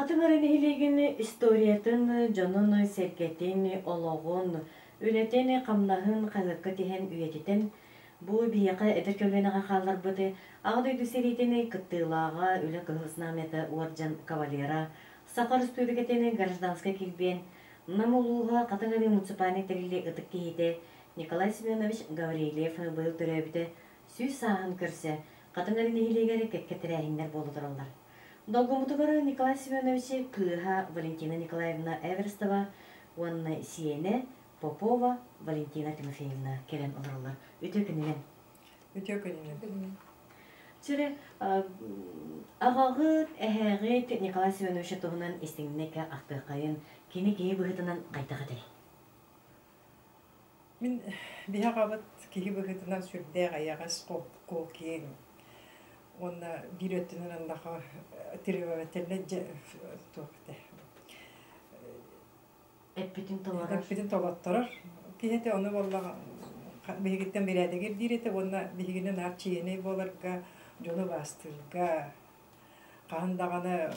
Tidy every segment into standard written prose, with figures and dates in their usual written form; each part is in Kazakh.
Қатыңарын хилеген историятын, жонын серкетін, ологын, үлетін қамнағын қазыққа теген үйететін, бұл бияқа әдір көлвенаға қалар бұды, ағды дүсеретін күттілаға үлі қылғыснаметі Орджан Кавалера, сақар үстілігетін гражданска келбен, намулуға қатыңарын муципаны тәрілі ұтық кейді, Николай Семенович Гаврилев бұл түрәбіді сүй сағын көрсе, қатыңарын хилегері кәткетірәйіндер болу тұралар. Долгомутугара Николай Семенович Пыха Валентина Николаевна Эверстова, Уанна Сиене, Попова, Валентина Тимофеевна келен оларлар. Өте күнінен. Өте күнінен. Чүрі, ағағы әхәғет Николай Семенович тұғынан істіңнеке ақтықайын кені кейі бұғытынан қайтаға дәй. Мен біға қабыт кейі бұғытынан сүрде ғаяғас қол кейін. Оны bir ötünün andağı tirivavetlerine tuğdu. Eppitin tolattırar. Kihete onu vallahi bihigitten bir yerde girdirete ona bihiginin arçiyene bolarga jonu bastırga. Kahandağını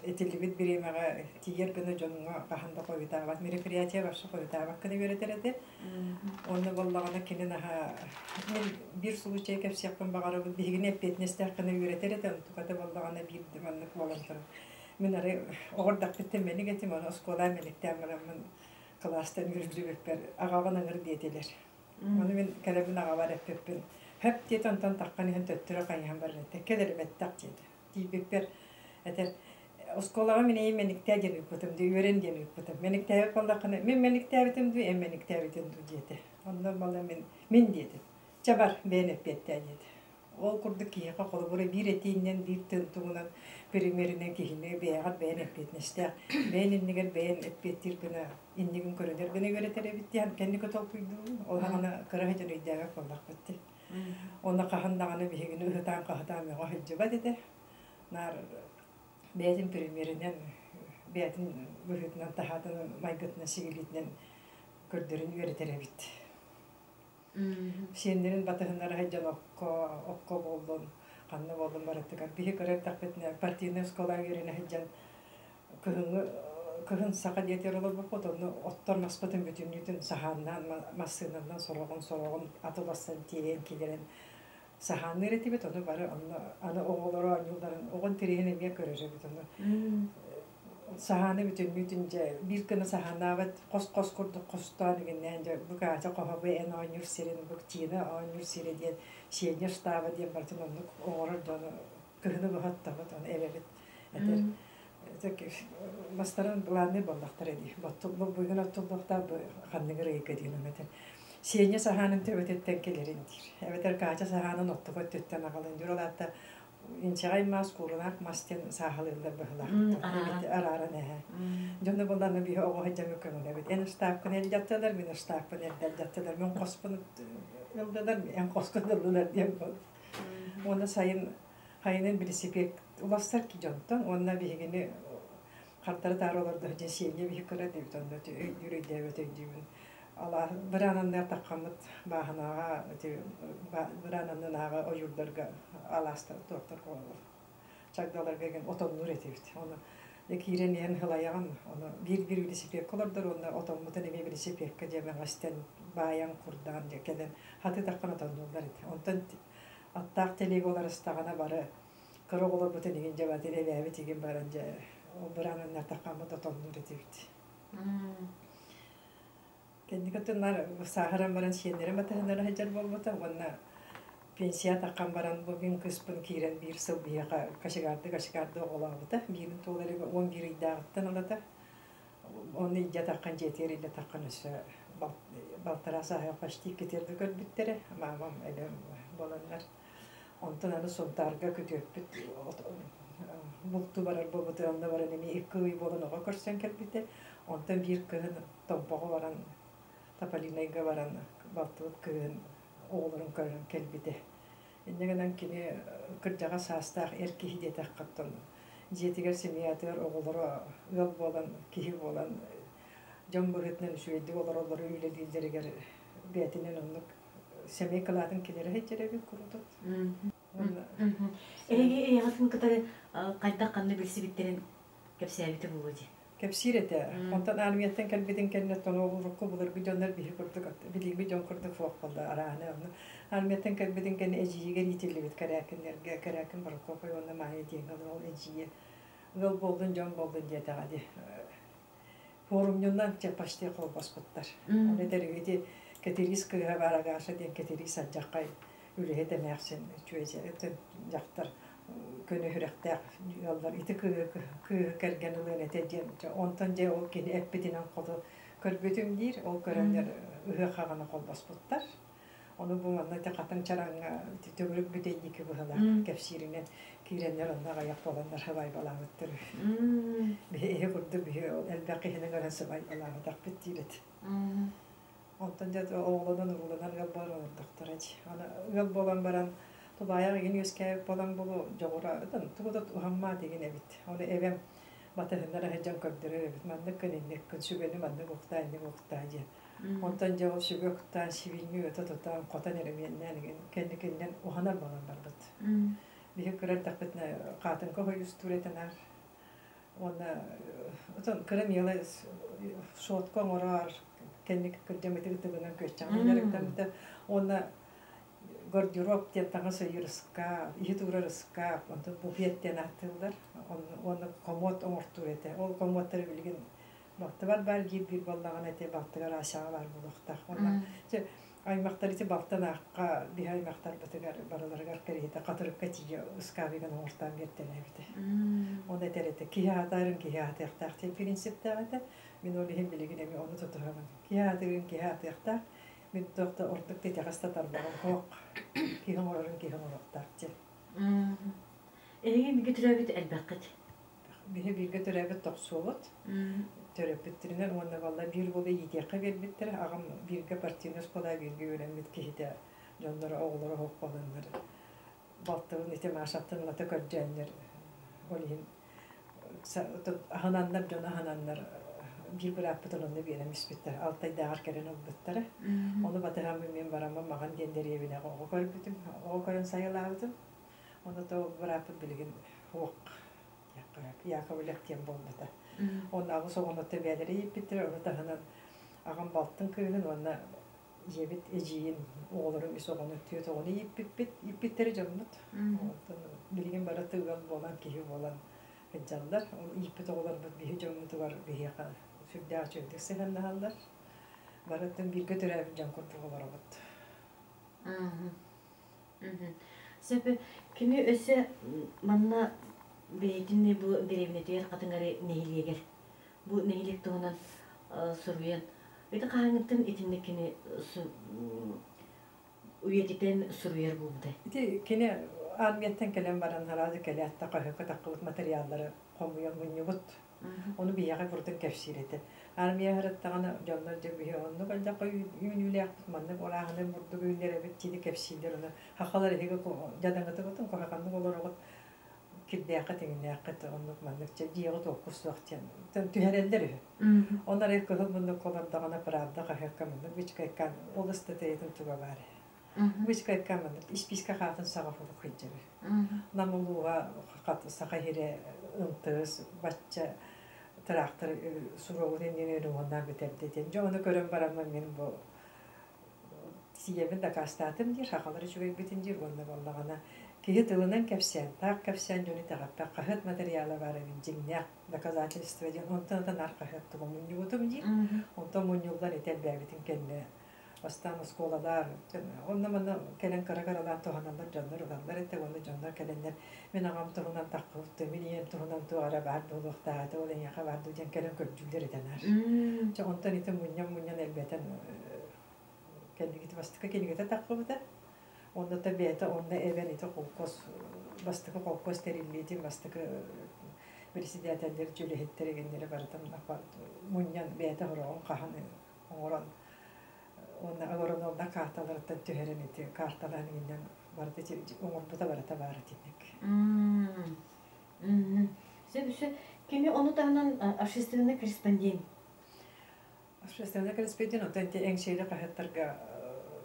etilibit biremağa tiyer günü jonuna kahanda koyutavat merifriyatiye başa koyutavat kını göreteredi. Onu vallahi kinin aha bir sulu çekip yapın bagarı bihigine petnesler kını göreteredi. Tukada vallahi bir dimanlık volantör. Men arı orada gittim beni getim onu oskola melikten ben klastan yürüdübüper ağabana ngır diyeteler. Onu men kalabın ağabar hep hep diye tantan takkanı hen töttüre kayhan barne tekkeler bettak dedi. Dibipper eter oskolaga meni menikte gelip kutum diye öğren gelip kutum menikte hep Allah'ına men menikte bitim diye menikte bitim diye. Ondan bana men dedi. Çabar beğenip bette dedi. O kurduk ki yaka kolu buraya bir etinden bir tıntuğundan primerine kihine beğenip beğenip betmişti. Beğeninler beğenip bettir bana indigin körüler bana göre bitti. Kendi katolkuydu. O hamana karahıcı iddia Allah bitti. Ona kahandağını bir gün öğüten kahdan mı hıcıba dedi. Nar beğenim primerinden beğenim büyütünden tahatının maygıtına sigilitinden gördüğünü göre bitti. Şenlerin batığınlara hıccan okko oldum, kanlı oldum barattıkar. Bir görev takbetine partiyine skolar yerine hıccan kıhın sakat yeter olur bu potonu ottor maspatın bütünlüğün sahandan masınından sorağın atılasın diyen kilerin sahanı eretibet onu bari ana oğulları anıların oğun terihine bir görecek onu. Sahanı bütünlüğünce bir günü sahanavat kos kurduk kostanı günnence bu kaça kohabe en anır serin bu çiğne anır serin diye şeyler stava diye bartın onu oğurar canı kıhını bu hatta onu evet eder. Mastaran planı balıktır ediyor. Bu bugün atıldıkta bu kanlığı ediyor mesela. Şeyine sahanın tövbetetten gelerindir. Evet kaça sahanın ottuğu tütten ağalındır. Ola da inçay mas kurunak masten sahalında bahlar. Evet ara ne? Canı bundan bir oğu hacamı kanun evet. En staff kanel jattılar mı staff kanel jattılar mı kospun yıldılar mı en koskudurlar diye bu. Onda sayın hayının birisi pek ulaşlar ki cantan onda bir günü kartları tarolalarda cinsiyetine bir kere de onda yürü devlet ediyorsun. Allah bir anında takamıt bahanağa bir anında nağa oyurlarga alasta doktor koydu. Çakdalar gelen otomnur etivdi. Onu lekiren yen hılayan onu bir birisi pek kolordur onda otomutun eve birisi pek kaceme gasten bayan kurdan keden hatı takkan otomnurlar eti. Ondan attak telegolar istagana barı kırıgılar bütün egin cevatı eve tegen barınca o bir anında takamıt otomnur etivdi. Kendi katınlar saharan baran şenlerim atahınlara hacar bolmata ona pensiya takkan baran bugün kıspın kiren bir sıvıya kaşıgardı oğlavıda birin toğları 11 iddiağıttan alada onu iddia takkan jetiriyle takkan üstü baltara sahaya paştik getirdi görbütleri mamam elim bolanlar ondan anı sontarga kötüyöpüt bultu barar bobutu onda baran emi ikıvi bolan oğa körsen kelbite ondan bir kığın tompoğu baran Tapalinayga varan baltıp kığın oğulların körün kelbide. Enneğinden kini kırcağa sastaq erki hidetak katton. Jetiger semiyatır oğulları yol bolan, kihi bolan jom böğütnen şüyedi oğulları üyle dilleri betinin onluk semey kıladın kileri hecere bir kuruduk. Ege yağıtın kıtarı kayda kanlı birisi bitlerin Кепсәбите булуди. Кепсирете. Онтан армияттан кэлбитин кэннет тону урукку булыр гыжоннар бихи курдук билиги жон курдук фок болду арааны. Армияттан кэлбитин кэн эжиге ритилибит каракыннерге каракын барыкко койонна май деген ол эжиге. Гыл болдун жон болдун диетагади. Форумнунан чапаште колбаспыттар. Оны дерегеди кетерискага барагаша ден кетерис аджаккай үлехете мерсен чуеже өтөн жактар көне хүрәктәр яллар ите кергән улын этеден онтан же ол кини эппитинен коду көрбөтүм дир ол көрәндер үһө хаганы колбаспыттар. Оны бу манна те катын чаранга төгөрүк бүтейдики булалар кепсиринен киреннер онда аяк боландар хабай балагыттыр. Бие курду бие элбәки хенен гаран сабай балагыттар биттилет. Онтан же оğlanın gel baran doktoraç. Ana gel bolan baran tubaya yeni yüzke bolan bulu joguradan tuguda uhamma degen ebit. Onu evem batahınlara hecam köpdürür ebit. Mandık kınınlık kın şübeni mandık oktayını oktayıcı. Ondan je o şübe oktan şivilmi öte tutan kotan eremiyenler kendi kendinden uhanar bolan bargıt. Bir kırar takbetne katın kohu yüstüretener. Ona otan kırım yılı şotkon orar kendi kırcameti tıgınan köçen. Onlardan ona gardırop diye tağı sayırıska, yiturırıska, onda bu fiyetten atılır. Onu komut omurturete. O komutları bilgin baktı var bir balağın ete baktılar aşağı var bu vakta. Ona aymaktar iti baktan akka bir aymaktar batıgar baraları garkeriyete katırıp katiye ıskavigan ortadan gettenevdi. Onu eterete kihatarın kihatarın prinsipte min olihim bilgin emi onu tutuhamam. Kihatarın min tohta ortak tete kastatar baran hok. Kihamorun kihamoroktarcı. Ege bir götürebit elbaqet. Bir götürebit toqsulut. Töröpüttürünen onda vallahi bir bolu yediğe vermittir. Ağam birge partiyanız kolay birge öğrenmit kihide. Jonlara oğulları hok balanları. Baltığın ite maşattığın lata körcenler. Olihim. Hananlar, jona hananlar. Bir bırakpıtın onu veremiş bittir. Altay dağır keren ol bittir. Onu batıhan ben baramam mağan denderi evine oğu körpütüm. Oğu körün sayılardım. Onu da bırakpıt bilgin hok. Yakabilik diyen boldu da. Onun ağı soğunu tebeleri yiyip bitir. Onu da hanan ağam baltın köyünün ona yebit eciyin oğulların bir soğunu tüyüt. Onu yiyip bitir canımız. Bilgin bara tığal bolan kihi bolan heccanlar. Onu yiyip bit oğulların bir hücumumuz var bir yaka. Sübde açıldık sehenle hallar. Baratın bir götüre can kurduğu var oğut. Sebebi kimi öse manna beytinne bu derevine diğer kadınları nehiliye bu nehilik doğunan soruyan. Bir de kahangıtın etindekini üyedikten soruyor buldu. İti kine armiyetten gelen baran harazi kele hatta kahıka takılık materyalları komuyor munyubut. Onu bir yağı vurdun kefsireti. Armiye harattağına canlar cebihe onu kalda koyu yünüyle yapıp mandık olağını vurdu günlere bitçiydi kefsirler onu. Hakaları hege jadangatı gotun kohakanlık olur oğut. Kiddiyaka tenginiyaka onluk mandıkça diyağı tokus vaktiyan. Tühereller. Onlar ilk kızıl bundan kolardağına parabda kahıka mandık. Biçkaykan olası teydim tuğa bari. Biçkaykan mandık. İşpiska katın sağafılık hiccebi. Namuluğa katı sakahire ıntığız, başça traktör suruğun endiğini ondan bitirdi. Onu görün baramam benim bu siyemin de kastatım diye şakaları çok bitince onunla Kihi tılından kepsen, tak kepsen joni taqappa qahat materyala var vinjinyak doказательство diye ondan arka hattı munyutum diye. Ondan munyuldan etel bebitin kenne. Astan skolalar, ondan bana kelen karakaralar tohananlar canlar olanlar ete onu canlar kelenler men ağam tohunan taqıftı, miniyem tohunan tuara bar buluqta ate olan yaqa vardı diye kelen köpcüller edener. Ondan ete munyan elbeten kendi git bastıka kendi git taqıftı. Onda tabiata onda even ito kokos bastıkı kokos terilliydi bastıkı birisi diyetenleri cülehetleri genleri baratam napa munyan beta horon kahanı oran onda agoron onda kartalardan tüheren iti kartalan ginden barata umurbuta barata baratinlik. Sebüse kimi onu da hanan arşivlerine korrespondent. Arşivlerine korrespondent o tente en şeyle kahatlarga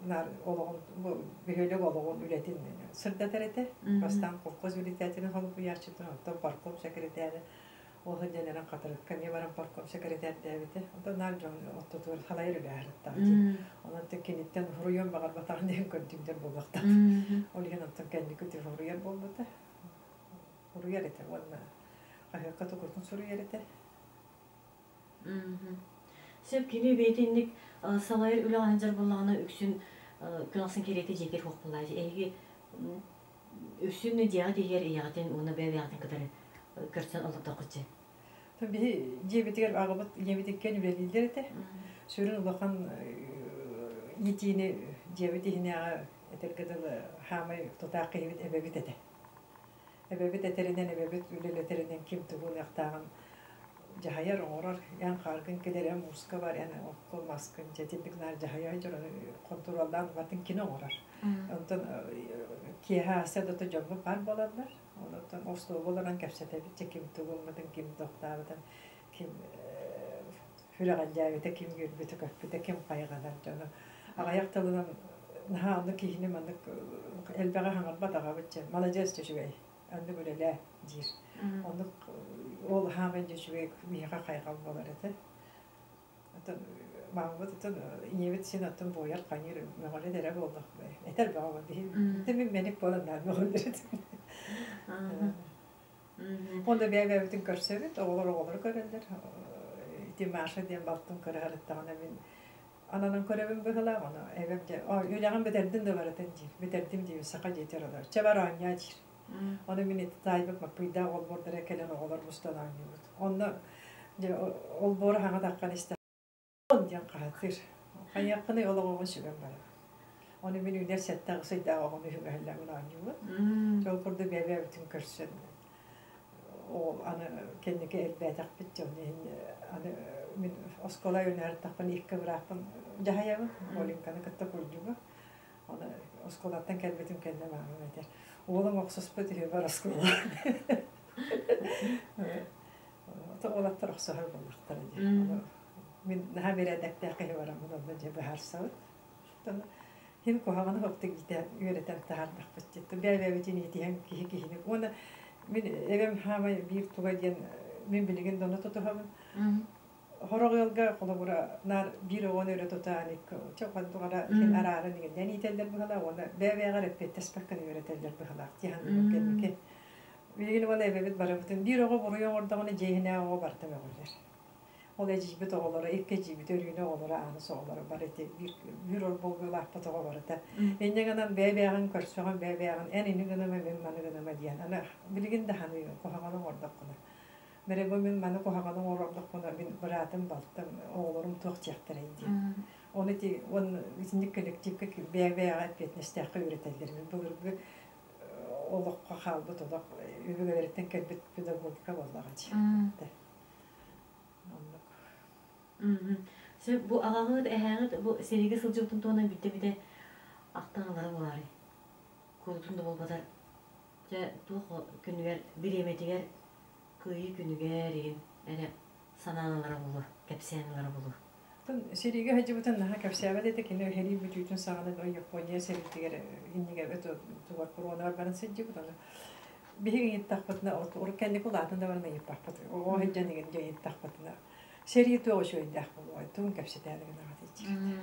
nar olan bu böyle olan üretim sırda terete bastan kokos üretetini halı bu yaşıtın da parkop sekreteri O hıncelerin katırık. Kamiye varan parkom sekreter devleti. O da nar John otutur halayır gâhırıtta. Onun tekinitten huruyon bağır batağın diyen köntümden bulmakta. Olihan ondan kendi kötü huruyon bulmakta. Huruyon ete. Onun ayakta kurtun suruyor ete. Söp kini beytinlik salayır üle ancar bulağına üksün kılasın kereti ceker hokpulaydı. Egi üksün diye diğer iyaden ona bebeğatin kadar kırsan alıp da kıçı. Tabii cebetiger ağabey yemedekken ülebildir ete. Sürün ulakan yitiğini cebetihine etergadalı hamay tutaq evit ebebit ete. Ebebit eterinden ebebit üleleterinden kim tuğun yaktağın cahayar orar yan kargın keder muska var yani okul maskın cetildik nar cahayar jor kontroldan batın kino orar. Ondan kiha sedota jobba par bolarlar. Ondan osto bolaran kapsete bir kim tuğulmadan kim doktabadan kim hülagalcavete kim gülbütü köpüte kim qaygalar jonu. Ayak talınan naha andı kihini mandık elbege hangar bataga bitçe. Malacağız tüşübey. Andı böyle le jir. Onu ol hemen düşüyor bir kaygan bolar ete. Atan Mahmut atan yemet sin atan boyar kanyer mağale dere oldu. Eter bağlı değil. Demin menik bolanlar mağale dere. Onda bir bütün körsevit olur görürler. Dimarşı diyen baktım kırarıttağına ben ananın körevim bıhıla onu evimce. Öylegen beterdim de var etenci. Beterdim diye saka jeter olar. Çevar oynayacır. Onu minnet taybık bak pıyda ol bordere kelen oğlar mustan aynıydı. Onda ol boru hana takkan işte. On diyen kahatır. Kanyakını olamamın şüphem var. Onu min üniversitede kısıyda onu hüvehlemin aynıydı. Çok burada bebe bütün körsün. O ana kendine elbette bitti onu. Ana min oskola yöner takpan ilk bıraktım. Cahayamı. Olimkanı katta kurduğumu. Ona oskolattan kelbetim kendime mahrum eder. Oğlum oksus bötüyor var askıla. Oğlat tarafı har bulmaklar. Min daha bir edekte var ama da cebe har sağ. Hem kohamanı hoptu gitti öğreten tahardak bitti. Bebe bitini diyen kihini. Ona min evim hama bir tuğayen min bilgin donu tutuhamın. Horogolga kolabora nar bir on öyle totanik çok fazla ara hin arara nigen iteller bıhala ona bebe garip pettes bakkan öğreteller bıhala tihan kendike bilgin wala bebet barabutun bir ogo boruyor orada ona cehine o barta megoller ola jibet oğlara ikke jibet örüne oğlara anı soğlara barete bir bolgolar patoga barata enneganan bebeğin körsoğan bebeğin en inigana men manigana diyen ana bilgin de hanı kohamanın orada kona Merhaba ben bana kohaganın orada kona ben bıraktım baktım oğlum toğçaktıraydı. Onu di on bizim kolektifke bebe fitness'te öğretirler. Bu oğlukka halbı todak öğretirken kelbet pedagogika vallahi. Söp bu ağağı ehağıt bu serigi sılcıktın toğuna bir de aqtağları var. Kurtun da bolbadar. Ja tuğ günüger biremetiger kıyı günügerin yani sananlara bulu, kepsenlere bulu. Serigi hacı butan daha kapsaya dedi ki ne heli bütün sağlık o Japonya serigi indiger ötü tuvar korona ben sence butan. Bir gün takpatna o kendi kulağında var mı yappat. O hacı ne gibi takpatna. Serigi tuğ şu indi akıllı. Tüm kapsaya dedi ki ne hadi.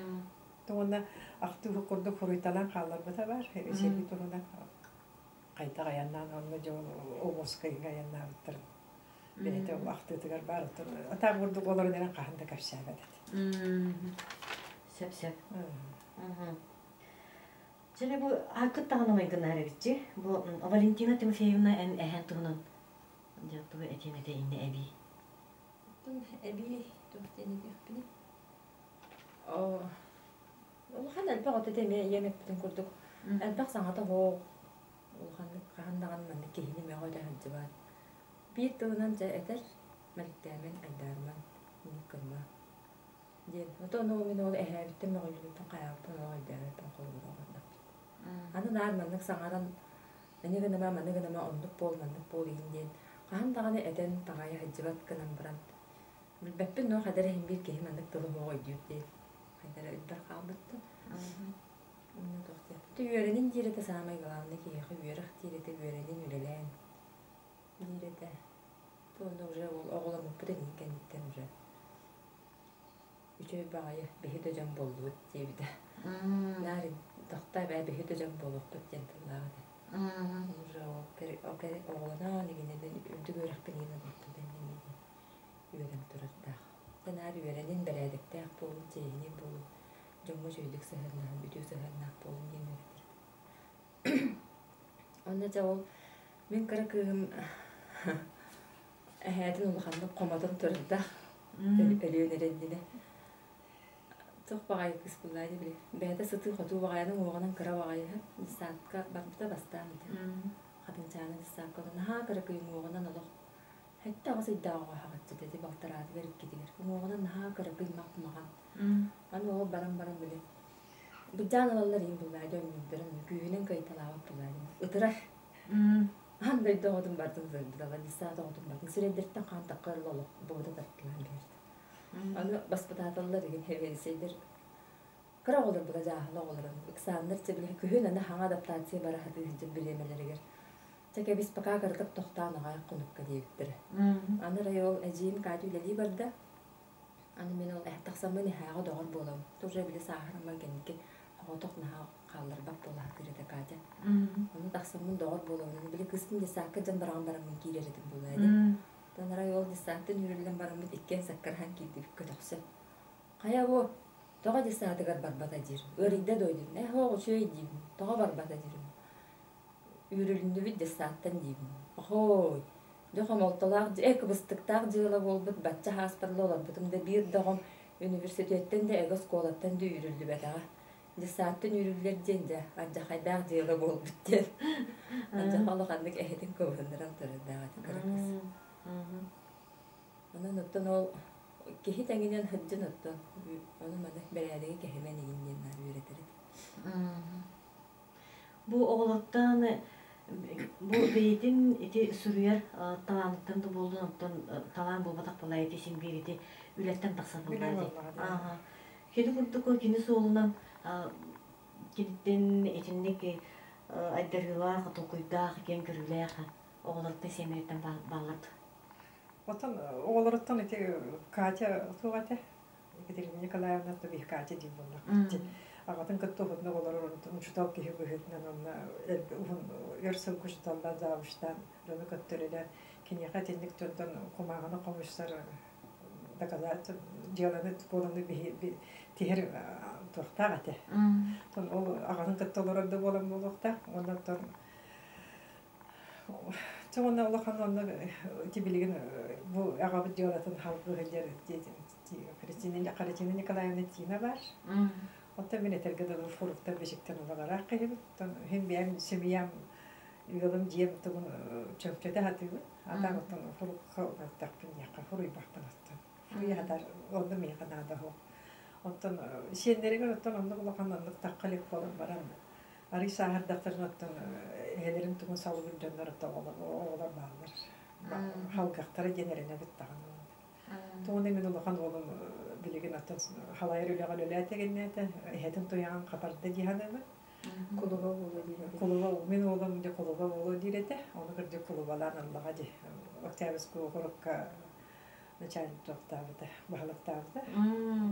Tuğuna aktı hukurda kuruytalan kallar bu var. Serigi tuğuna kayta gayandan onu jo o boskayı gayandan bitirdim. Beni o vakti tıgar barıtır. Ata vurduk olur denen kahında kapsaya dedi. Söp. Şimdi bu hakikaten tanımayın nere bitçi. Bu Valentina Timofeyevna en ehen tuğunun. Yaptığı etine de inne ebi. Ebi tuğdeni diyor. Улахан албаг ототой yemek бүтэн курдук. Албаг саңата хоо улахан кахандаан ман кихини мегода ханжбаа. Bir tuğunan etер мэлтэмэн айдарман никкэлма. Ден отоно минол эхэбиттэн мэгойлуутан каяаппан ойдаараппан колгорогонда. Аны наар маннык саңаран манныгынама оннук пол инден кахандаганы этен тагая ханжбаат кынан баран. Билбеппин но хадара химбир кихи маннык тылы ойдуут ден. Хадара үлбэр каабытты. Онно тохте. Түйөренин дирете самай галаны кихи үйөрөх дирете үйөренин үлелэн. Дирете. Bunu уже oğlan bu da kenditten уже. Üçü bağıya behi de can boldu diye bir de. Narin doktor ve behi de can boldu diyendiler. Уже oğlana ne gene öldü görüp beni tuttu beni. Üyerim turda. Senar üyerenin beredikte bu ceyni bu. Cumhur çocuk seherler, bütün seherler bu yemedir. Onda cevap ben karakım hayatın olmadan komadan turda. Ölüyor nerede? Çok bağay kısımlarda bile. Beyde satı hatu bağayının oğlanın kara bağayı. Lisaatka bakıpta bastamdı. Kadın çağına lisaatkadan ha karakım oğlanın Allah. Hatta o iddia hakkı dedi baltaradı verip gidiyor. Oğlanın ha karakım makmagan. Hani o baran bile. Bu canlılar iyi bunlar dönmüyorlar. Güvenen kayıtlar bunlar. Itıra. Hangi doğdum bardım zırdı. Lisaat doğdum bardım. Süredirten kan takarlı olup burada tarttılar geldi. Onu basbıdatallar gibi hevesidir. Kara olur bu da cahil olur. İksanlar çebile kühüne ne hangi adaptasyon bara hadi hicim bilemeleri gir. Çeke biz paka kartıp tohtan ağay konup kadiyiptir. Anı yol ecim kadüleli barda. Anı men ol ehtaxsamı ne hağa doğar bolam. Toja bile sahırma genki hağa toqna qallar bak bolar direde kaja. Onu taxsamın doğar bolam. Bile kısmın desakka can baran baramın gireredim bolaydı. Tanara yol disaatten yürülen baramın ikken sakkarhan gidip kötüksü. Kaya bu toğa disaatı gar barbada jir. Öride doydum. Ne hoğu şöy diyeyim. Toğa barbada jirim. Yürülündü bir disaatten diyeyim. Ahoy. Doğum oltalar ek bıstıktar jığla bolbut batça hasparlı olan butumda bir doğum üniversitetten de egos kolattan da yürüldü beda. Disaatten yürüller jende. Ancak haydağ jığla bolbut der. Ancak alaqandık ehedin kovandıran törüldağ. Karakız. Onun ottan ol kehi tenginen hıccın ottan. Onun bana berədəgi kehemen egindenler üretir. Bu oğlaktan bu beytin iti sürüyer talanıktan da buldun ottan talan bulmadak bulay iti simgir iti ületten taksadılar. Kedi kurduk o kini soğulunam keditten etindeki aydarılar katokuyda ken görüler oğlakta semeretten bağlardı. Otan oğlarıttan iti Katya tuğate. Екатерина Николаевна то бих Катя дибуна. Агатын кытты хутна олар орунтун чутал кихи бөхетнен онна ерсел кушталда завуштан раны кыттырыдан кинеха тенник төнтөн кумаганы комуштар доказать деланы боланы би тихер тохтагате. Тон ол агатын кытты оларда болан болукта ондан тон Çoğunlar Allah'ın tibilgin bu ağabey diyorlar halkı hediye Kristina Nikolayevna Tina var. O da beni terk eden fırıkta beşikten olarak kıyım. Hem benim semiyem yolum diyem tuğun çöpçede hatırlı. Adam o fırık takpın yakın fırık baktan attı. Fırık hadar onda mı yakın ada o. Ondan şeyleri göre ondan Allah'ın anlık takkalık falan var ama. Arı sahar daktarın attan helerin tuğun salıgın dönler da oğlar bağlar. Halk aktarı generine bittağın. Tuğun emin olağan oğlum bilgin attan halayır öyle öyle tegenete hedin toyağın kaparda cihanımı. Kuluba oğlu diye. Kuluba men oğlum de kuluba oğlu direte. Onu kırdı kulubalar Allah'a di. Vaktiyabiz kurukka начальник тоқтавды, бағалықтавды.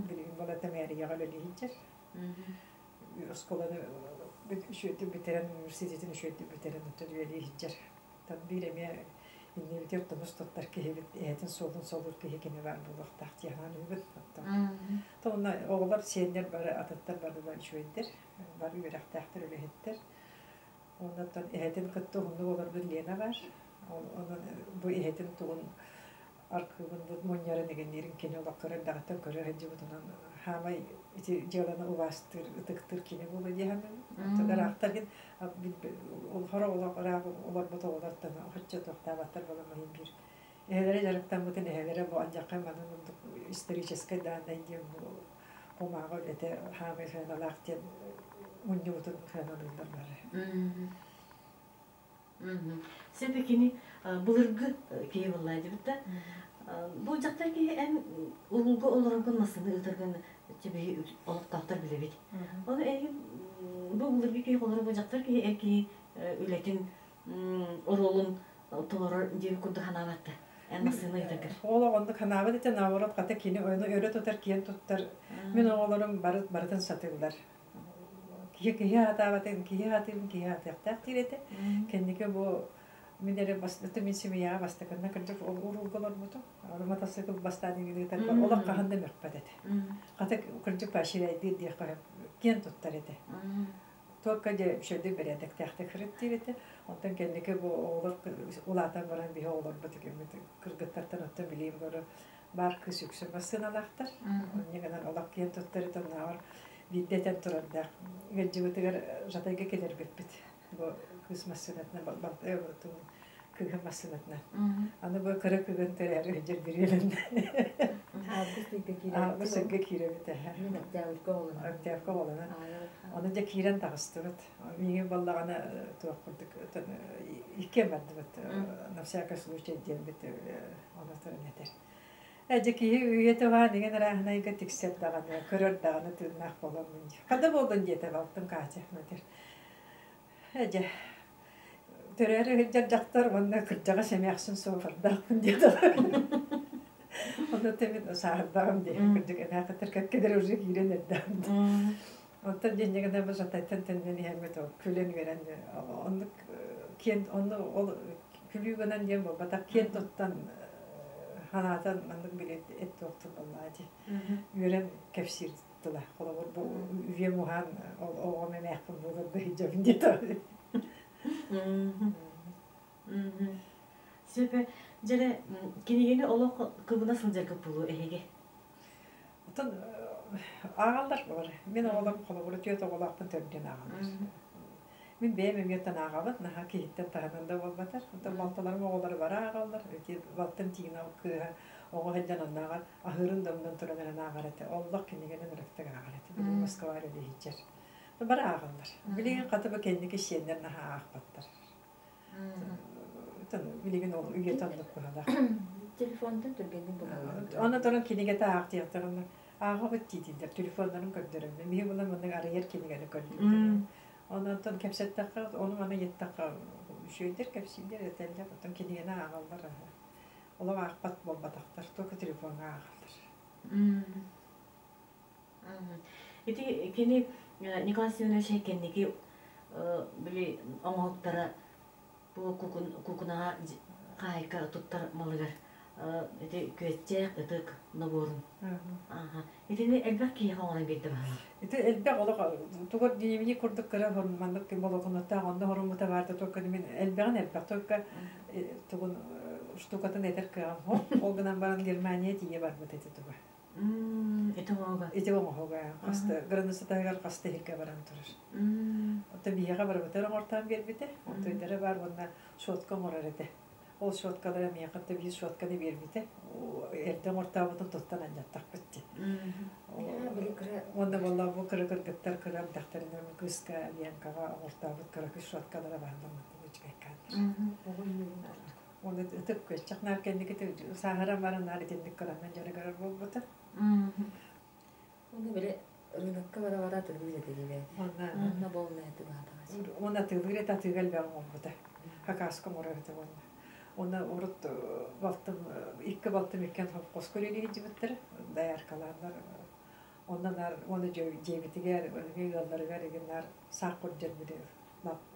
Білген болады мәри яғал өлі хиджер. Сколаны шөйті бітерен, университетін шөйті бітерен өтті өлі хиджер. Тан биреме инне бітер тұмыс тоқтар кейбіт, әйтін солын кейі кеме бар болуқтақ тияған өбіт. Тоғына оғылар сенер бары, ататтар бары бар шөйдер, бар үйерақтақтыр өлі хиттер. Ondan ehetin kıttı onu olur bir lena var. Onun bu ehetin tuğun arkığın bu munyarı negenlerin kene olakları dağıtan körü hacı butunan hamay iti jalana uvastır ıtıktır kene bulu diyehanım. Tadar aktarken hara olaklara olar buta olartan hacı tohtavatlar bulamayın bir. Ehelere jarıktan butun ehelere bu ancak hemanın исторической данной bu kumağı öte hamay falan alakten munyu butun falan olurlar var. Sen peki bulurgu keyif olaydı bitti. Bu caktar ki en ulgu olarak nasıl ıtırgın çebeği olup tahtar bile bit. Onu bu bulurgu keyif olarak bu caktar ki erki ületin orolun tolar diye kurdu hanavattı. Анасыны итәгәр. Ол онды канабы дите наворот ката кини ойны өрө тутар киен туттар. Мен оголорум барытын сатылдар. Кие атабатын кие атак тирете. Кендике бу минере бастыты мен семья бастыкына кырдык урулголор буту. Мотоцикл бастаны гидетер. Олак каханда мекпадет. Ката кырдык баширай дир карап киен туттар эте. Только де шөйдө бередик тахта кырып тирете. Онтан кендике бу олор улатан баран бие олор бутук кыргыттардан отто билим көрө бар күсүксө басыналактар. Негенен олак киен туттар эте навар виддетен турарда. Гыжыбытыгар жатайга келер бит. Бу күс масынатна балтыбытын кыгы масынатна. Аны бу кырык кыгын терәре жер бирелен. Августка киребите. Мен дәүлгә улын. Активка болана. Аны да кирен тагыстырат. Миңе баллагана туакырдык. Ике барды бит. На всякий случай ден бит. Аны төрнетер. Әҗеки үйете ва деген рахнайга тиксет даган, көрөр даган тыннак болгон. Када болгон дете балтын качы мәтер. Әҗе төрәре жактар монда кыржага семяхсын софырдакмын деді. Onda temin sağırdım diye kırdık en hakikaten katkıdır уже giren eddim. Ondan dinle kadar biz zaten tendeni hemmet o külen veren onluk kent onu külü gelen diye bu batak kent ottan hanatan anlık bile et doktor vallahi. Gören kefsir tıla. Ola bu üye muhan o memekun bu da hicabın diye tabii. Süper. Jere kinigeni olok kıbına sılacak kapulu ehege. Ondan ağallar var. Men oğlan kolabora tiyot oğlaktan töbden ağallar. Men beğenmem yotan ağalat, naha kehitten tahanında olmatar. Ondan baltalarım oğulları var ağallar. Baltan tigina oğu hedden onnağa ahırın da ondan turamenen ağalete. Allah kinigeni nırıktık ağalete. Bilin Moskva öyle hiçer. Var ağallar. Bilin katıbı kendiki şiyenler naha ağbatlar. Bilgin ol üye tanıdık burada. Telefondan türgenin bunu. Ona torun kinige ta aktiyatlarını ağa bittiydiler. Telefonların gönderilen. Bir bulan bunun arayır kinige gönderilen. Ondan ton kepset takar, onu bana yet takar. Şeydir kepsiler yeterli. Ondan kinige ne ağallar. Ola akbat bol bataklar. Toku telefonu ağallar. Iti kini Nikolasyonu şey kendiki böyle amalıklara bu kukuna kayka tuttar malıgar. Iti küetçek ıtık naborun. Iti ne elbek ki havanı bildi bana. Iti elbek ola tuğur dinimini kurduk kıra hormanlık kim ola konuta onda hormuta vardı toka dimin elbeğin elbek toka tuğun ştukatın eder kıram. O günden baran Germaniye diye var bu dedi tuğur. Iti oğuga. Iti oğuga. Kasta granısı tagar kasta hilke baran turur. Otta biyaga var batar ortam berbite. Otta idare var bunda şotka morarete. O şotkalara miyakatta bir şotkani berbite. Erden ortamını tuttan anjattak bitti. Onda vallahi bu kırı kırgıtlar kıram tahtarından kıska biyankaga ortamı kırı kış şotkalara bağlamak hiç bekkandır. Onda tık köşecek nar kendiki sahara varan nar etindik kıramdan jara karar bol batar. Onu böyle rınakka vara tırgıyla dediler. Ona bolmaydı bağda. Onda tığırı ta tığıl ben olmadı. Hakaska morarete onda. Onda orut iki baltım iken koskoliyle hicibettir. Dayar kalanlar. Ondan onu cebitige yolları verenler sakır cebiri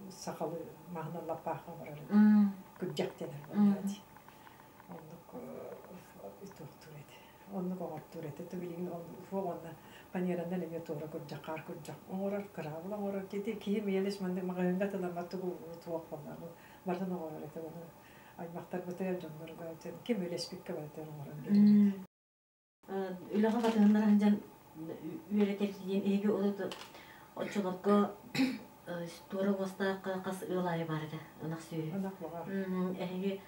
sakalı mahna lapaka morarete. Kucak denir vallahi. Onu korktur ete. Tabii onu panyerandan eve tora kucak kar kucak. Orar karalı orar dedi ki meyleş mende magayında talamatu tuak onlar. Vardan orar ete onu. Ay maktar betel canları gayet. Kim öyle spikka betel orar. Ulağa batanlar hancan üretirdiğin ege olup oçolakka tora bosta kas ılay vardı. Anak suyu. Anak var. Ege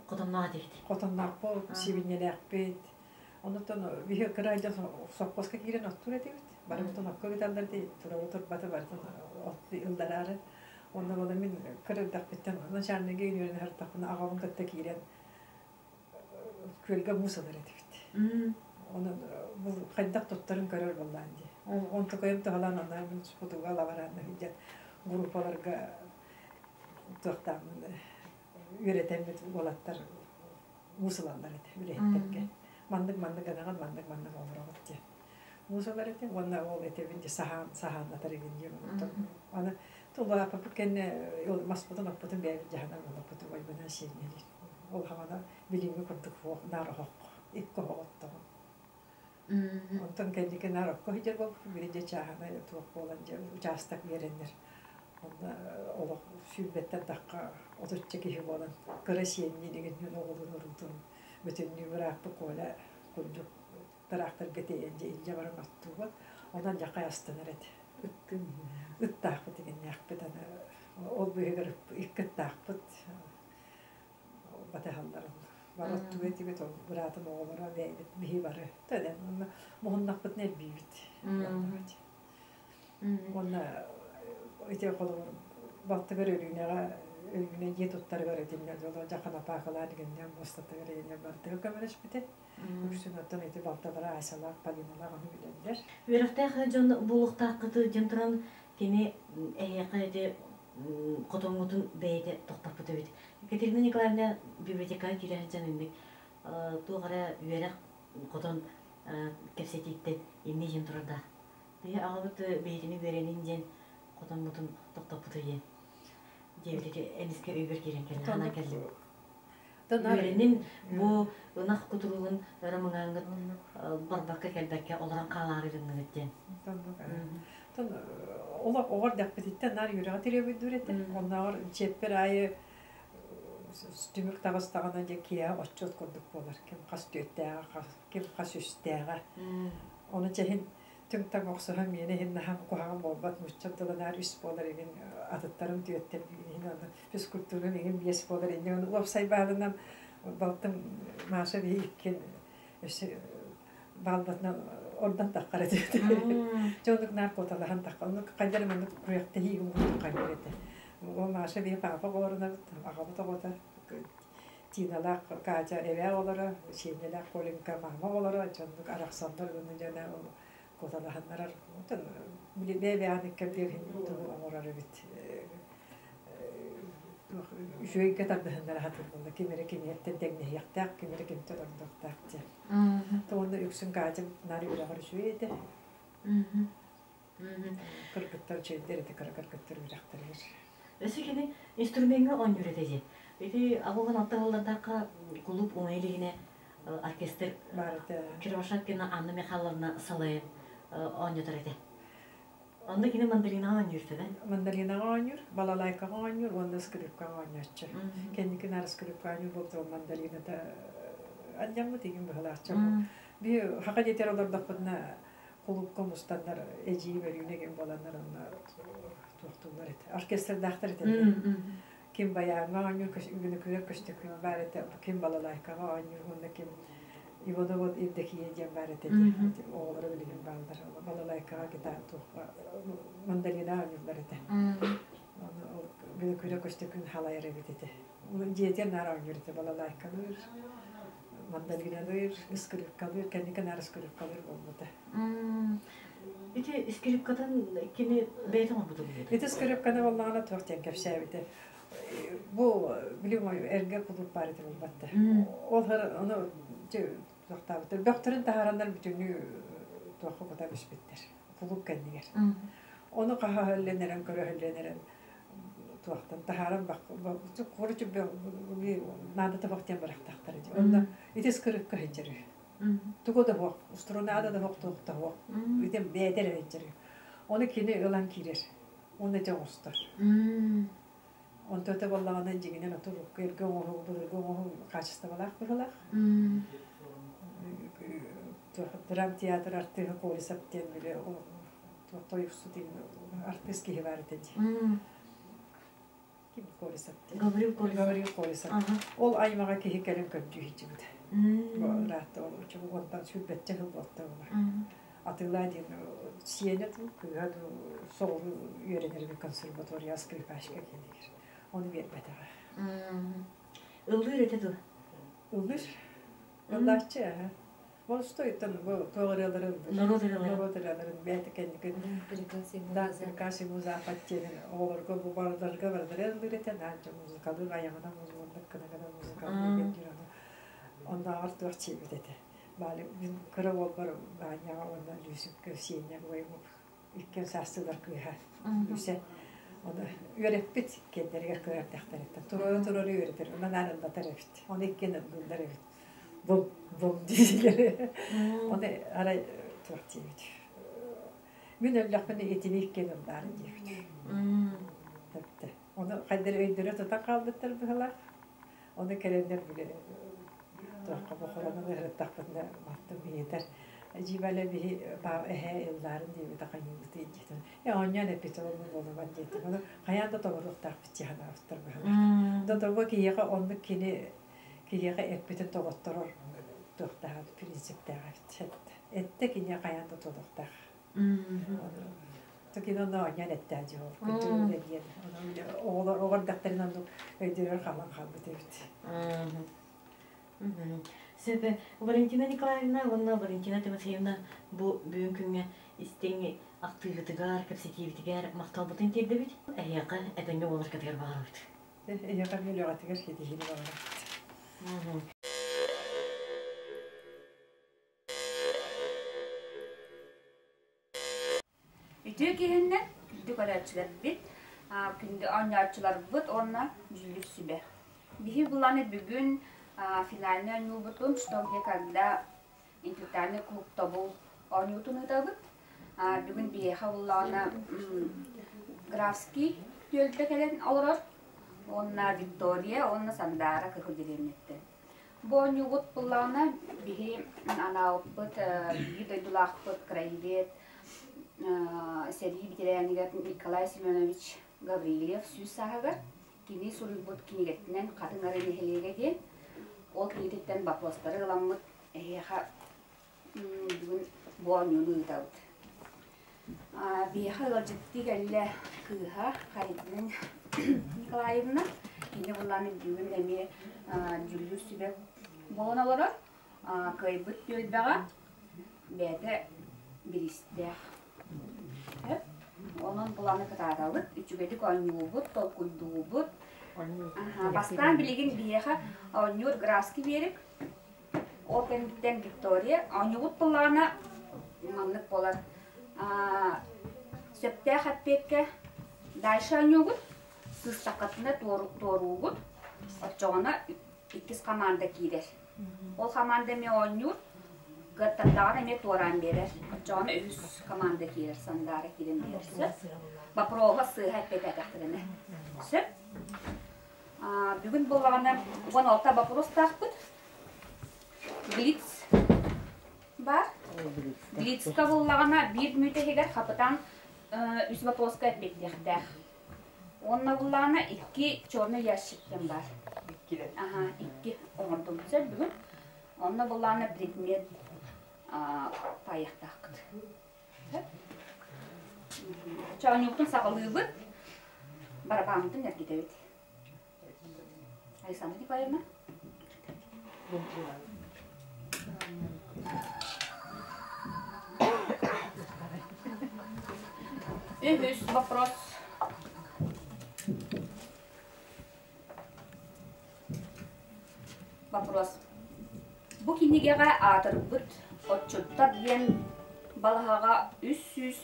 kotamnağa dikti. Kotamnağa bol sivinyeler bit. Ondan bir kırayca sokpaska giren otur edip. Barım ton hakka giderler değil. Tura otur batı var. Otlu yıldararı. Ondan bana min kırıldak bitten. Ondan şarnı geliyor her tapına ağabın katta giren. Kölge musalar edip. Onun bu kaydak tuttarın karar vallahi. On takayım tahalan onlar min Portugal avaranı hicret grupalarga tuğtamın üreten bir olatlar мусаландар эти үрэттекке. Мандык анаган мандык олорогот те. Мусалар эти онна ол эти бинде сахан атарыгын дем. Аны тула папкен ел маспутан аппутун бе жахана аппутун бай бана шейнели. Ол хавана билинге курдук фо нарохок. Икко хоготто. Онтон кендике нарохко хижер бо биринде чахана тук боланже участок берендер. Онда олох сүлбеттен такка отучча киши болан. Кырасиенни деген оголун урутун. Bütün nümeraklı kola kuncuk traktör geteyince ince varım attığı ondan jaka yastanır et. Ittaqpıt degen yakpıdan ol büyüger ikkıttaqpıt batahalların var attığı eti bet buratın oğlara veylip bihi barı. Taden muhannaqpıt ne büyüt. Ona ite kolum battı görülüğüne Ölgüne yet otları var edinler yolu jakana paqalar degenden bostata verenler var. Tökemeliş bite. Üstün ottan eti baltalara aysalar, palinalar onu bilenler. Верхтах жон булуктак кыты жынтыран кини эйкеде котоңутун бейде токтап өтөбүт. Екатерина Николаевна библиотекага кирен жанында тугара үерек котон кепсетиттен эмне жынтырда. Бе агыбыт бейдини беренин жен котоңутун токтап өтөйен. Девлеге эниске үйгөр кирен келе ана келди. Үйренин бу ынак кутурулун рамыңаңы барбакка келбекке оларан каларыдын эттен. Тон олар огор даппетиттен нар юрага тиребе дүрете. Оннар чеппер айы түмүк тагыстаганан же кия отчот көрдүк болар. Ким кас төттәгә, ким кас үстәгә. Оны чехин түмтәк оксаган мене хинна хам куаган болбат муччаттылар үс болар еген атыттарым төттәп инде физкультура деген бес болар инде оны опсай балынан балтым маша бийкен эше балбатна ордан таккара дете. Жондук наркоталахан такканы кайдар мен проектте хийгим кайберете. О маша бий папа горна агабыта гота тиналак кача эве олара шенелак колинка мама олара жондук араксандар гөнү жана Kotalahаннар утан бебе аныкка берин туу аморары бит. Жүйгө табдыханнар хатырдылар. Кемере кеметтен дегне яктак, кемере кемтер ондоктакчы. Тоонда үксүн качып нари урагар жүйөдө. Кыргыттар чейдерди кыргыттар бирактар. Эсекени инструментге он юретеже. Эти агылган аттагалдардакка клуб оңайлыгына оркестр барда. Кировашаткина Анна Михайловна Салаев Оньотарете. Онда кине мандалина оньюрте, да? Мандалина оньюр, балалайка оньюр, онда скрипка оньяччы. Кенникен ар скрипка оньюр болду мандалина да анжамы деген бахалаччы. Би хака жетер олардакпына клубка мустандар эжи берүүнеген баландар онда токтулар эти. Оркестр дактар эти. Ким баягы оньюр күнү күрөк көстөкүн бар эти. Ким балалайка оньюр, онда ким Ивановод ивдеки ежен бар эти. Оолары билген балдар. Балалайкага гитар тухка мандалина оньюрлар эти. Күнү күрөк көстөкүн халайры бит эти. Жетер нара оньюрте балалайкалыр. Мандалиналыр, скрипкалыр, кенникен ар скрипкалыр болбута. Ити скрипкадан кини бейтон буду. Ити скрипканы боллагана токтен кепсебите. Бу билим эрге кулуп бар эти болбатта. Олар аны токтабытыр. Бөктөрүн тахарандар бүтүнү тоху бота биспиттер. Кулуп кеннигер. Оны кахалленерен көрөлленерен туактан тахаран бак. Корчу би надо табактен барактактар. Онда ити скрипка хенжери. Тугода бок, струнада да бок тохта бок. Ити бедер хенжери. Оны кини ылан кирер. Оны жоостор. Онтота боллаганан жигинен отуруп эрге оңу качыста балак булак. Драм театр арты колисаптен биле тоюксу деген артистки хеварите. Ким колисаптен? Гаврил колисап. Ол аймага кехикелен көпчү хичибит. Бу ратта ол чугу ондан сүбетте болтта бар. Атылайдын сиенет кыгаду сол үйренер bir konservatoriya скрипачка келер. Onu vermedi. Ildır etedu. Ildır. Allahçı. Bu stoytan bu toğraları. Narodaraların belki kendi Perikasi muzaffatçının oğurga bu bardarga vardır. Ildır eten anca muzikalı ayağına muzmanlık kadar muzikalı getiriyor. Onda artık çevir dedi. Bari bir kara olbar banyağa ondan lüsüp köşeyine koyup ilk sarsılar kıyar. Lüse onu öğretbit kendilerine kıyar tahtaretta. Tururu öğretir. Ondan anında tarafit. Onu ikkenin bunlar evet. Bum dizileri. Onu ara tuğat çevir. Мен өлләхмәне этиник кенем бар дип. Тәпте. Оны кайдыр өйдөрө тота калдыттыр булар. Оны керендер биле. Тохка бохорона бере тахпында матты биетер. Жибале би ба элларын дип такайын дип. Я оння не питорны болу бар дип. Оны каянда тогорук тахпыт жана автыр булар. Доторго кийеге онды кийеге эппете тоготторор. Тохтаа принциптер авт. Этте кине каянда тодоктар. Toki no nyanetta jo. Kutu ne bien. Oğlar daktarından da ödüyor kalan kaldı devlet. Sebe Valentina Nikolaevna, ona Valentina Timofeyevna bu bugünkü isteği aktiviteler, kapasitetiler, maktabıtın tedbiri. Ayağa edenge olur kadar bağırdı. Ayağa böyle atıyor ki dihini bağırdı. Ütükihinden küldük araçlar bit, kündü anyaçılar bit, ona jülük sübe. Bihi bulanı bugün finalne nubutun, что где когда интеллектуальный клуб табыл анютуны табыт. Bugün bihi bulanı Графский тölde kelen alır. Ona Victoria, ona Sandara kırıcılemette. Bu anübut bulanı bihi ana bit, bihi doydulak bit krayibet. Сергей Бетерянигат Николай Семенович Гаврилев сүз сахагар кини сурубут кинигеттен катыңары нехелеге ден ол кинигеттен вопростары ыламмыт эха бүгүн буанюну ытабыт биха ылжытти келле кыха Харитин Николаевна кини буланы бүгүн эми жүлү сүбек болон олорор кыйбыт жөлбага бете биристех onun bulanı kıtadalık, üçügedik oynuyubut, tolkuydubut. Bastan biligin biyeha oynuyur Grafski verip, o kenditten Victoria, oynuyubut bulanı manlık bolar. Söpte hatpekke, dayşa oynuyubut, sız takatına doğrubut, oçoğuna ikiz kamanda gider. O kamanda me oynuyur, Гаттандаган эме туаран берер. Жана үз команда кирер сандары кирен берсе. Бапрога сыйга петатактырына. Сөп. Бүгүн болганы 16 вопрос тахпыт. Блиц бар. Блицка болгана 1 минут эгер капитан үз вопроска эппеттер. Онна болгана 2 чорный ящиктен бар. 2 оңордум сөп бүгүн. Онна болгана предмет паяқтақыд. Чағынюқтың сақылығы бұд, барабаңыздың әргеде өт. Александр Николаевна? Үз вопрос. Вопрос. Бұ кенегеға атыр бұд, отчуттар ден балаға үс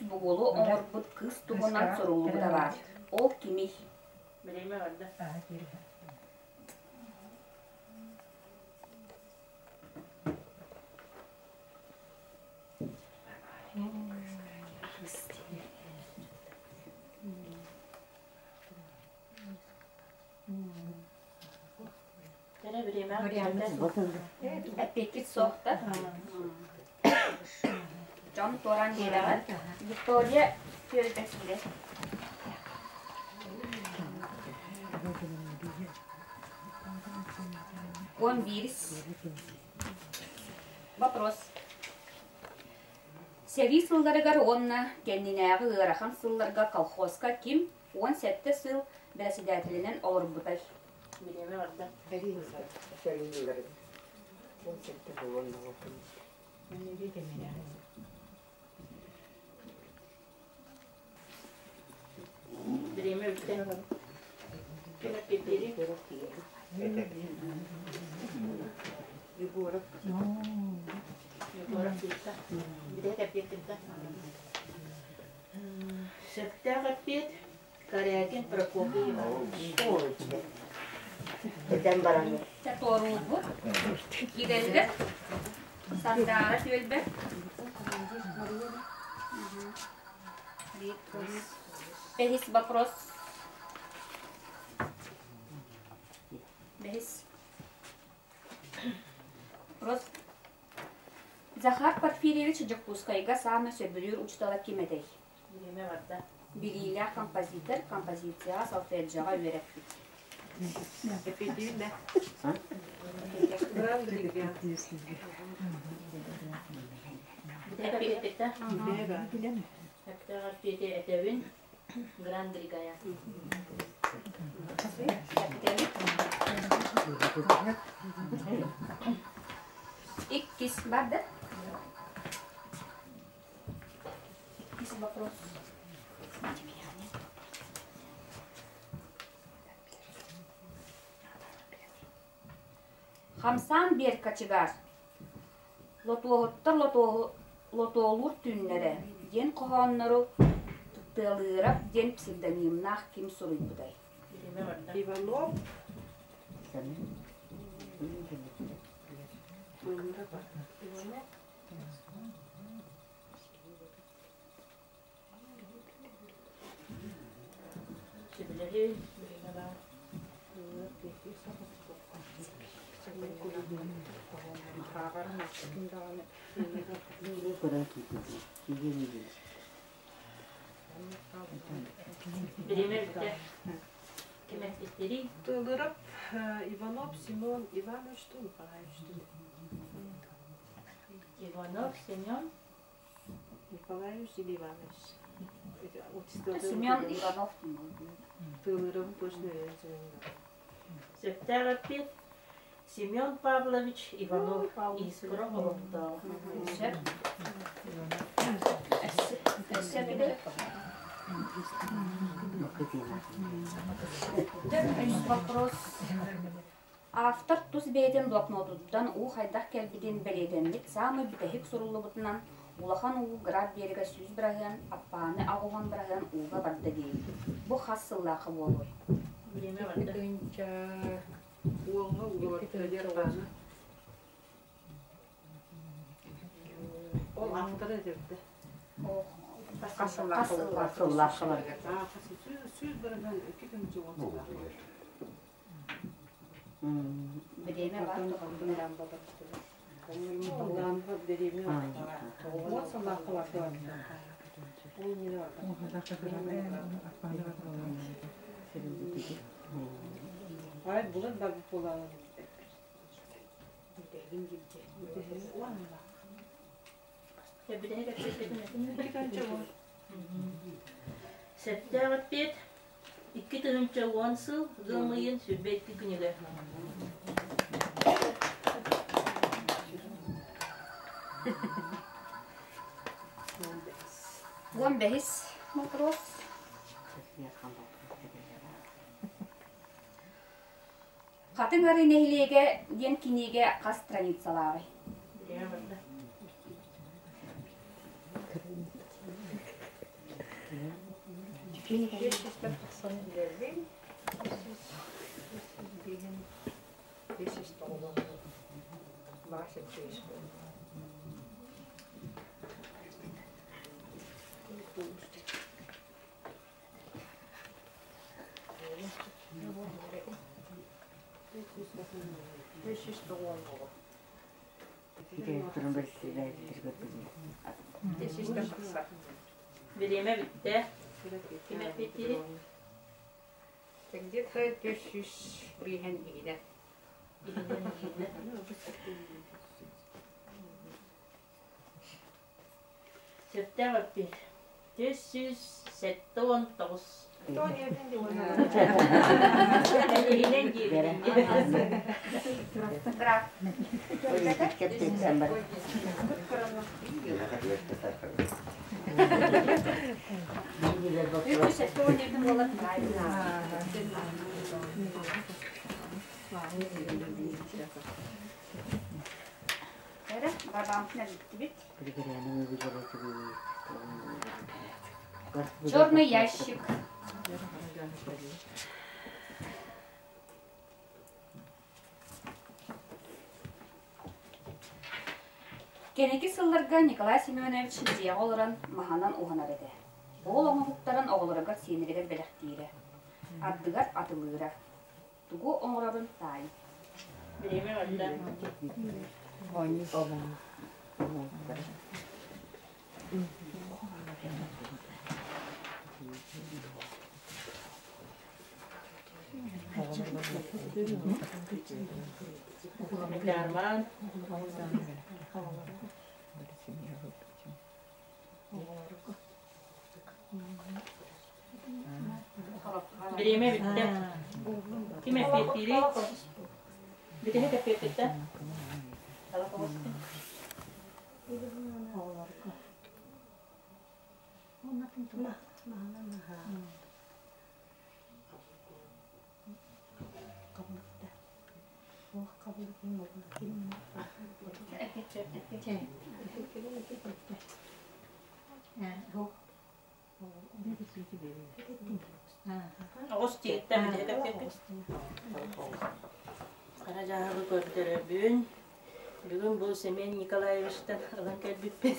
бұғылы оңырбыт қыз тұғынан сұрулығы да бар. Ол кемей? Білейме орда. Peki sohta. John Toran gelever. Victoria Fiorentine. Он вирс. Вопрос. Сергей сылдарыгар онна кеннинәгы ырахан сылларга колхозка ким 17 сыл председателенен олар бутай. Билеме орда. Билеме үттен. Кемек кетери. Егоров. Егоров пиетта. Бидеге пиеттинта. Септага пиет. Карякин Прокопьева. Эден бараны. Тору бу. Gidelim. Sandara tülbe. Behis вопрос. Behis. Вопрос. Захар Порфирьевич Джакускайга саны сөбүлүр учтала кимедей. Билеме барда. Билилер композитор, композиция солфеджага үйрөтүп. Эпидин да. Бидеге пиетта. Септага пиете этевин. Грандригая. İkis vardı. İkis вопрос. Хамсан бер качыгар. Лотоғыттар лотоғылыр түннері. Ден қоғанлары тұттылырап ден псевдонимнақ кем сұрый бұдай. Билеме барда. Иванов. Сибилеги. Билеме бар. Билеме бите. Кеме иттери? Тылырып Иванов Семен Иванович Николаевич. Иванов, Семен. Николаевич или Иванович. Семен Иванов. Тылырып точно. Септага пиет. Семен Павлович Иванов из Крохоловдала. Вопрос. Автор туз бейден блокнотудан у хайдах келбиден беледенлик самый битехик сурулубутунан улахан уу град береге сүз бираган аппаны агуган бираган ууга барды дейт. Бу хассыллахы болой. Билеме барда. Уолга угорттелер баны. Ол авторы депти. Касыллахы бар. Сөз бирген 2-нче отуда. Билеме бар. Ondan da dediğimi o salakı var. O ne var? Hayır, bunun da bir kullanım. Септага пиет. 2-нче онсыл гымыйын сүбетти күнүгө. Вон бехис вопрос. Хатын гары нехилеге ден кинеге кас страницалары. Билеме барда. Билеме битте. Кеме биттери? Где-то 500 приген иде. Септага пиет. 479. То не один Граф. Рампна бит. Черный ящик. Кенеки сылларга Николай Семенович дия олоран маханан уханар эде. Ол оңуктарын оголорга сенеригер белектире. Ардыгар атылыра. Тугу оңорорун тай. Время отда. Дарман. Время битте. Кime пепири? Битте пепетте. Ağustos'ta bir de kapattık. Karacağı gördüler bugün bu Semen Nikolaevич'ten alan kalbipedi.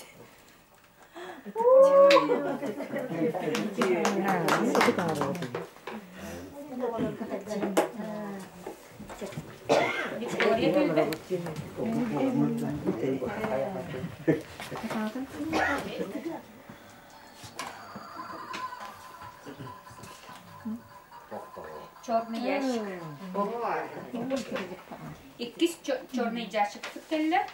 Черный ящик. İkiz черный ящик tutkelle.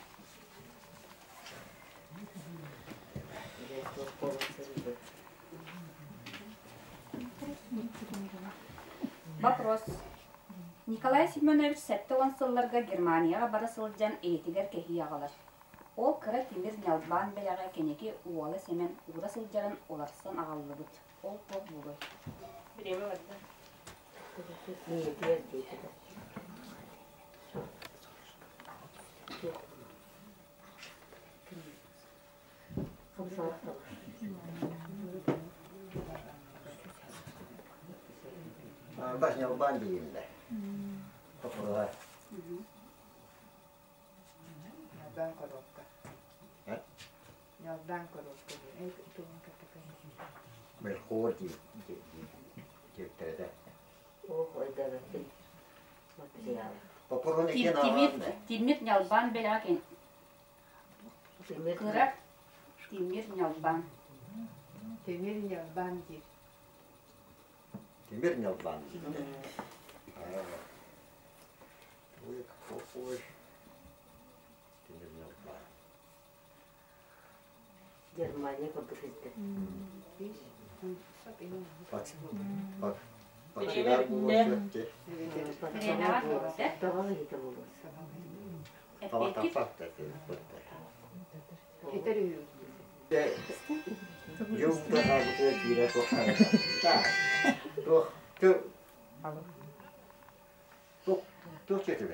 Вопрос. Николай Семенович сәттіған сылларға Германияға бара сылжан ейтігер кехи ағалар. Ол кыра темір нялбан бәліға кенеке уалы семен ура сылжарын оларсан ағалылы бұд. Ол тоқ бұлы. Время отда. Baş yalban diyeyim de. Toprağa. Yaldan korokka. He? Yaldan korokka. Ey tuğun kapakayı. Bir kor diyeyim. Ciptede. Toprağın iki nağın de. Темір нялбан бәліға кен. Кыра темір нялбан. Temir yaldan dir. Demir yalban. Uy, kokuy. Demir yalban. Germanya kapatıldı. Bak. Bak. Bak şeyler bu şöyle. Birenağa bitti. Tamam hiç olmaz. Tava tapak da. Yeter yiyor. De. Yumda abi dire kokar. Da. Dur. Dur. Dur çekiyor.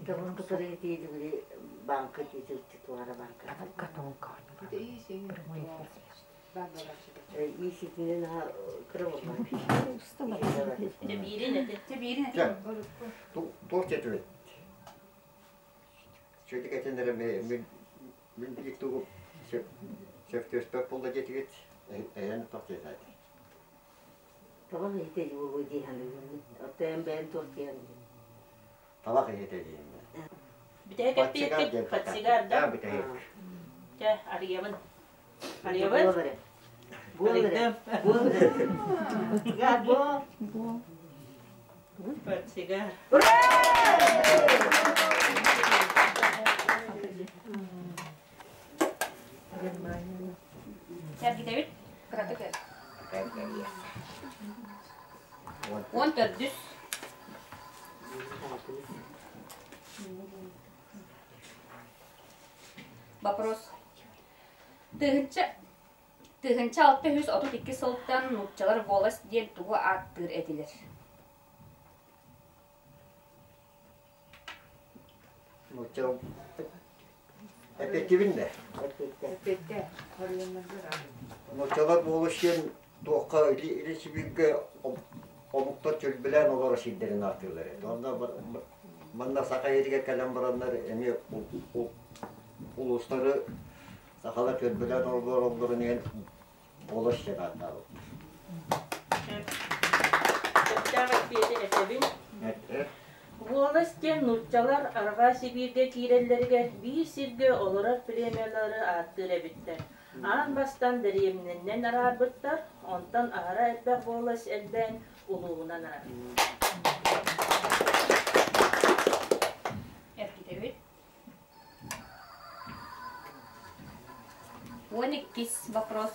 Tamam kapatıldı diye banka çizildi tuara banka. Bir de iyi şey. Ben de uğraşırım. İyi şekilde daha kırılmaz. Biri ne? Tebiri Gel. Dur çekiyor. Şöyle geçenlere min birlikte o şeftöspek bulda getirit. Yani tahtaya saydı. Tamam hiç bu diye hani. Otem ben Türkiye'de. Tabak yeteceğim. Bir de kapattık. Patsigar da. Bir de. Ya arayalım. Arayalım. Bu. Ya bu. Patsigar. Sergi David, kıratı gel. 1400. Вопрос. Тыгынча 632 сылттан нутчалар волос ден тугу аттыр этилер. Epetibin de. Epette. Noçalar buluşken doğuqa ilişki büyük omukta çölbilen olur şidderin artırları. Onda bana saka yediğe kalem baranlar emi ulusları sakalar çölbilen olur neyin oluş çıkartlar. Septağ piyeti etebin. Evet. Волостен нутчалар арга Сибирге киреллерге bir сирге olarak премиялары аттыр эбиттер. Ан бастан деревненнен арарбыттар, онтан ара этбек волос элбен улуунан арар. Erkitebit. 12 вопрос.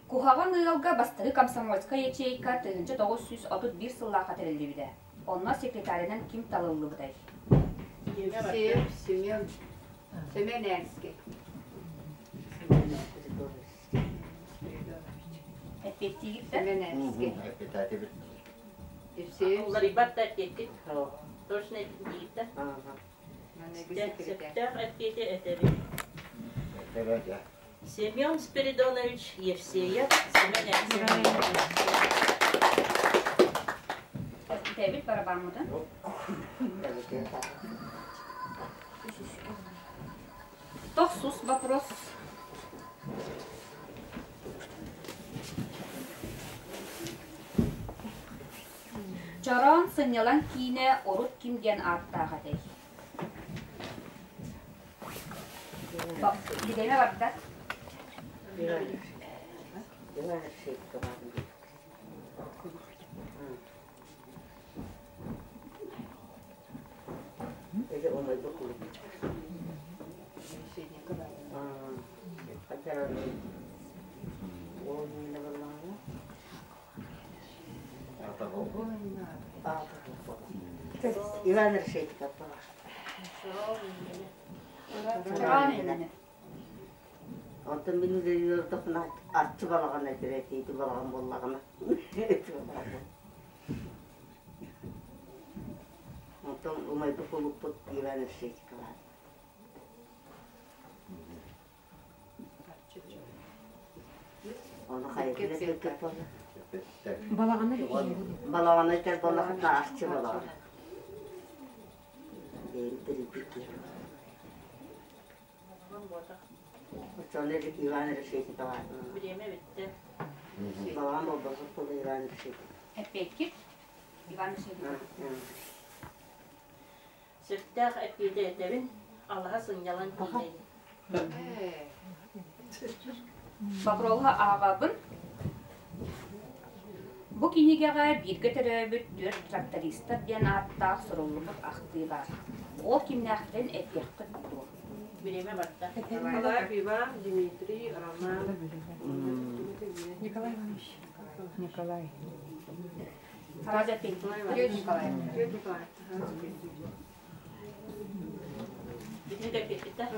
Кухаган ыалга бастыры комсомольская ячейка 1931 сыллаха терелдибиде. Онна секретаринен ким талылы будай. Семененский. Эппеттигитте. Семененский. Epetibin. Олар ибаттар кеттик. Точно эппеттигитте. Секретарь. Септах эппети этебин. Evet ya. Семен Спиридонович Евсеев, Семененский. Erkitebit барабан мыды? Тохсус вопрос. Чаран сынялан кине орут кимген арттаға дей. Гидеме барда? Иван Решетиков. Чаран инне. Ondan beni de yorduk na atçı balağına diretiydi balağın bollağına. Ondan umaydı kulup put güvenir şey çıkar. Onu hayırlı götürüp onu. Balağına gel balağına atçı balağına. Değildir bir Sonra güvenir şey çıkar. Bireme bitti. Balağın babası kulu güvenir şey. Эппеккит. Иван Шевченко. Septağ eppeti etebin. Allah'a sınyalan kineydi. Бакролга агабын. Бу кинигеге бирге төрөбүт 4 трактористтар ден аттаак суруллубут акты бар. Ол кимнахтен эппеккит бу. Bireme batta. Николай, Иван, Дмитрий, Роман. Николай Иванович. Николай. Радя Петр. Николай. Bütün eppetita.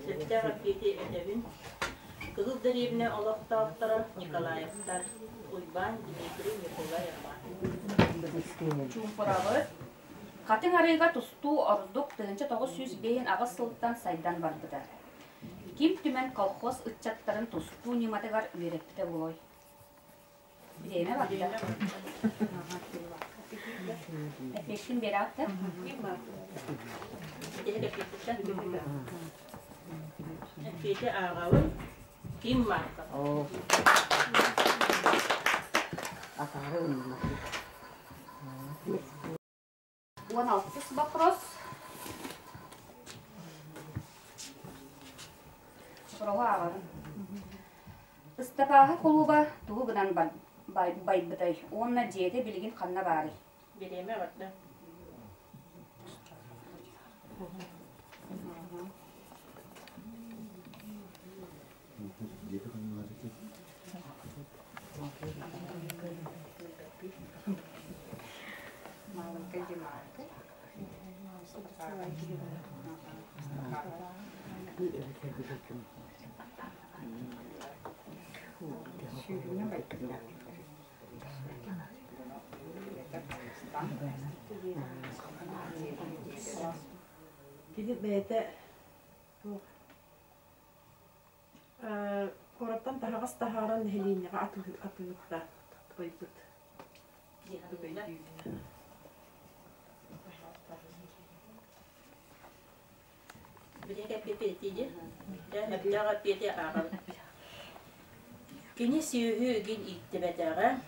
Septağ eppeti etebin. Kızıl derevine Allah'tağıtlara Nikolaev'tar. Uyban, Dmitri, Nikolay, Roman. Чумпурабыт. Катын арыйга тустуу ордук 1905 агыс сылттан сайдан барбыда. Ким түмен колхоз ытчаттарын тустуу ниматыгар үйрепте болой. Биреме бакта. Эффектин бери атты. Eppeti ağavın. Kim marka? Atarı olmaz. 16 вопрос. Права. Истапаха клуба тугудан байбытай. Онна жеде билгин канна бары. Bireme batta. Gidip beyte bu Koraptan tahağız taharan helini atılıkta koyput. Kini siyuhu gin ittibedara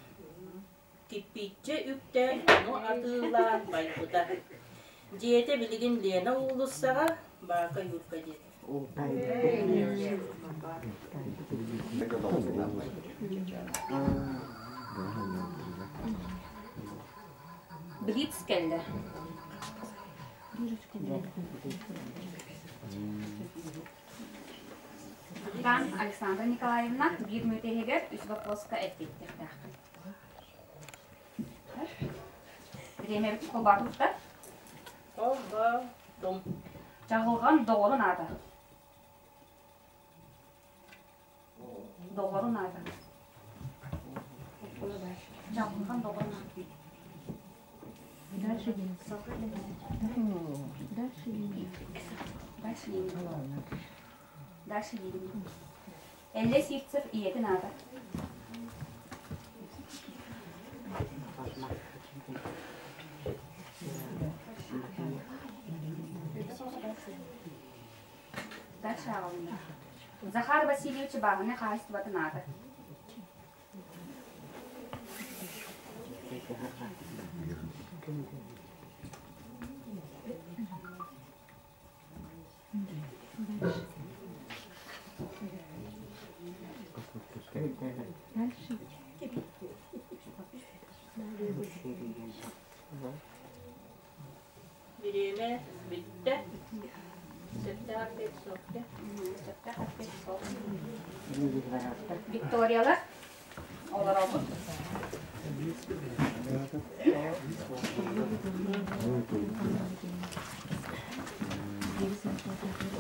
kipitçe üpte onu atılan baykuda. Diyete bilgin Lena ulussağa baka yurka diyete. Blitz geldi. Ben Alexandra Nikolaevna bir mütehiger üç vaposka ettik. Время kolbarlıkta. Oha, dom. Жағылған доғырын ады. Доғырын ады. Жағылған доғырын ады. Дальше едем. Әлі сүйіпсір иетін ады. Дальше ağlıyor. Захар Васильевич bağını қайыстыбатын ады. Birime bitti. Viktoriyalar olur oldu.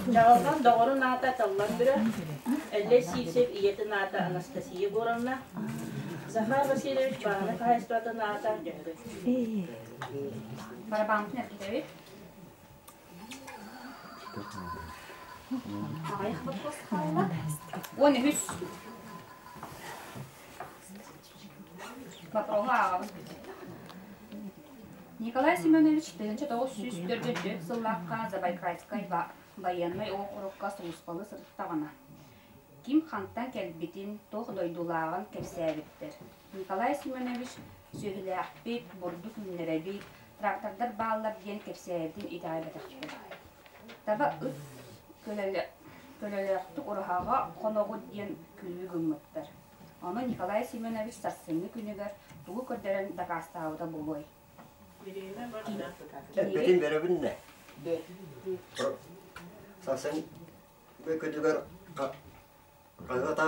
Жағылған доғырын ата таллан бірі, әлі сүйсеп иетін ата Анастасия Боровна, Захар Васильевич бағаны қайыстатын ата жөнді. Барабанытын әркетеуі. Ағайық бұтқыз қалла. 13. Патроға ағалым. Николай Семенович 1904 сыллаққа Забайкальскай военный округқа соғыспалы сырттағына. Ким ханттан кәлбетін тоқ дойдулағын кәпсәбіттер. Николай Семенович сөйләқпет, бұрды күнлерәбет, трактордар бағылап ден кәпсәбетін итайбетіқтер. Таба үт көлеліқті ұрғаға қонығы ден күлі күмміттер. Оны Николай Семенович сарсыны күнігер туғы көрдерін дақастауыда болой. Betim verebin ne? Sasen beküdüler kagata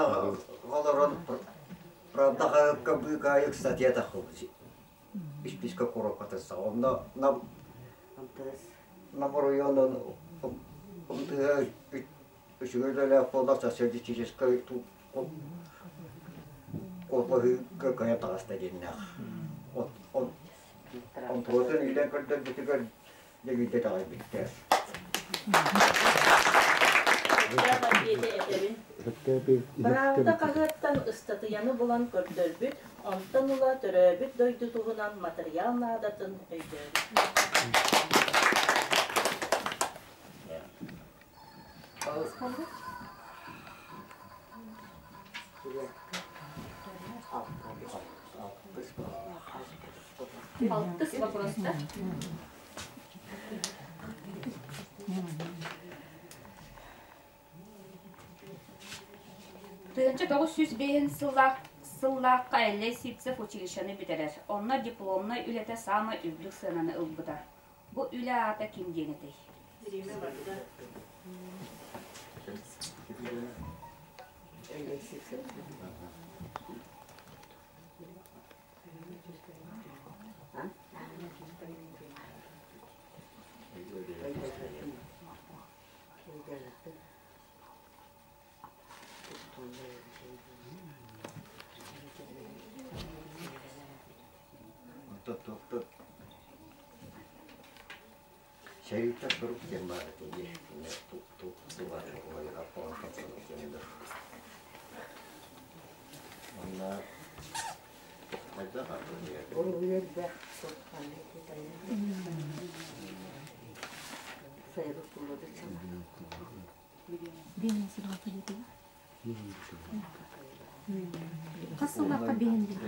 olaran pravda kagka büyük ayık statiya takıldı. Biska korokatessa. Onda namoroyonun şöyle polda sözcüsüz kayıt kopağı kaya tağasta dinler. On tuotun ile kadar bitikar jegite tağı bitter. Barağıda kağıttan ıstatıyanı bulan kördölbüt, ondan ula töröbüt doydu tuğunan materyal nadatın öydörü. Altıs вопроста. Тыгынчы 905 сыллаққа әлі Сипцев училищаны бітірер. Онна дипломна үлеті самы үлдік сынаны ылбыда. Бұл үлі ата кім денетей? Çayıkta durup gelmedi diye. Ne tuvar olayı rapor katılıyor. Onlar neden hatırlıyor? Onu yerde çok hallettim. Sayılı kullandı çabuk. Kasılmakta beğendim.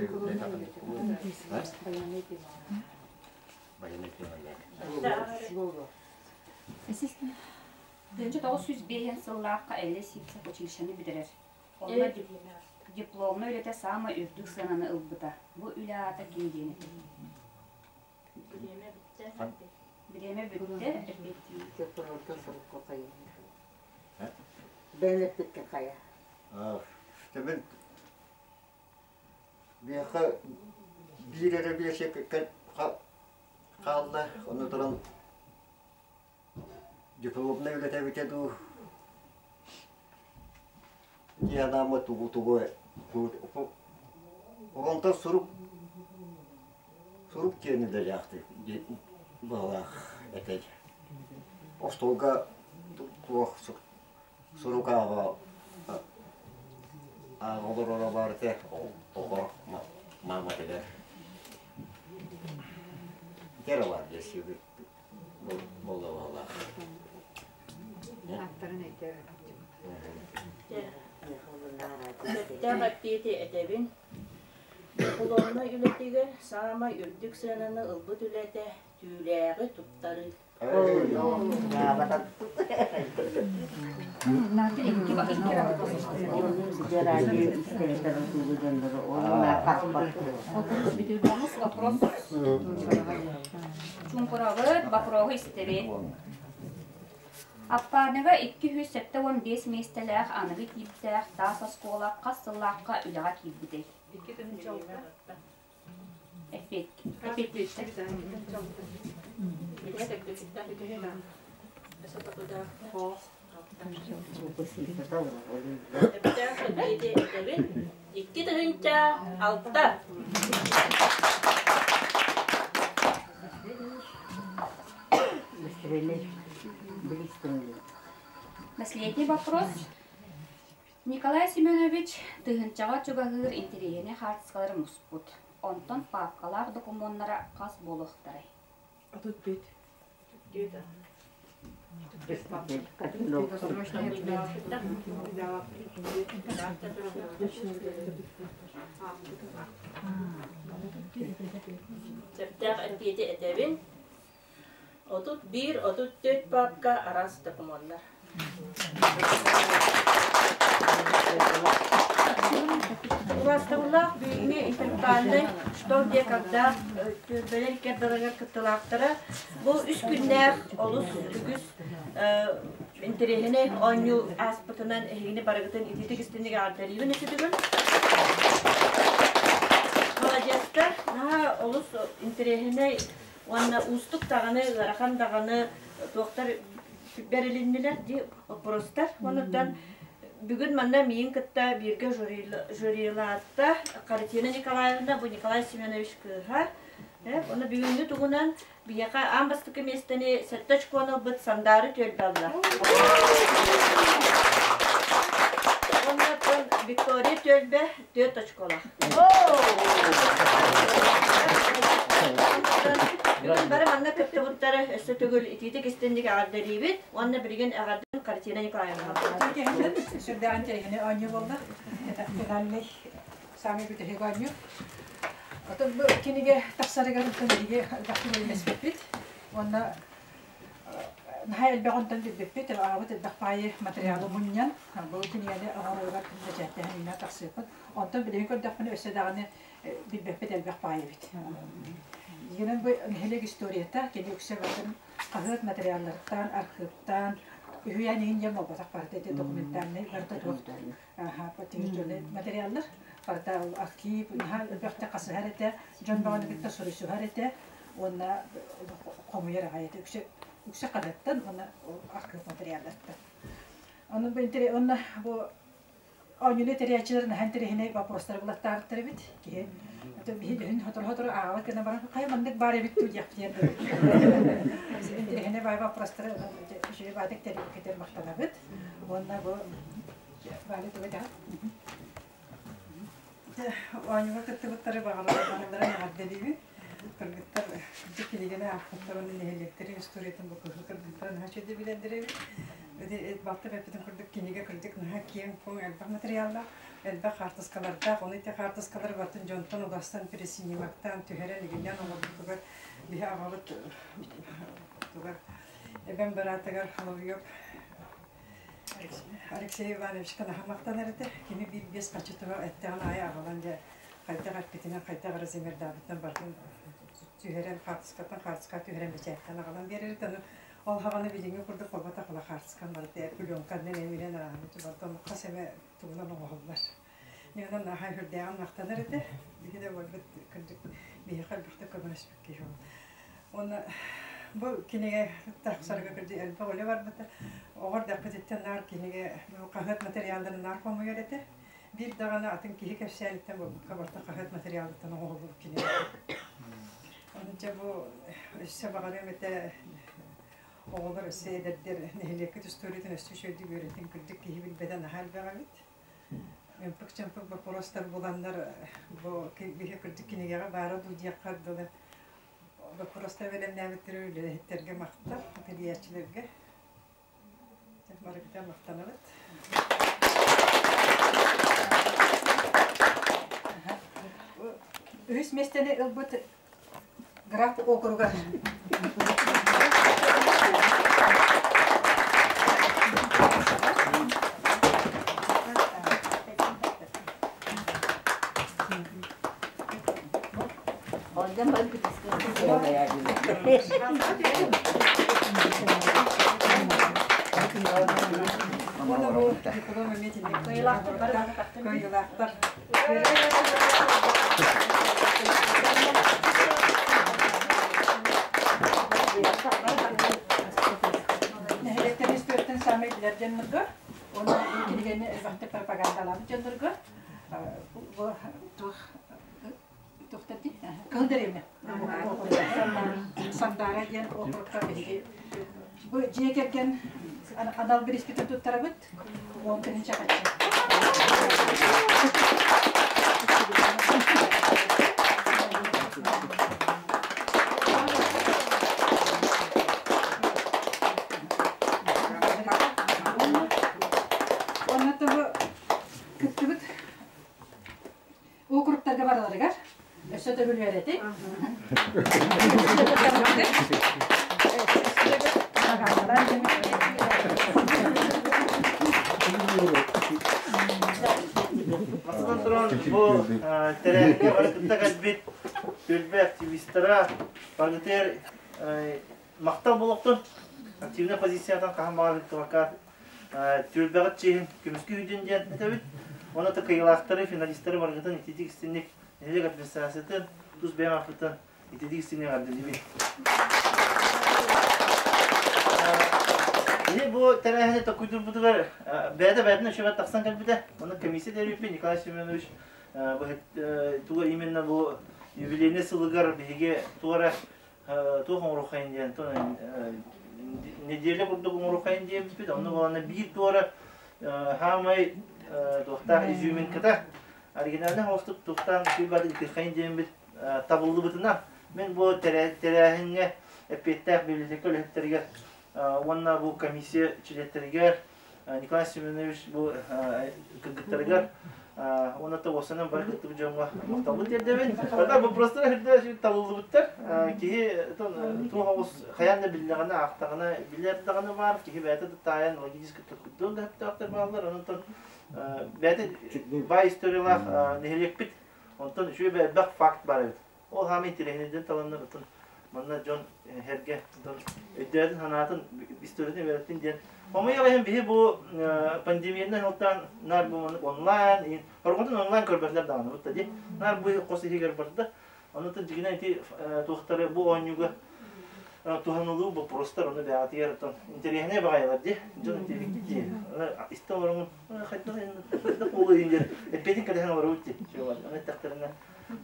Önce 905 yıllarqa 58 училищені бітірер. Onlar дипломны öğrete sama ürdük sınanı ılbıda. Bu ülata kimdeni. Bireme bitti. Köprüde sırık kokayım. Ben de bitti kaya. İşte ben bir yere bir şey kaldı. Onu duran diplomunu öğretebildi. Diye adamı tuğu. Ondan sorup kendine yaktı. Bağla etek. Ostolga sorup ağabey. Olur oralarda o mama dedi. Kere var ya şimdi bolla valla. Aktarın ekleri. September piyeti edebin. Kulağına ületige sama ürdük sınanı ılbıt ülete tüyleği tuttarı. Ya bana Nanti iki Gerçi istemişler usulü döndürü. Onlar kaçmak. вопрос. Чункуравы бапырогы истери. Аппаныга 215 местелер анығы киптер таса скола қасылаққа үліға кибдей. İki dırınca altta. Последний вопрос. Николай Семенович тыгынчаға чугағыр интерьене хартскалар мұспут. Онтон папкалар документара қас болуқтары. Тут бит. September piyeti edebin. 31, 34 papka aras dokumenlar. Урасталлах büyüme intelektualli, что где когда беленке дырыгы кытылактары. Bu 3 günler olus ügüs interehine onyu aspıtından ehine baragıtın ititik istediğini arteriyon istediğin. Молодецтер, наha olus interehine Ona ustuk tağını, garakan tağını doktor berilindiler di oporostar. Ondan bugün bana miyin kıtta birge jürilatta Karytina Nikolayevna bu Nikolay Semyonovich kıha. Ona bugünkü tuğunan bir yaka ambastıkı mesteni settoçkonu bıt sandarı tölballa. Ondan Victoria tölbe 4 açkola. Bugün bari manna köpte butları östögül ititik istendik ağırdarıydı. Onunla birgen ağırdan Karytina Nikolayevna. Şurada anterehine anyu oldu. Finallik sami bütühe anyu. Atın bu kinige taksarıga rütündige bakımı mesbet. Onda nahayel beğenten bibet ağabey dakpayı materyalı bunyan. Bu kinige ağırlar necette hanina taksıpet. Ondan bilin ki dakpını ösedağını bibet el dakpayı bit. Yine bu nehilik istoriyata kendi yükselten kağıt materyallardan, arşivden, hüyaneyin yama basak parti dokumentarını vardı doktor. Patiyüzde materyaller parti arşiv, nahal bakta kasıharete, John Bauer'ın kitabı sorusu harete, ona komuyara gayet yüksek kadardan ona arşiv materyallardan. Onun bu interi ona bu Oyunu teriyatçıların hem terihine vaporları bulaktardır bit ki. Bir hatır ağır kena var. Kaymandık bari bit tu yapıyor. Terihine vay vaporları şey batık terih keter maktana bit. Onda bu vali tu beda. Oyunu vakti butları bağlılara yaddeliği. Kırgıtlar dikkiligene affatlarının nehirlikleri istoriyetin bu kırgıtların haçede bilendirevi. Ve baktı ve bütün kırdık kiniga kırdık naha kiyen fon elbak materyallar elbak kartıskalarda onu ite kartıskalar batın jonton odastan piresin yemaktan tüheren liginden olmadı tugar bir ağalık tugar ben beraber halı yok Alexey Ivanovich kana hamaktan erdi kimi bir bez kaçıtı var etten ayağı ağalanca kayda kalpitine kayda gara zemir davetten bakın tüheren kartıska tüheren beçekten ağalan bir yeri tanı ol havanı bildiğini kurduk baba takıla kartıskan var diye pülonkan ne emine rahmeti var tam kaseme tuğla oldular. Yani daha hayır devam naktanır ede bir de var kırdık bir kalbikte konuşmak ki ona bu kinege taksarga kırdı elba öyle var bu orada kıtıktan nar kinege bu kahvet materyallerini nar koymuyor ede bir dağına atın ki hikâyetten bu kabarta kahvet materyallerini oldu kinege. Onca bu sabahları mete oğullar seyirler nehirleki düsturiden üstü şöyle öğretim kırdık ki bir beden hal bağırdı. Empuk çempuk bu porostar bulanlar bu bir kırdık ki neye bağırdı diye kadrolar. Bu porostar veren nefetleri öyle hitlerge makta, teriyatçilerge. Markete maktanıvet. Üst mesleğine elbet graf okuruga. Oradan ben kıtıskı yani. Ona bu diploma metinlik koyulaklar. Nehirlikten istiyorsan Sametler Cennurga. Onun ilgiligeni elbette propagandalarını Cennurga. Bu toxtati kaldırayım. Sandara diyen okurka bilgi. Bu ciğerken anal bir ispiten tuttarabıt. On tenin çakaçı. Ondan da bu kıttıbıt. O gruplarga baralargar. Ösöte gül veredi. Aslında duran bu tereyağında var kıtta kalbit gülbe aktivistlara bargıtır maktal buluktun aktivne pozisyondan kahmalı kıvaka tülbeğit çehin kümüskü hücün diyen etebit ona da kıyılaktırı finalistleri bargıtın itidik istinlik nelik administrasiyatın tuz beyan afıtın itidik istinlik adedimi. Yine bu tereyağında da kuydur var. Beyde şöyle taksan kalbide. Onun komisyonu deriyip Nikolay Semyonovich bu именно bu юбилейный сылыгар биге туара тухон рухайн диен то неделе курдук рухайн диен бит оны баланы бир туара хамай тохта изюмин ката оригинальный хостук тохтан күбады кырхайн диен бит табылды битина мен бу терейинге эпеттак библиотека лектерге онна бу комиссия члентерге Николай Семенович бу кыгыттарга ona da olsanın var kıtı bir cama muhtalı derdemin. Hatta bu prostora hırda şu talıldı bitter. Ki tu havuz hayalde bildiğine aktağına bildiğine var ki beyde de tayan logik kıtı da hep aktarmalar onun da beyde bay istorylar nehirlik bit. Ondan şu bir bak fakt var. O hamit tirehinde talanlar onun. Manna John herge ödedin hanatın istoryasını verettin diye. Ama ya hem bu pandemiden halktan nar bu online, korkutan online körberler dağını bu tadı. Nar bu kosti körberdi. Onun için yine iti tuhtarı bu oynuga tuhanulu bu prostor onu da atıyor ton. İnteriyene bağlılar diye. John iti история, хотя на половине, пятый когда мы роути, чего, она так то на,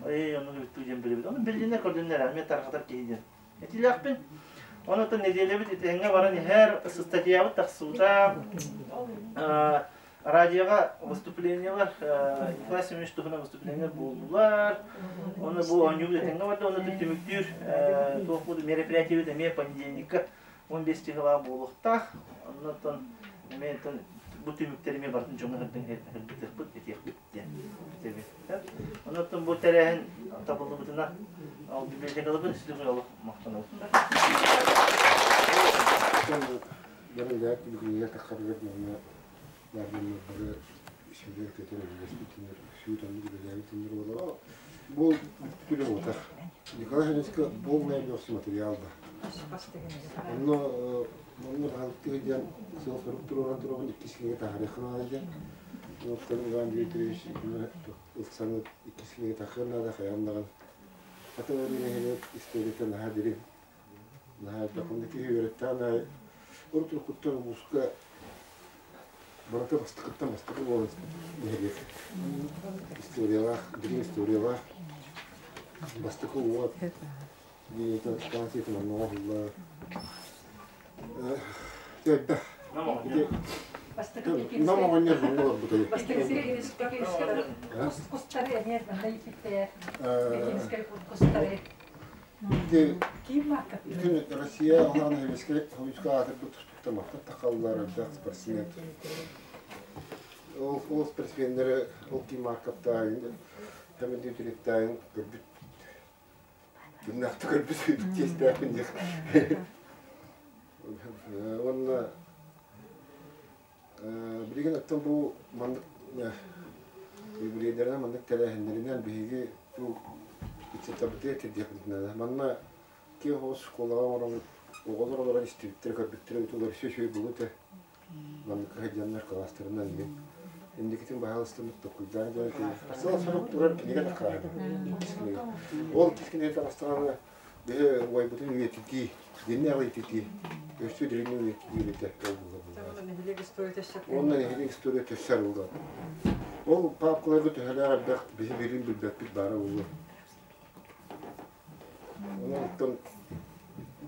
ой, он уже тудем были, он берлинер координатор, мы тархатар кейден. Эти ляпен, он это неделя будет, это инга варани хер, статья вот так суда, радиога выступлениялар, класс имеет на выступления булар, он был он юбилей, инга вот он это темектюр, то будет мероприятие это ме понедельника, он без тягла булухтах, он это имеет bu tümüklerime vardım çoğunluğu hırgıtır Onu da bu terehin tabuldu butuna aldı bir kalıbın üstü koyalı mahtan olsun. Ben de bir dünya takabilir miyim? Nereden böyle şimdi kötü bir şuydan bir değerli var. Bu türlü otak. Nikolay Hanıska bol ne bir materyalda. Onu halkıdan soğuk duran ikisine tarihine aldı. Muhtemelen ben bir sanat ikisine takırına da hayalden. Hatta öyle hep istedik daha derin. Daha takımdaki öğretmen orta kutu muska barata bastıkta olan bir istoriyalar, derin istoriyalar. Bastıkı var. Bir tanesi tamam Allah. Tebbe. Nama oynuyor mu olur bu tabii? Bütün Rusya olan hevesli atıp tutmakta takallar da sportsmen. O sportsmenleri o kim markapta hemen diyorlar görbüt. Günahta görbüt test yapınca. Onunla bilgin ettim bu mandık birbirlerine mandık telehenlerinden bilgi bu içetabite tedbirlerine manna ki hoş kolavam oğullar olarak istedikleri körbütleri utular şey bulutu mandık hediyenler kalaslarından diye indikitin bahalısını dokuzdan önce asıl sorup durar ki ne kadar ol kiskine taraftarına bir vay bütün üyetiki dinle üyetiki gösteri dinle üyetiki ondan ehli istoria teşer oldu. O papları tehler bizi birim bir bara oldu. Ondan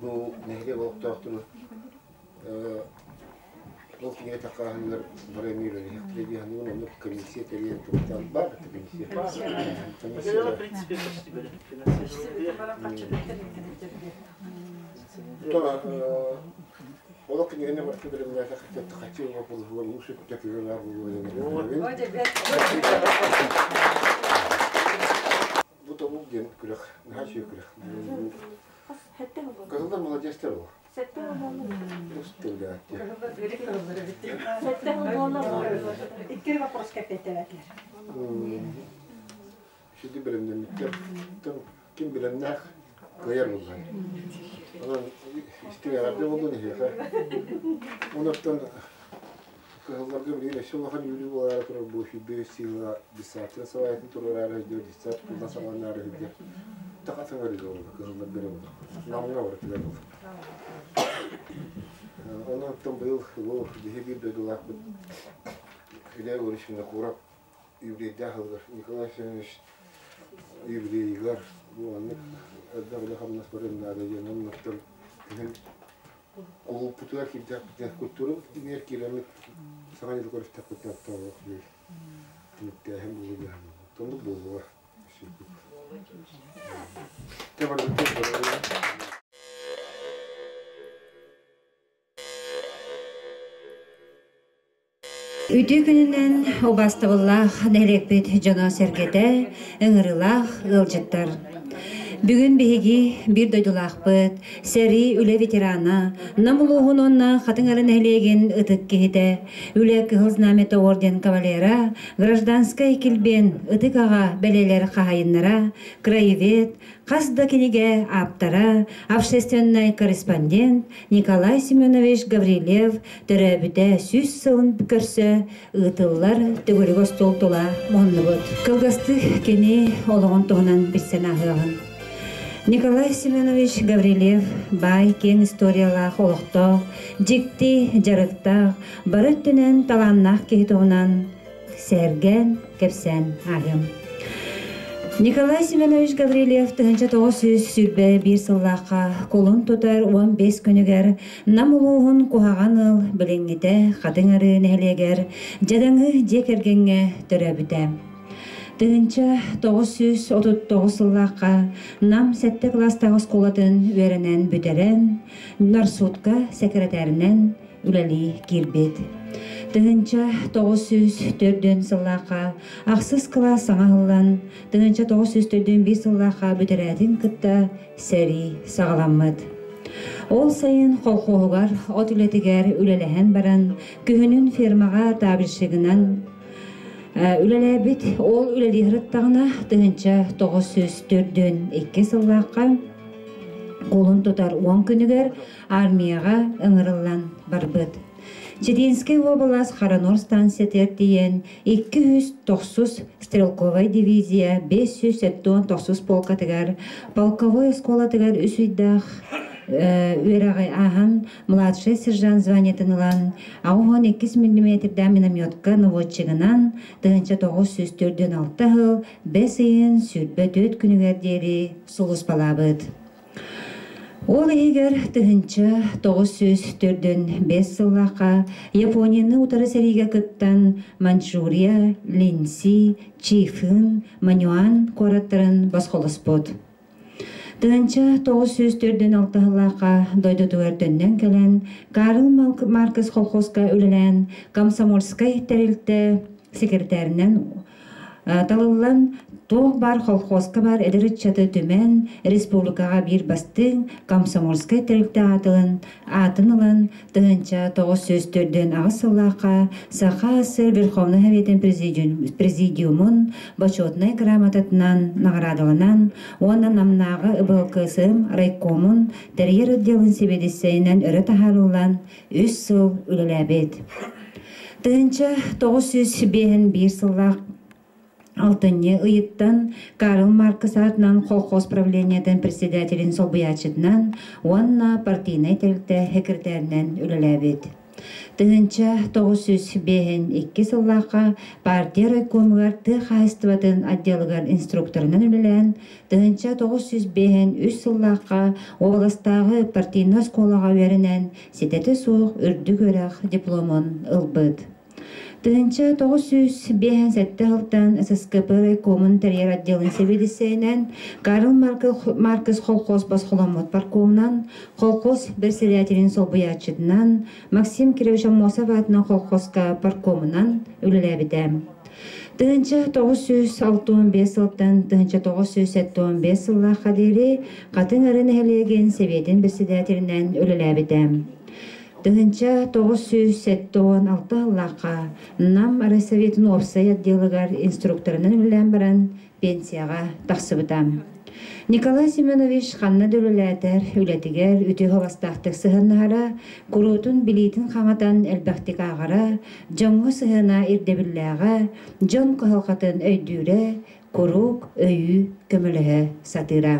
bu nehre vaktahtını o kine takahınlar baremiyle hepleri hani onun komisiye teriyen toptan var komisiye. Tamam. Ola kine ne var ki benim ne kaçıyor bu Yusuf tekrar bu tavuk gen kırık, her şey kırık. Kızlar молодецler o. Sette İkkiri vapros kepettiler. Şimdi birimden kim bilenler kıyar bunlar. Onun istiyorlardı oldu ne ya? Ondan kızlar gömleğiyle şu vakit yürü olarak bu bir sila bir saatte savayetli turlar diyor saat bundan zamanlar diyor. Takasın öyle oldu kızlar birim. Namına var diyor. Ondan tam bu bir bedular ile uğraşımda kurak yüreği dahildir. Nikolay Şeniş yüreğiler bu anlık adamla hamlas barınlarda yanım noktam o putular ki de kültürü diğer kiremek sana da korktu kutlu tamam diyor. Nitte hem bu ya. Tam bu var. Tamam. Ütü gününden obastabıllah nerekbet jana sergede ıngırılах ılcıttır. Бүгін беги bir doydulaqpıt, seri üle veterana, namuluğun onna xatınarın әлеген ıtık kehide, üle kıhılznamete orden kavalera, гражданскай kilben ıtık ağa beleler қағайыннара, краевед, қасда кенеге аптара, общественный корреспондент Николай Семенович Гаврилев төрәбіде сүз сылын көрсі, ытыллар төгілігі стол тола мұнны бұд. Кылгасты кені олығын тоғынан білсен ағығын. Николай Семенович Гаврилев бай кен историялах олохтоох, жикти жарыктаах, бары түнен таланнах кейтоонан сэрген кепсен агым. Николай Семенович Гаврилев 1900 сүрбе бир сыллаққа колун тутар 15 күнігер намылуғын кухаган ыл білеңгіде қадыңары нәлегер жадаңы жекергенге төрөбүтэ. 1939 сыллаққа нам 7 класстағы сколатын өренен бүтерен нарсутка секретарінен үләли кирбет. 1904 сыллаққа ақсыз класс саңағылан 1904 сыллаққа бүтерәдің кітті сәрі сағаламмыд. Ол сайын қолқоғығар от үлетігер үлеләхен баран күхінің фермаға табіршігінен үлеләбіт ол үлелі ғырыттағына 1904 сыллаққа қолын тұтар 10 күнігер армияға ыңырылан барбыд. Четинский область Харанор станция тертиен 290 стрелковая дивизия 590 полка тегер полковой школа тегер үсүйдах үйрагай ахан младший сержант званиятынылан ауған 2 мм минометка наводчигынан 1904 жыл 5 айын сүрбе 4 күнігер дери сулус балабыд. Ол егер 1904 сыллаққа Японияны утары сәриге кыттан Манчжурия, Линси, Чифын, Маньюан кораттарын басқолыспыд. 1904 сыллаққа дойдотуар төннен келен Карл Маркс колхозга үлелен Комсомольскай тәрелті секретарінен талылан Тоқ бар колхозка бар эдерит чаты түмен республикаға бир бастың Комсомольскай тәрелті атынылан 1904 ағыз сыллаққа Саха СССР Верховный Советін президиумын почетный грамотатынан наградылынан онан намнағы ыбылкысым райкомын тәрьер отделын себедесейінен өрі тахарулан 3 сыл үлеләбет. 1905 сыллақ Алтынне ыйыттан Карл Маркс атынан колхоз правлениятын председателин солбуячытынан онна партийный тәлікті секретарінен үлеләбет. 1902 сыллаққа партия райкомығар тық хайыстыватын отделығар инструкторынан үлелән 1905 сыллаққа областағы партийный сколаға верінен сететі суық үрді көрәқ дипломын ылбыд. 1907 жылдан ССКП райкомын тәрьер отделын себедесейінен Карл Маркс колхоз басқоламот парковынан колхоз председателин солбуячытынан Максим Кирович Амосов атынан колхозка паркомынан үлеләбідем. 1965 жылдан 1975 сыллаққа дері қатын арын әлеген себетін председателінен үлеләбідем. 1976 жыллаққа нам Райсоветін опсай отделығар инструкторынан үлән баран пенсияға тақсыбытам. Николай Семенович қанна дөліләтер үләтігер үтіғі бастақтық сығыннағара, күрутын білейтін қаңатан әлбәқтік ағара, жоңғы сығына ирдебілләға, жон қығылқатын өйдүре, күрук өйі көмілігі сатыра.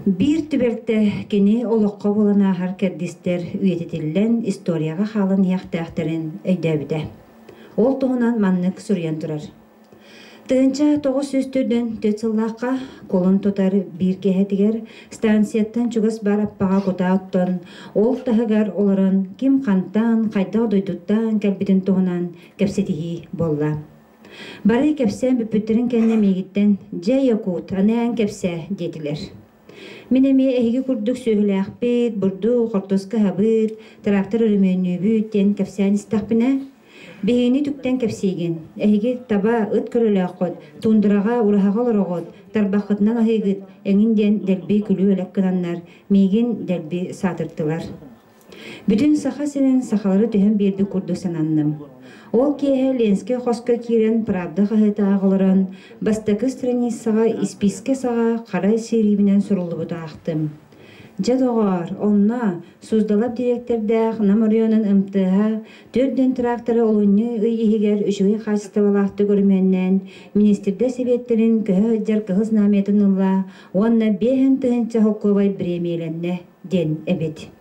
Бир түбәлтә кене олыққа болана ағар кәрдістер үйететілден историяға қалын яқтақтарын өйдәбіде. Ол тұғынан маннық сүрген тұрар. 1904 сыллаққа колын тұтар бір кәхетігер станцияттан чүгіс бар аппаға құта ұттан, ол тағығар оларын кем қанттан, қайда дойдуттан кәлбетін тұғынан кәпсетігі болла. Бары кәпсен бүппіттерін кәнне мегіттен «Жай якут, анаян кәпсе» детілер. Менеме әйгі күрдік сөйлі ақпет, бұрду, қортосқа хабыт, трактор өріменні бүттен кәпсән істақпіне. Бейіні түктен кәпсейген, әйгі таба ұт көрілі аққот, туындыраға ұрағағал ұрағот, тарбақытынан ағығыт, әңінден дәлбей күлі өләк қынаннар, мейген дәлбей сатырттылар. Бүтін сақа сенен сақалары түйін берді күрді сананным. Ол кеhe Ленске қосқа керен правда қағыта ағылырын, бастақы страницаға исписке саға қарай серебінен сұрылы бұта ақтым. Жадоғар, онна, Суздалап директордақ намарионын ымтыға, төрден тракторы олуны үйігер үшіғи қасыты балақты көрменнен, министрді себеттерін көхі жар кығыз наметін ұлла, онна бейін тұхынча хоққыбай біремейленне ден әбет.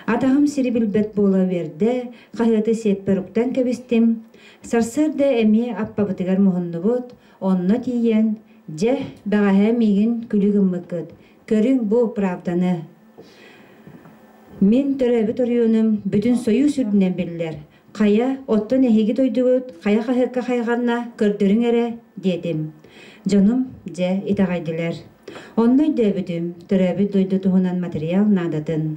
Атағым сирі білбет бола берді, қағыты сеппіруктан көбістім, сарсырды әме аппабытығар мұхынны бұд, онна тиен, жа бағаға мейгін күлігім мүккіт, көрің бұл правданы. Мен төрәбі торюным бүтін сойу сүрдінен білдер. Қая оттан әхеге дойдығыт, қая қағыққа қайғанна көрдірің әрі, дедім. Жоным жа итағайдылар. Онной дөбідім төрәбі дойды тұғынан материал надатын.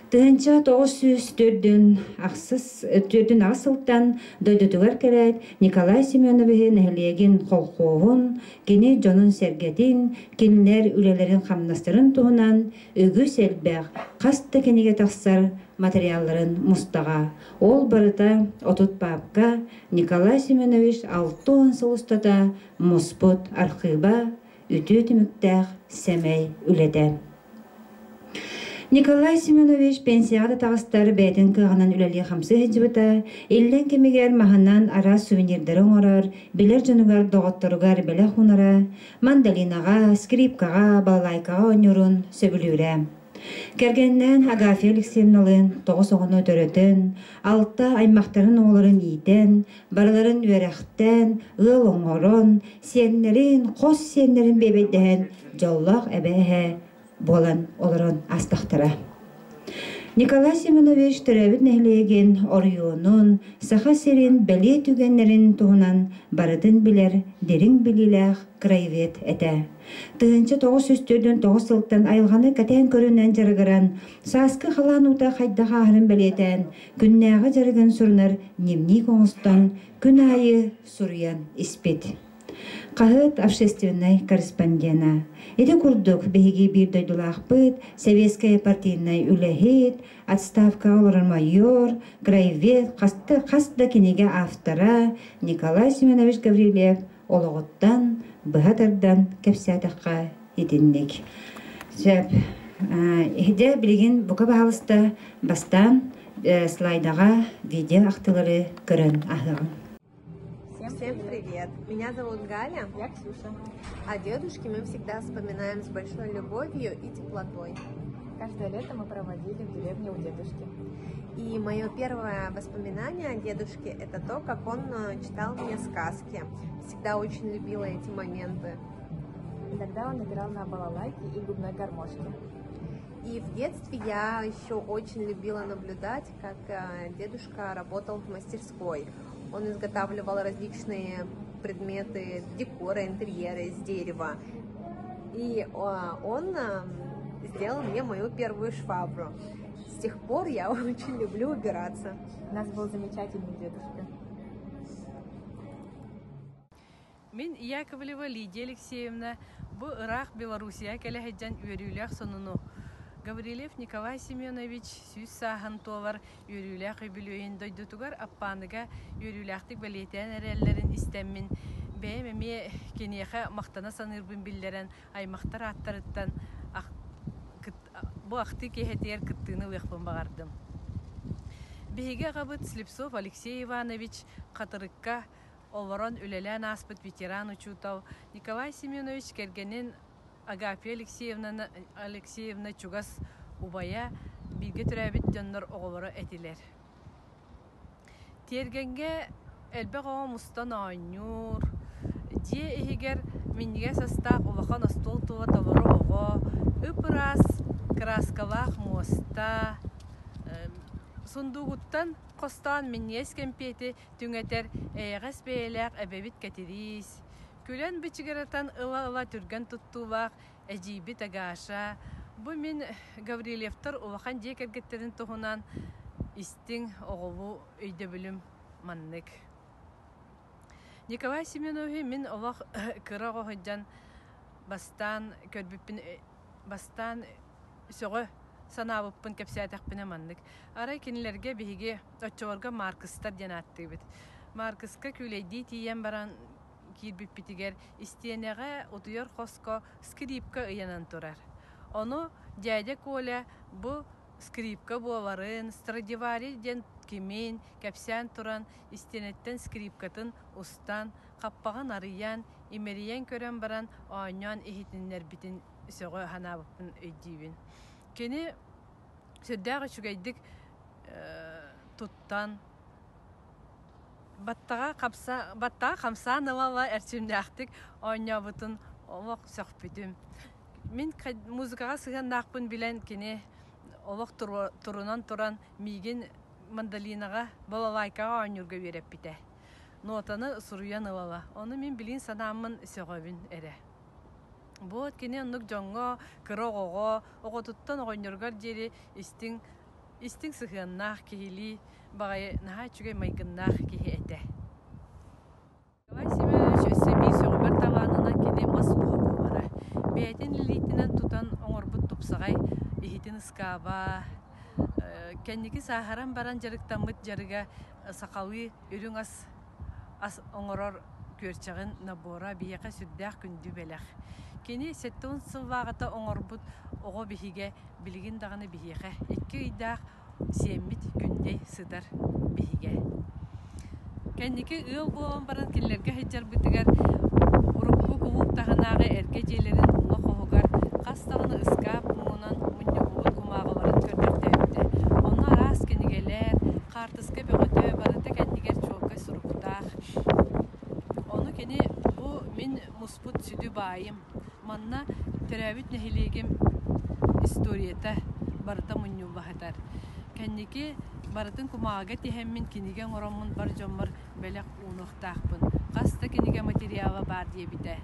Тыгынча 904-дүн ақсылттан дойдутугар керет Николай Семеновихин әхлиегин қолқуғын, кені жонын сәргетин, кенілер үлелерін қамнастырын туғынан үгі сәлбәқ, қасты кенеге тақсар материалларын мұстаға. Ол барыта отут бабка Николай Семенович 6 сылыстата мұспыт арқыба үті түміктәқ сәмәй үледі. Николай Семенович пенсияда тағыстары бәйтін кығанан үләлі қамсы хеджібіта, елден кемегер маханан ара сувенирдерін орар, білер жонугар доғыттырыгар бәлі хунара, мандалинаға, скрипкаға, балалайкаға ойнырын сөбілуірі. Кәргеннен Агафья Алексеевналын 9-оғыны төретін, 6 аймақтарын оларын итен, барларын өрәқтен, ыл оңырын, сенлерін, қос сенлерін бебейден, жоллақ әбәйі болан оларын астақтыра. Николай Семенович төрәбіт нәхлеген орионун, саха серин бәле түгенлерін туғынан барыдын білер, дерін біліләқ краевет әті. Тығынчы 904-9 сылттан айылғаны кәтен көрінен жарығыран, саскы қалан ұта қайдаға ағырын бәлетен, күннәға жарығын сұрыныр немни қоңыстан, күн айы сұрыян іспет. Қағыт общественный корреспондена. Эти курдук беги бир дойдулах быт, советская партийная үләхет, отставка олырын майор, краевед, қасты кенеге автора Николай Семенович Гаврилев олығыттан, бұғатардан кәпсәтіққа етіндік. Сөп, ехде білген бұқа бағалысты бастан слайдаға видео ақтылары көрін ағығын. Всем привет! Меня зовут Галя. Я Ксюша. О дедушке мы всегда вспоминаем с большой любовью и теплотой. Каждое лето мы проводили в деревне у дедушки. И мое первое воспоминание о дедушке — это то, как он читал мне сказки. Всегда очень любила эти моменты. Иногда он играл на балалайке и губной гармошке. И в детстве я еще очень любила наблюдать, как дедушка работал в мастерской. Он изготавливал различные предметы декора, интерьера из дерева. И он сделал мне мою первую швабру. С тех пор я очень люблю убираться. У нас был замечательный дедушка. Мен Яковлева Лидия Алексеевна, бу Ирак, Белоруссия, келехеджан үйрүләк сонуну. Гаврилев Николай Семенович сүз сахан товар үйрүләк өбілөйін дойдутугар аппаныга үйрүләктік бәлетен әрелерін істеммін. Бәймеме кенеға мақтана санырбын білдерен аймақтар аттарыттан бұ ақты кехетер кыттыны ұяқпын бағардым. Бейге қабыт Слепцов Алексей Иванович қатырыққа оларан үлелән аспыт ветеран учутау. Николай Семенович кергенен Агафья Алексеевна чугас убая билге түрәбит жоннор оғылары әтилер. Тергенге әлбәқ оға мұстан айнюр, де егер менге состав улахан астол туа тавары оға, үпірас краскалақ моста, сундуғыттан қостан менге скемпеті түңетер әйғас бәйләқ әбәбит кәтерис. Күлен бичигератан ыла-ыла түрген туттулақ, әжейбі тағаша. Бұ мен Гаврилевтар улахан декергеттерін тұғынан истің оғылу өйді білім маннық. Николай Семенович мен олақ кыра оғыджан бастан көрбіппін, бастан сөғы санабыппын кәпсәтәқпіне маннық. Арай кенілерге бейге отчуарга Маркыстар жанатты бит. Маркыска күлейді тиен баран кирбиппитигер истиенеге утуyor хоско скрипка ыянан турар. Onu dede Коля bu скрипка буоларын, Страдивари ден кимин, кәпсән туран, истенеттен скрипкатын устан, қаппаған арыян, имериен көрен баран, ойнан ихитінлер бітін сөгі ханабықпын өйдейбін. Кені сөддағы шүгейдік туттан, баттаға қамса нылала әрчімдәқтік ойнабытын олық сөқпетім. Мен музыкаға сыған нақпын білен кені олық турунан туран миген мандалинаға балалайкаға ойнырға беріп біте. Нотаны сұруян ылала. Оны мен білін санамын сөғабін әрі. Бұл кені ұнық жоңға, кыроғоға, оғытыттан ойнырғар жері істің сығыннақ кейлі, бағай наға чүгей майгыннақ кейі әті. Николай Семенович өсі бей сөғымар таланына кені масуға болары. Бәйтін лилитінен тұтан оңырбыт тұпсағай, ихитин скаба, кәннеки сахаран баран жарықтамыт жарыға сақалы үрің ас оңырор көрчағын набора бияқа сүрдәқ күнді бәләқ. Кені сәттіғын сылвағыта оңырбыт оғы бихиге білігін дағыны бияқа. Екі үйдәқ семмит күндей сыдар бихиге. Кәннеки ұл болан баран келлерге хеджар бұтығар ұрықпы құлуқ тағынағы әрге желерін ұңа қоғығар қастағыны ұскап мұңынан мұнды құмағыларын көрдірді. Оны арас кенігелер, қартысқа бөғөті барыты кәнігер чолға сұрықтақ. Оны кені бұл мен мұспыт сүді байым. Манна төрәбіт нәхилегім историята барыта мұню бағатар. Кәнеке барытын құмаға тихеммен кенеген орамын бар жомыр бәлек ұнықтақпын. Қаста кенеге материалы бар дие біті.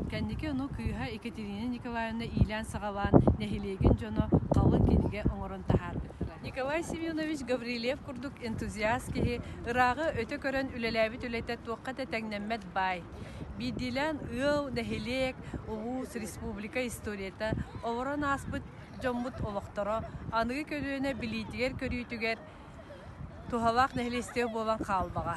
Кәнеке оны күйіға Екатерина Николаевна илян сағалан нәхилеген жоны қалын кенеге оңырын тахар біттірі. Николай Семенович Гаврилев күрдік энтузиаст кеге ырағы өте көрін үлеләбіт үлетет тоққа тәтәңнәммәт бай. Бидилен ыл нәхилек Улус Республика историята олырын аспыт жомбут олықтары анығы көріне білейтігер көрійтігер тухалақ нәхилестеу болан қалбаға.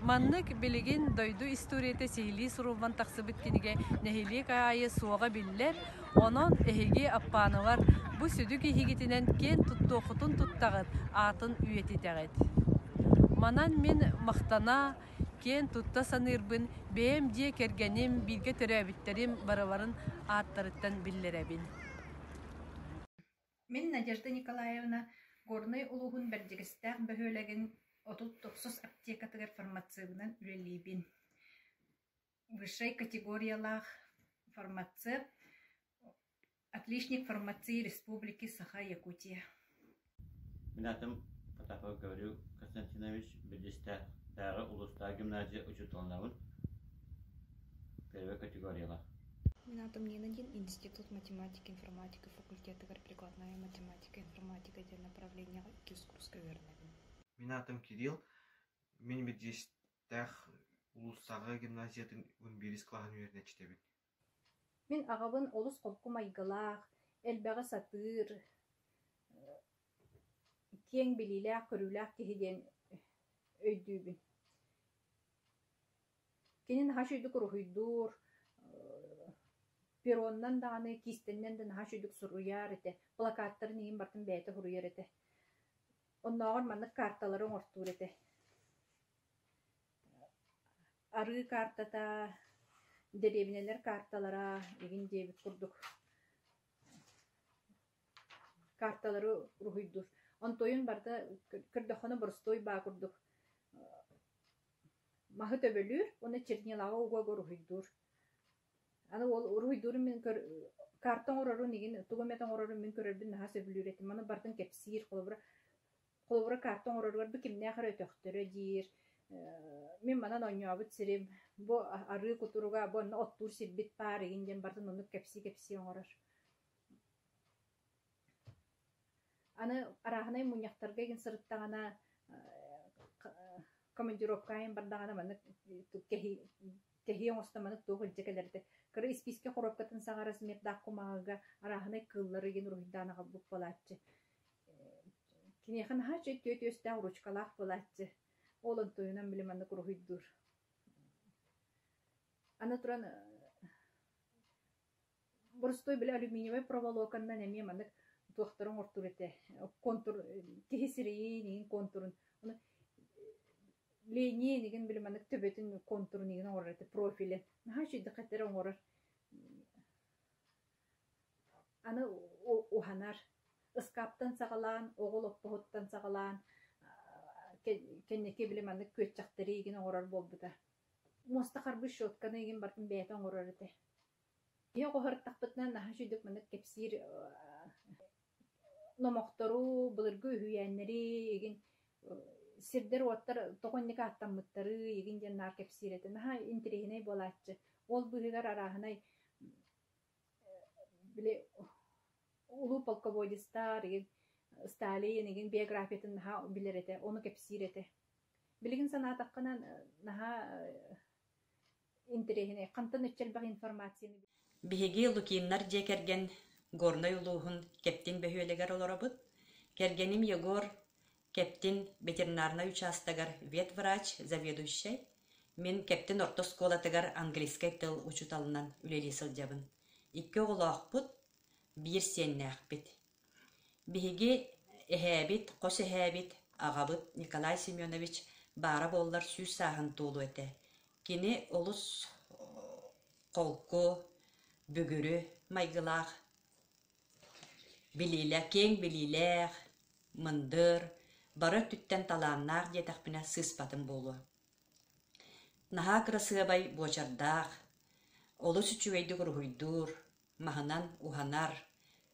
Маннык білеген дойду историята сехили сұрулбан тақсыбыт кенеге нәхилек айы суаға білілер, онын әхеге аппанылар бұ сөдік ехегетінен кен тұттоқытын тұттағыт атын үйететәғыт. Манан мен мақтана кен тұтта санырбын, бәйім де кергенім, білге төрәбіттерім бараларын аттарыттан білдерәбін. Мен Надежда Николаевна горный улуғын бәрдегістәқ бөхөлеген 30-90 аптекатығыр фармацевынан үлелейбін. Высшай категориялақ фармацев, отличник фармации Республики Саха-Якутия. Мен атым Потапов Гаврил Константинович, Бедестәғы Улуста гимназия учеталынауын первая категориялақ. Мен атым Нинадин, Институт математики, информатика, факультетығыр прикладная математика, информатика де направления Кирскурска вернәбін. Мен атым Кирилл, мен Бедестәқ Улустағы гимназиятын Унберис клағын үйеріне четебін. Мен ағабын олыс қолқы майғылақ, әлбәғі сатыр, кен біліләқ, көріләқ кехеден өйдүйбін. Кенен хаш өйдік рухойдур, пероннан дағаны кистеннен ден хаш өйдік сұруяр еті, плакаттарын ең бартын бәйті құруяр еті. Оннағын манық карталарын ортур еті. Ары картата, деревнелер карталара егін дебіт құрдық. Карталары рухойдур. Онтойын барда кірдіқаны бұрыстой ба құрдық. Махы төбөлүр, оны чернелаға уға рухойдур. Аны ол рухойдурын мен картан орару неген, туғаметан орару мен көрербін наға сөбілер етім. Аны бардын кепсир, қолыбыра картан ораруар бұл кемне ақыр өтіқтірі дейір. Мен манан ойнабыт сирем, бу ары кутуруга бу оттур сирбит бар егенден бардын оны кепси оңорар. Аны арахынай муньяқтарға еген сырыттағана командировкайын бардағана маны кехи оңыста маны туғы жекелерді. Кыры исписке қорапкатын сағара сметдақ құмағыға арахынай кыллары еген рухиданаға бұқ болатчы. Кенехан хачы төт-өстәң ручкалақ болатчы. Олын тойынан білім аны құрғыйдыр. Аны тұран Боростой біле алюминиевый проволоканнан әме маннык туақтарын ортур ете. Контур, кехесірейі неген контурын. Лейне неген біле маннык төбетін контурын неген оңырар ете, профилі. Наға жүйді қаттары оңырар. Аны уханар. Ыскаптан сағалан, оғыл оппығыттан сағалан, кеннеке біле маннык көтчақтары еген оңырар болбыда. Моста қарбы шотканы еген бартын бәйті оңырар ете. Ең қоғырттақпытынан наға жүйдік маннык кепсир номоқтору, бұлырғы үйәннері еген сирдер оттар тоғыннеге аттамыттары еген жаннар кепсир ете. Наға интерегіней болатчы. Ол бұғығар арағынай біле улу полководистар еген Сталин еген биографиятын наға білер ете, оны кепсир ете. Білігін санатаққынан наға интерегіней қантын өтчел баг информацияны. Биһиги лукиннар дьэ керген горной улуухун кептин бөһүөлегер олоробут. Кергеним Егор кептин ветеринарный участогар ветврач, заведующий. Мен кептин ортосколатыгар английский тыл учуталынан үлели сылдябын. Икки оғылаақпут, бир сеннәқпит. Биһиги эһәбит, қос эһәбит, ағабыт Николай Семенович бара боллар сүүс сағын туолу эте. Кини олус қолку, бүгүрү майгылаах, билилер, кең билилер, мындыр, бары түттен талааннаах диетақпина сыспатын болу. Наха красыбай бочардаах, олус үчүвейдік рухуйдур, махынан уханар,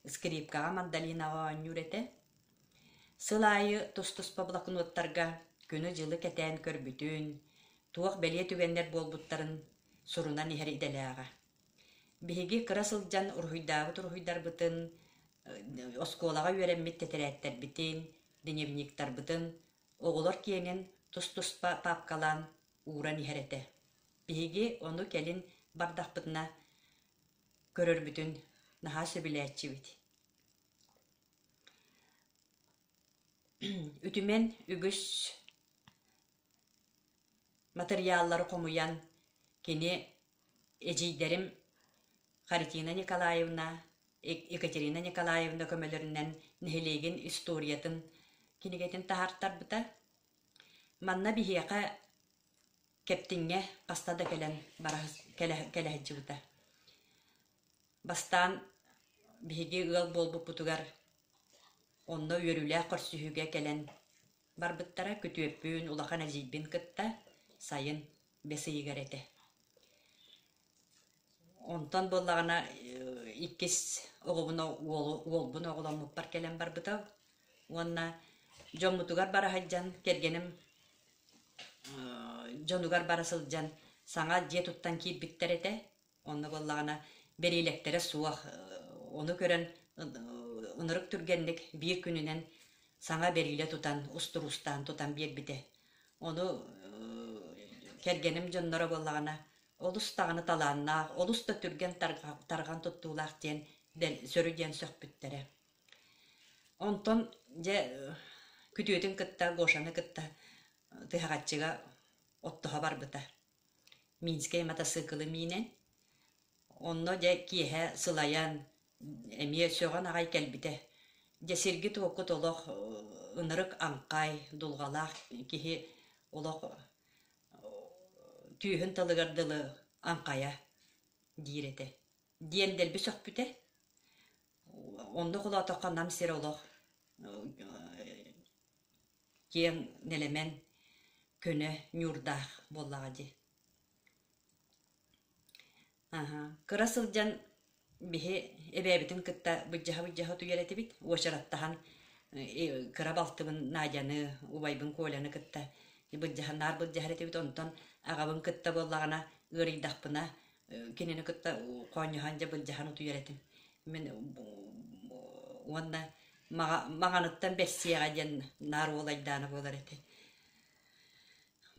скрипкаға мандалинаға анюрете. Сылайы тустус паблакунуттарга күні жылы кәтән көрбүтүн, туақ бәле түгеннер болбуттарын сурунан ихер иделяға. Биһиги кырасылжан урхуйдар бытын, осколаға үйренмет тетерәттер битин, дневниктар бытын, оғылар киенен тус-тус папкалан уран ихерете. Биһиги ону келин бардақ бытына көрөр бүтін наха сөбіләтчі бит. Үтімен үгіс материаллары қомуян кені эжейдерим Харитина Николаевна, Екатерина Николаевна көмөлөрүнөн нехелеген историятын кинегетин тахарттар бута. Манна бихияка кептинге кастада келен келехиджи бута. Бастан бихиги ыл болбу путугар онно үйөрүлэ корсүхүгө келен барбыттара күтүөппүн улахан ажийбин кытта сайын бесийгерете. Онтан боллағына иккес оғылбын оғыламыппар келен бар бұтау. Онна жомутугар бара хаджан, кергенім жонугар бара сылджан саңа же туттан кейіп биттер ете. Онна боллағына берейлектері суақ. Оны көрен ұнырық түргенлік бир күнінен саңа берейле тутан, устан тутан бир бите. Оны кергенім жоннора боллағына олустағаны таланна, олуста түрген тарған туттуулақ ден сөрі ден сөкпүттері. Онтон же күтүөтін кытта, гошаны кытта тыхагатчыга оттуха барбыта. Минскай мотоциклы минен. Онно же киэхэ сылаян эмие сөған ағай кәлбіте. Же сирги туокку толох ынырык аңқай, дулғалақ, кихи олох түйін талығардылы аңқая дейреті. Диендел бі сөкпіте. Онды құла тоққан намсер олық кен нелемен көне нүрдақ боллаға де. Кырасылжан бихи эбәбітін кытта бұджаға түйереті бит. Ошараттахан кыра балтыбын Надяны, убайбын коляны кытта. Бұджағанар бұджағареті бит онтон ағабын кытта боллағына ұридақпына кенені кытта қойныған жа бұджаған ұту еретім. Мен онна мағаныттан бәссияға ден нар олайданы болар еті.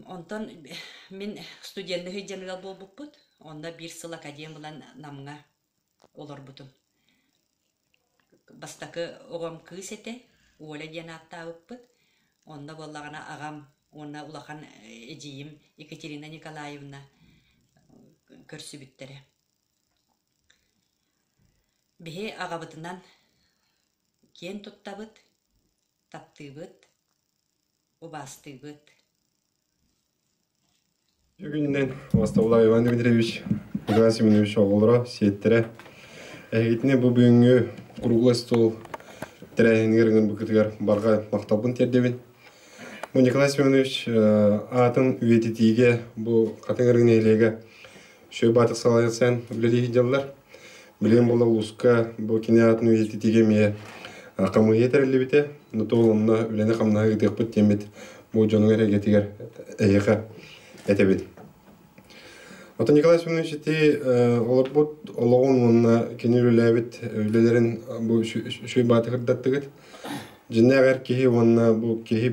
Онтон мен студенті хүйджанығал бол бұппыд. Онда бір сыл академ бұлан намыңа олар бұтым. Бастақы оғам кыз еті, олай ден атта бұппыд. Онда боллағына ағам Онна улахан эжиим Екатерина Николаевна көрсүбүттері. Bihi ağabıtından ken tuttабыт, таптыбыт, убастыбыт. Бүгүннен Востовлав Иван Дмитриевич, Николай Семенович оғылыра, сиеттере. Әйгетіне бұл бүгінгі круглый стол тірәйінгерген бүкітігер барға мақталбын тердебін. Бұл Николай Семенович атын үйететіге бұл қатыңырген елеге шөй батық салайырсан үлелейі делалар. Білген бұл ұлысқа бұл кене атын үйететіге ме қамығы етірілі біте. Нұтол онына үлені қамнаға кетек бұт темет бұл жоныңыр әгетігер әйеға әтебін. Ото Николай Семенович те олар бұд олығын онына кене үлеләбіт үлелерін бұл шөй батық ұрдаттығыт. Жиннағар кейі онына бұл кейі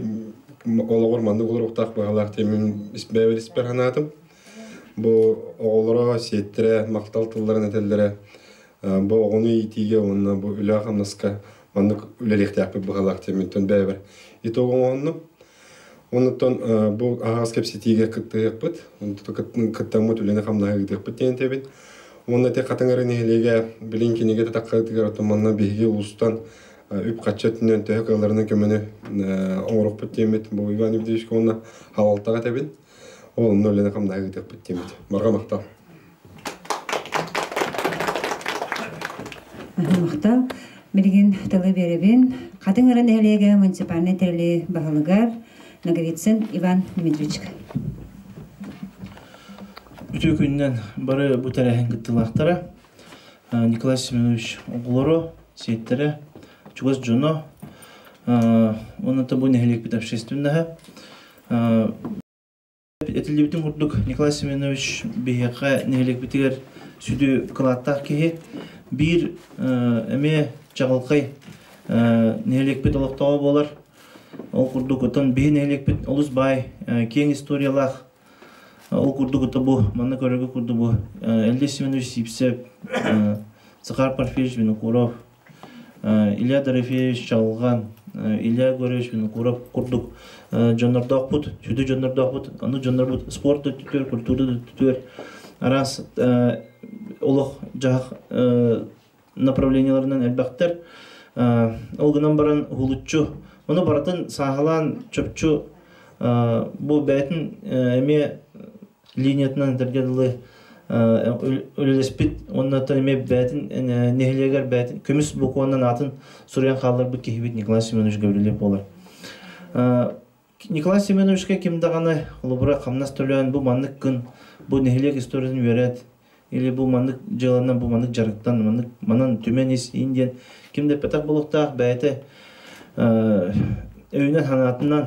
олығыр манды олар ұқтақ бағалақ темін бәбір іспер ханатым. Бұл оғылыра, сеттірі, мақтал тылларын әтелдері бұл оғыны етеге онына бұл үлі қамнасқа мандық үлелектәк бір бағалақ темін төн бәбір. Ет оғын оғынным. Онытон бұл ағас кәпсетеге күттіғек бұд. Күттамыт үлені қамнаға күттіғек бұд дейін тәбін. Онына тек қатыңырын елеге білін кенеге тәтаққағытығар отыманна бейге ұлыстан үп қатшатынан түйек аларының көмені оңырық бұд деймет. Бұл Иван Евдеевичке онына халалтаға тәбін. Олымны үлені қамнаға күттіғек бұд деймет. Барға мақтал. Мақтал. Білген тылы беребін. Қатыңырын елеге муниципальный тәрелі бағылығар Наговицын Иван Дмитриевич. Үтө күннен бары бұ тәрәхін күттілақтары Николай Семенович оғылыры, сеттері, чуғыз жоны, оныта бұл нәхелек біт общественного. Әтілдебітін құрдық Николай Семенович бейеқа нәхелек бітігер сүді қылаттақ кеге бір әме жағылқай нәхелек біт олықтауы болар. Ол құрдық ұтын бейін әлек біт олыс бай, кен историялақ. Ол құрдық ұты бұ, манна көрігі құрды бұ. Әлде Семенович Сипсеп, Захар Парфеевич Винокуров, Илья Дорофеевич Чалған, Илья Горевич Винокуров құрдық. Жонардақ бұд, сүді жонардақ бұд, аны жонар бұд, спорты түтер, культурды түтер. Арас олық жақ направленияларынан әлбәқтер. Ол ғынан баран ғулытчу. Оны баратын сағалан чөпчу бұл бәтін әме линиятынан тәргеділі өлелеспет. Оннатын әме бәтін нехелегер бәтін көміс бұқуаннан атын сұриян қалар бұл кехебет Николай Семенович гәбірелеп болар. Николай Семеновичке кемдағаны ұлыбыра қамнас төлуән бұл маңдық күн, бұл нехелег историясын өрәд, или бұл маңдық жыланнан, бұл маңдық жарықтан, манан төмен ес инден кемді пәтақ болуқтақ бәйті өйінен ханатынан,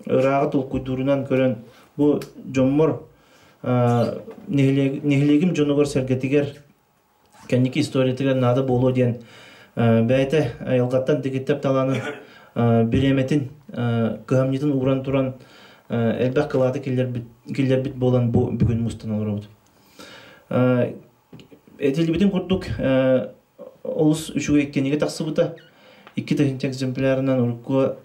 ұрағы тұл культурынан көрін бұл жоммор нехелегім жонығыр сәргетігер кәнекі историятығар нады болу ден бәйті айылғаттан дегеттеп таланын береметін күхамнетін ұран тұран әлбәқ қылады келер бит болан бұл бүгін мұстан алыр ауды. Әтелі құрдық олыс үшігі еккенеге тақсы бұта. Iki техник экземплярынан урукку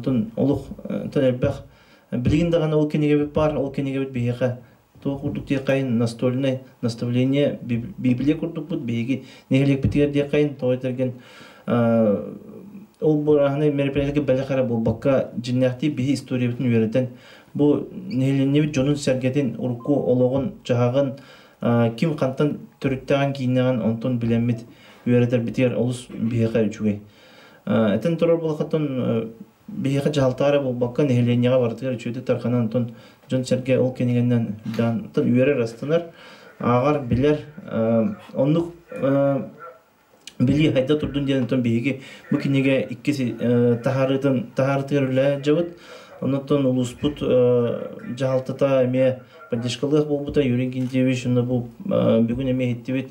тон олух тон элбах билигин дагана ол кенеге бит бар, ол кенеге бит бейеқа. То курдук те кайын настольный наставление библия курдук бут бейги нехелек битер де кайын тойтерген ол бурахны мероприятиеге балахара бул бакка жиннахти би история битин үйрөтен бу нехелене бит жонун сергетин урукку ологон жагын ким кантан төрүттөгөн кийинеген онтон билемит үйрөтер битер олус бейеқа үчүгөй. Этен турар булхатын бейеқа жалтары бұл баққа нехеленеға бардығар үшөйді тарқанан тон жон серге ол кенегеннен тон үйері растынар ағар білер онлық били хайда турдун ден тон бейге бұл кенеге иккеси тахарытыр үлі жабыт оннан улуспут жалтыта эме поддержкалык болбута Юрий Гентьевич бұл бүгін эме хеттебет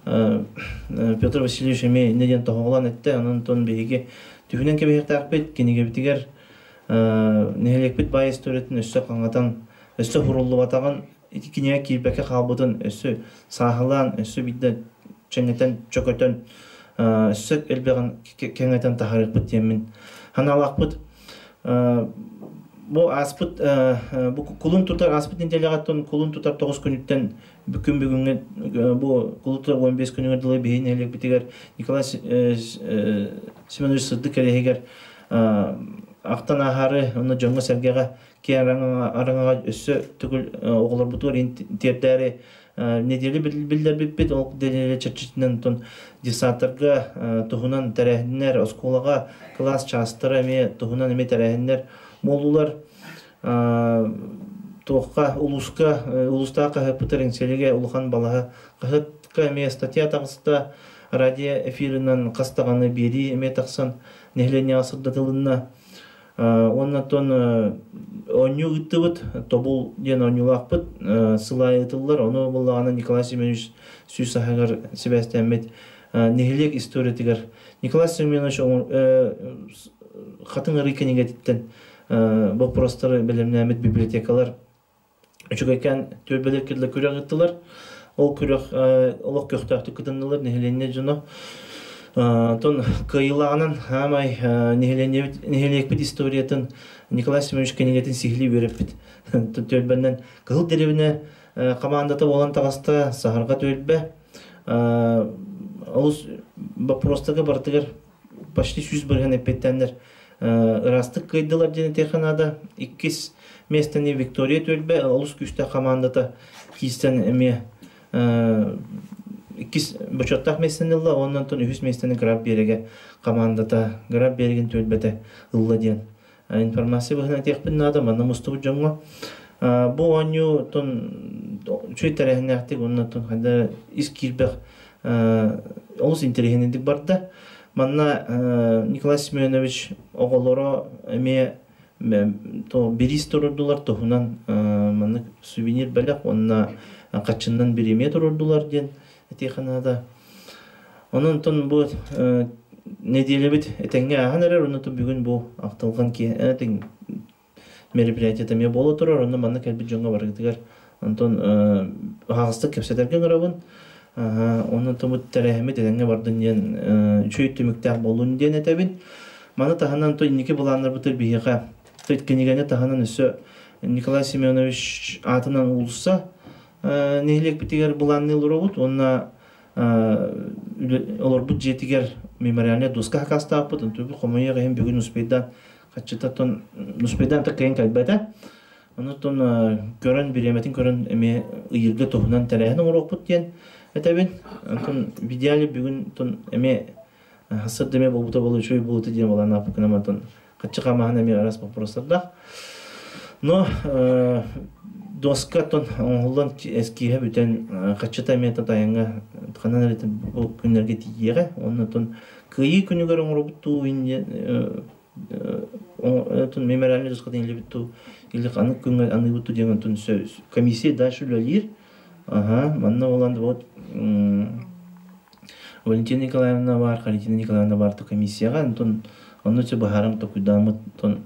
Петр Васильевич эме неден тоғылан әтті, анын тон бейге түхінен кебеғектақ бет, кенеге бітігер нехелек бет бай исторетін өссі қаңғатан, өссі хұрулы батаған, кенеге келбәке қалбытын, өссі сағылан, өссі бейді чәңетен чөкөтен, өссі әлбеған кәңетен тахарық бет емін. Ханалақ бет, bu aspıt bu kulun tutar aspıt intelligaton kulun tutar 9 günütten бүгүнгө bu kulun tutar 15 gününgө дылы бейин элек битигер Николай Семенович Сырдык элегер актан ахары оны жоңго сергега ки араңага өссө түгүл оголор бутур интердери недели билдер бит ол делеле чечитинен тон десаторга тухунан терехнер осколага класс частыра ме тухунан эме терехнер молулар тоққа улуста кахыпытырын селеге улхан балаха кахытка эме статья тагыста радио эфиринен кастаганы бери эме таксан нехлене асырдатылына оннатон оню ыттыбыт тобул ден онюлакпыт сылайытылар ону буллагана Николай Семенович Сүйсахагар Себастьянмет нехлек история тигер Николай Семенович хатын рыкенеге диттен вопростары билимнәмет библиотекалар үчүгәкән төбелер кирле күрәк ыттылар ол күрәк олок көктәкты кытыннылар нехлене жуно тон кыйлаганан хамай нехелек бит историятын Николай Семенович кенегетин сихли берип бит төлбәннән кыл деревне командата болан тагыста сахарга төлбә олус вопростага бартыгар почти 100 бирген эпеттендер ырастык кыйдылар дене теханада 2 местени Виктория төлбә олус күчтә командата кистен эме 2 бочоттак местенилла оннан тон 3 местени граб береге командата граб береген төлбәте ылла ден информация быгына текпин нада мана мусту жоңго бу аню тон чөйтерәһнәктик оннан тон хәдә искирбек олус интерегендик барда манна Николай Семенович оголоро эме то берис турдулар тохунан мана сувенир белек онна качыннан биреме турдулар ден теханада онун тон бу неделе бит этеңге аханарар онуту бүгүн бу актылган ки этең мероприятие теме боло турар онун мана келбит жоңго баргытыгар антон агысты кепсетерген гырабын онун тумут терехмет этеңге бардын ден чөйттүмүктак болун ден этебин мана таханан то инники буландар бутыр бийга тыйткенигене таханан өсө Николай Семенович атынан улса нехлек битигер буланны луробут онна олор бут жетигер мемориальный доска кастапыт түбү комояга hem бүгүн успейдан качытатон успейдан таккен калбата онотон көрөн биреметин көрөн эме ыйырга тохунан терехин оропут ден этебин антон видеали бүгүн тон эме хасыр деме болбута болу чөй болуты ден балана апкынаматон качыка махана эме арас вопростарда но доска тон оңлон эскиге бүтен качыта мета таянга канан рет бу күннерге тиеге оннотон кыйы күнүгөр оңробутту инде тон мемориальный доска денлебитту или аны күнгө аны бутту деген тон комиссия дальше лир манна боланды вот Валентина Николаевна бар, Валентина Николаевна бар то комиссияга антон онно че бахарам то кудамыт тон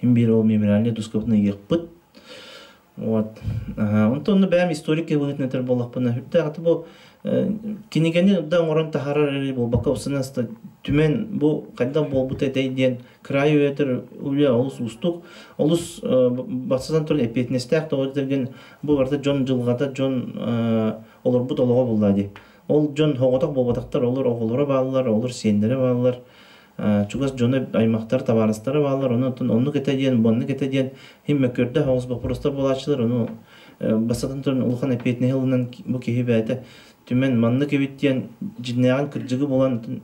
химбирол мемориальный доскопны екпыт вот онтон бәм историкке выгытнетер болакпына хүттә аты бу кинегени да оран тахарар бул бака усынаста түмен бу кайда болбут эден край өтер уле олус устук олус басадан тол эпетнестак тоодерген бу барда жон жылгата жон олор бут олого булдади ол жон хоготок болбатактар олор оголоро баалар олор сендере баалар чугас жоны аймактар табарыстары баалар onu кетеден бонны кетеден химмекөрдө хогус вопростар болачылар onu басадан тол улхан эпетне хылынан бу кебете түмен манны кебиттен жиннаган кыржыгы болан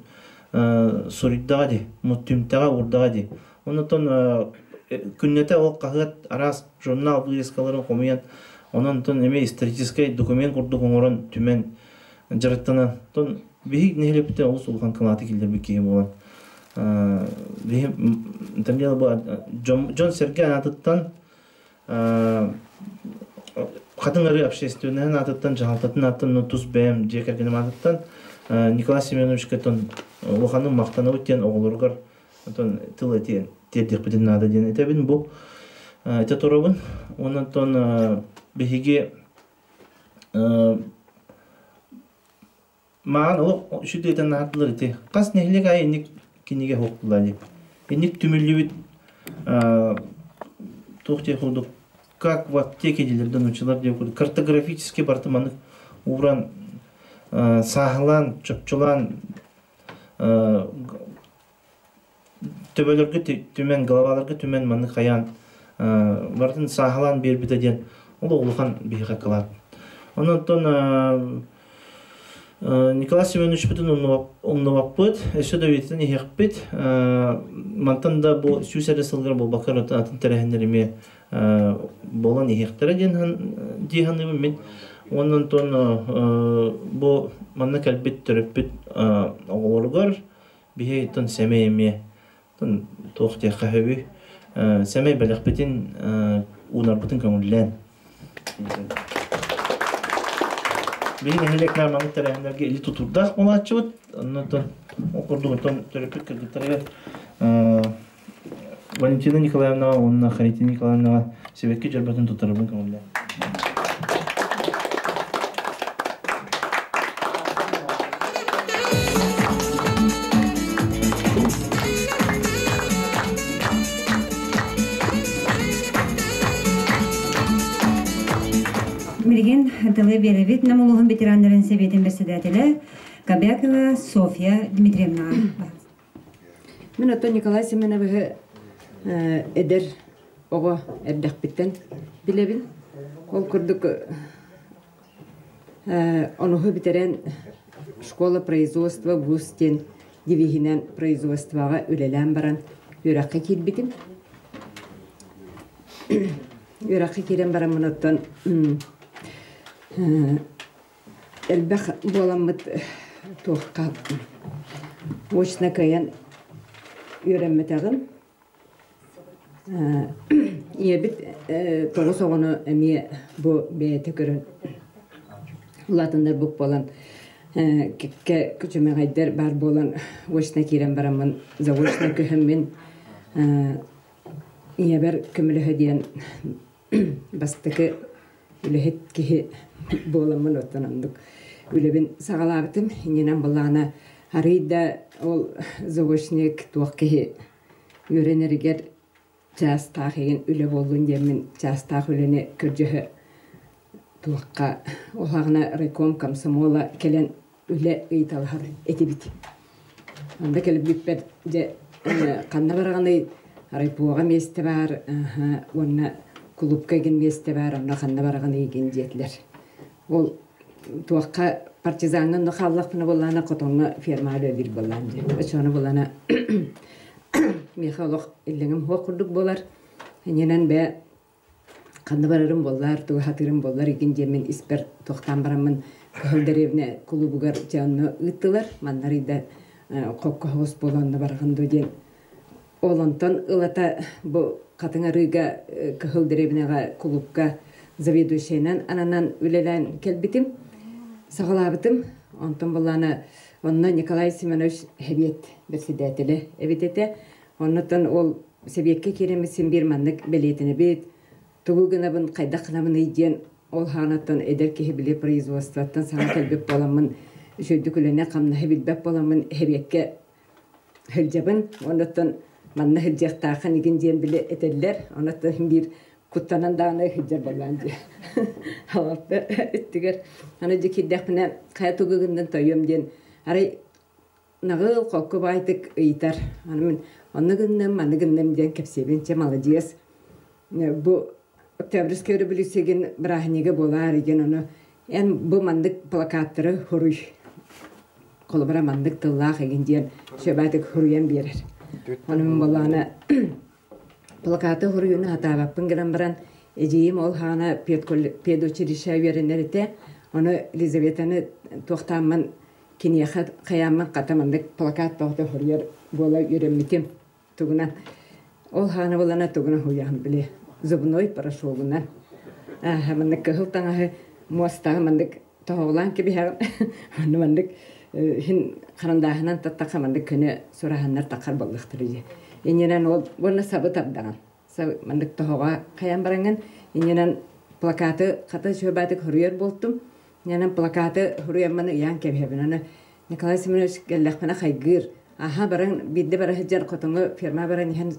сориддагади муттүмтага урдагади онотон күннете ол кагат арас журнал вырезкаларын комуян онон тон эме исторический документ курдук оңорон түмен жырыктана тон бихик нехлепте ол сулхан калаты килдер бики болан бихим тамдел бу Джон Сергей атыттан Хатыңары общественный атыттан жалтатын атын нутус бэм жекергенем атыттан Николай Семенович кетон лоханың мақтаны өттен оғылырғар тыл әтен тердек бітін нады ден әтәбін бұл әтә тұрабын онын тон бігеге маған олық үшіді әтен надылыр әте қас нәхілек ай енік кенеге хоқтылар деп енік түмілі біт Тухте худо как в аптеке дилерден училар деп курду. Картографический бартыманы уран сахлан, чопчулан төбөлөргө төмен головаларга төмен маны каян бартын сахлан бербитеден ол улухан бийге калат. Онтон Николай Семенович бүтін умнуваппыт, эші дөветін ехпит, мантанда бұл сүйсәрі сылғыр бұл бақыр атын тәрәхіндеріме болан ехтері дейханымын мен. Онтон бұл манна кәлбет түріппіт оғылырғар, бейе тұн сәмейме, тұн тоқты қағыбі, сәмей бәліқпетін ұнарбытын көңіллән. Бейін әңгілек маңы тәрәхіндерге елі тұтырдақ болатшыбыт. Оннан оқырдығын түріпік кіргіттірге Валентина Николаевнаға, онына Харитина Николаевнаға себетке жүрбетін тұтырыбын көңілі. Мерген тылы беребит намулугун ветераннарын себетін председателі Кобякова Софья Дмитриевна. Мен ото Николай Семеновича эдер ого эрдәкпиттен билебин. Ол курдук онуху битерен школа производства вустен дивизионен производствага үлелән баран үрәккә килбитим. Үрәккә кирен баран монотон элбэх боламыт туққа очна каян үйренметағын ебит тоғыз оғыны әме бұ бәйті көрін ұлатындар бұқ болан кекке күчіме ғайдар бар болан очна керен барамын за очна көхіммен ебер көмілі хөден бастықы үліхет кеге боламын оттанамдық. Үлебін сағалабытым, иненен болағына арыйда ол зоғышнек туақ кеге үйренергер жастақ еген үлі болуын демін жастақ үліне көржігі туаққа олағына райком комсомола келен үлі ұйталғар етебіт. Онда келіп бүкпер қанна барағаны райпуаға месті бар, онна клубка еген месте бар, онна қанна бараған еген жетілер. Ол туаққа партизанның нұқаллақпыны болана қотонға фермалы өлір болан же. Өшоны болана мехалық иллеңім хуа құрдық болар. Енен бә қанна барарым болар, туға хатырым болар, еген жемен іспер тоқтан барамын көхілдеревіне клубугар жанны ұттылар. Маннарыда қоққа хоғыз боланны барғанды ден. Олантан ылата бұл қатыңа рыга көхілдеревінеға клубка заведующайнан ананан үлелән келбитим, сағалабытым. Онтан боланы онна Николай Семенович хәбет председателі әбететі. Оннатан ол себекке керемесін бір маннық білетіні бет. Туғығына бұн қайда қыламын үйден ол ханаттан әдер кеге біле производстваттан саңа келбеп боламын. Жөйді күліне қамна хәбетбәп боламын әбекке хәлжабын. Оннатан манна хәлжақтақын еген ден біле әтелілер. Оннатан бір Kuttanan dağına hıccar balanca. Halapta ettiger. Ana cikiddak bana kaya tuğuğundan toyum diyen. Aray nağıl kokku baytık ıytar. Onu gınnem diyen kepsebince malacıyız. Bu Oktyabrski Revolüsiyagin brahiniga bolar igen onu. En bu mandık plakatları huruy. Kolubara mandık tıllah igen diyen. Şöbaytık huruyen birer. Onun bolana plakatı huruyunu hatabapın giren baran eceyim ol hana pedocirişe verenlerite onu Elizaveta'nı tohtamman kiniyaha kayamman katamandık plakat tohta huruyer bola yüremmitim tuğunan ol hana bolana tuğuna huyahım bile zubnoy paraşoğunan mandık kıhıltan ahı muastağı mandık toğulan gibi her onu mandık hin karandağınan tattaka mandık köne sorahanlar takar balıktırıcı İnyenen ol bunu sabı tabdağın. Mandık toğuğa kayan barangan. İnyenen plakatı kata şöbatık hürüyer boltum. İnyenen plakatı hürüyer manı yan kebhebin. Nikolay Semenoviç gellek bana kaygır. Aha baran bidde bara hıccar kotongu firma baran ihan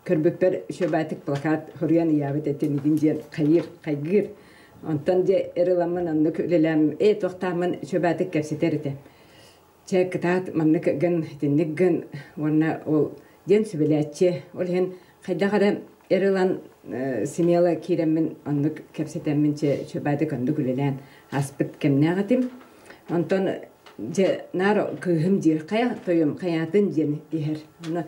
көрбөппер шөбәтик плакат хурян ябет этенигин жен кайгыр. Онтан же эреламын анны көлелем тохтамын шөбәтик кепсетерите. Чек кытат манны ген тинник ген вона ол ден сүбеләтче. Ол хен кайдагара эрелан семьяла киреммен анны кепсетемменче шөбәтик анны көлелән аспыт кемнәгатим. Онтан же нар кыһым дир кая тоем каятын жен дихер. Аны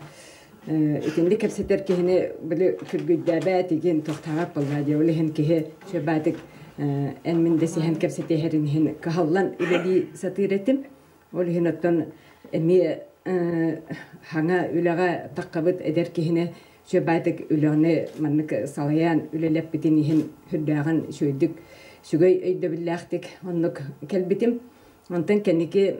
итинди кепсетер кихини биле күргүддәбә тиген тохтагап булла ди. Ол хен кихе шөбәтик en desi hem kepsete herin hin kahallan ileli satiretim ol hinattan emi hanga ülaga takkabıt eder ki hine şöbätek ülane manlık salayan ülelep bitini hin hüddağın şöydük şugay öydü billahtik onluk kelbitim ondan kendiki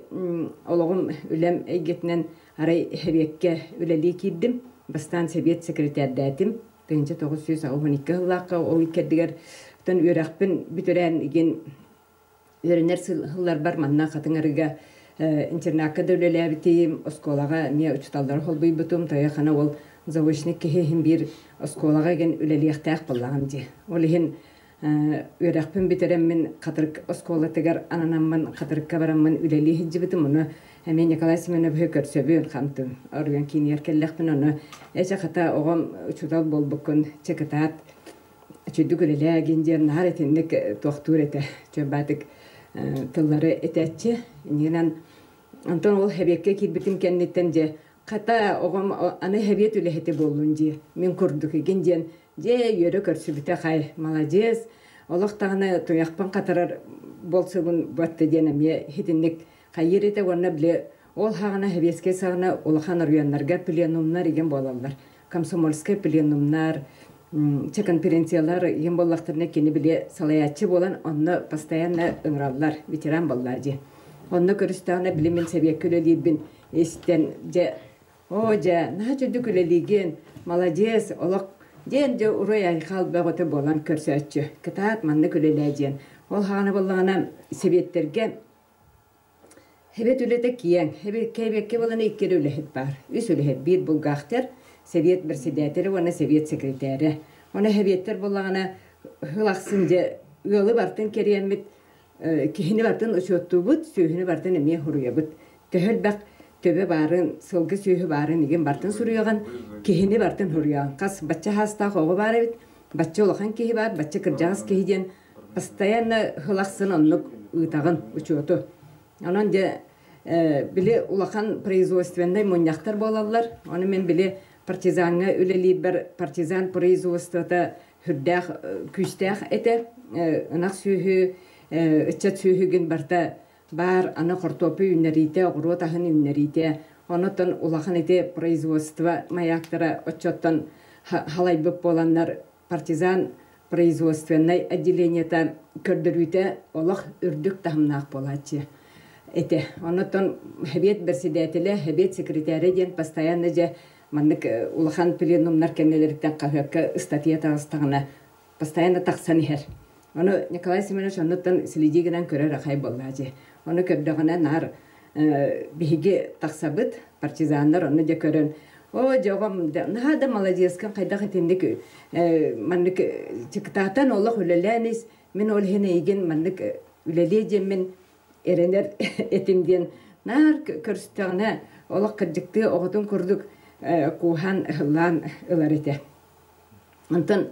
olağım ülem eygetinen aray hebekke üleli kiddim bastan sebiyet sekreterdətim 1912 yıllıqqa o ikediger Ton ürekpin bütüren igen öğrenler hıllar bar manna katınarıga internaka dövlele biteyim oskolaga miya uçtallar holbuy butum tayaxana ol zavuşnik kehim bir oskolaga gen üleliyaqtaq bollağım di. Olihin ürekpin bütüren min katırk oskola tegar ananamman katırkka baramman üleli hiccibitim onu hemen Nikolay Simenov hökör söbüyün xamtım. Organ kini yerkelleqpin onu eşe kata oğam uçtal bolbukun çekataat Çöydük öyle gencer nahar etenlik doktor ete çöbätik tılları etetçi. Ninen Anton ol hebekke kirbitim kennetten je kata oğam ana hebet öyle hete bolunji. Men kurduk gencer je yörü körsübite kay malades. Olaqtağına toyaqpan qatarar bolsugun battı denem ye hetinlik kayır ete ona bile ol hağına hebeske sağına olaqan rüyanlarga plenumlar igen bolallar. Komsomolske plenumlar конференциялар ем боллақтарына кені біле салаятчы болан, онны постоянно ыңраллар, ветеран боллар. Онны көрістағына білімен сәбек көлелейбін, естен же, наға жүді көлелейген, молодец, олақ, ден же урой айқал бағыты болан көрсөтчі, кітаат манны көлелейден. Ол хағаны боллағына себеттерге, хебет үлеті киен, кейбекке боланы иккер үлехет бар. Үс үлехет бір бұлғақтар, Совет председателі, оны совет секретәрі. Оны хебеттер болағына хылақсын же ұялы бартын керемет, кехіні бартын ұшотту бұд, сүйіні бартын әме құруя бұд. Төхіл бақ төбе барын, сылғы сүйі барын еген бартын сұруяған, кехіні бартын құруяған. Қас бача хаста қоғы бары бит, бача олақан кехі бар, бача кіржағыз кехіден, постоянно хылақсын онлық ұйтағын ұшоту. Онын же біле олақан производственный мұняқтар болалар, оны мен біле партизанга үлели бір партизан производствода хүрдәқ күстәқ әті, ұнақ сүйі, үтчат сүйіген барда бар аны қортопы үннәрейте, ғұротағын үннәрейте, онытын улақан әте производство маяқтары отчоттан халай бүп боланлар партизан производственный отделениета көрдіруйте олақ үрдік тағымнақ болачы. Әте, онытын хәбет бірседәтілі, хәбет секретәрі ден постоянно же Маннык улахан пленумнар кеннелерден кахакка статья тагыстагына постоянно таксан хер. Оны Николай Семенович оннуттан следигинен көрөр акай боллажы. Оны көрдөгөнө нар биге таксабыт партизандар оны же көрөн. О жогом нада молодецкан кайда кетендик маннык чиктатан олох үлеләнис мен ол хене иген маннык үлележе мен эренер этимден нар көрстөгөнө олох кырдыкты оготун көрдүк кухан хылан ыларыте. Антон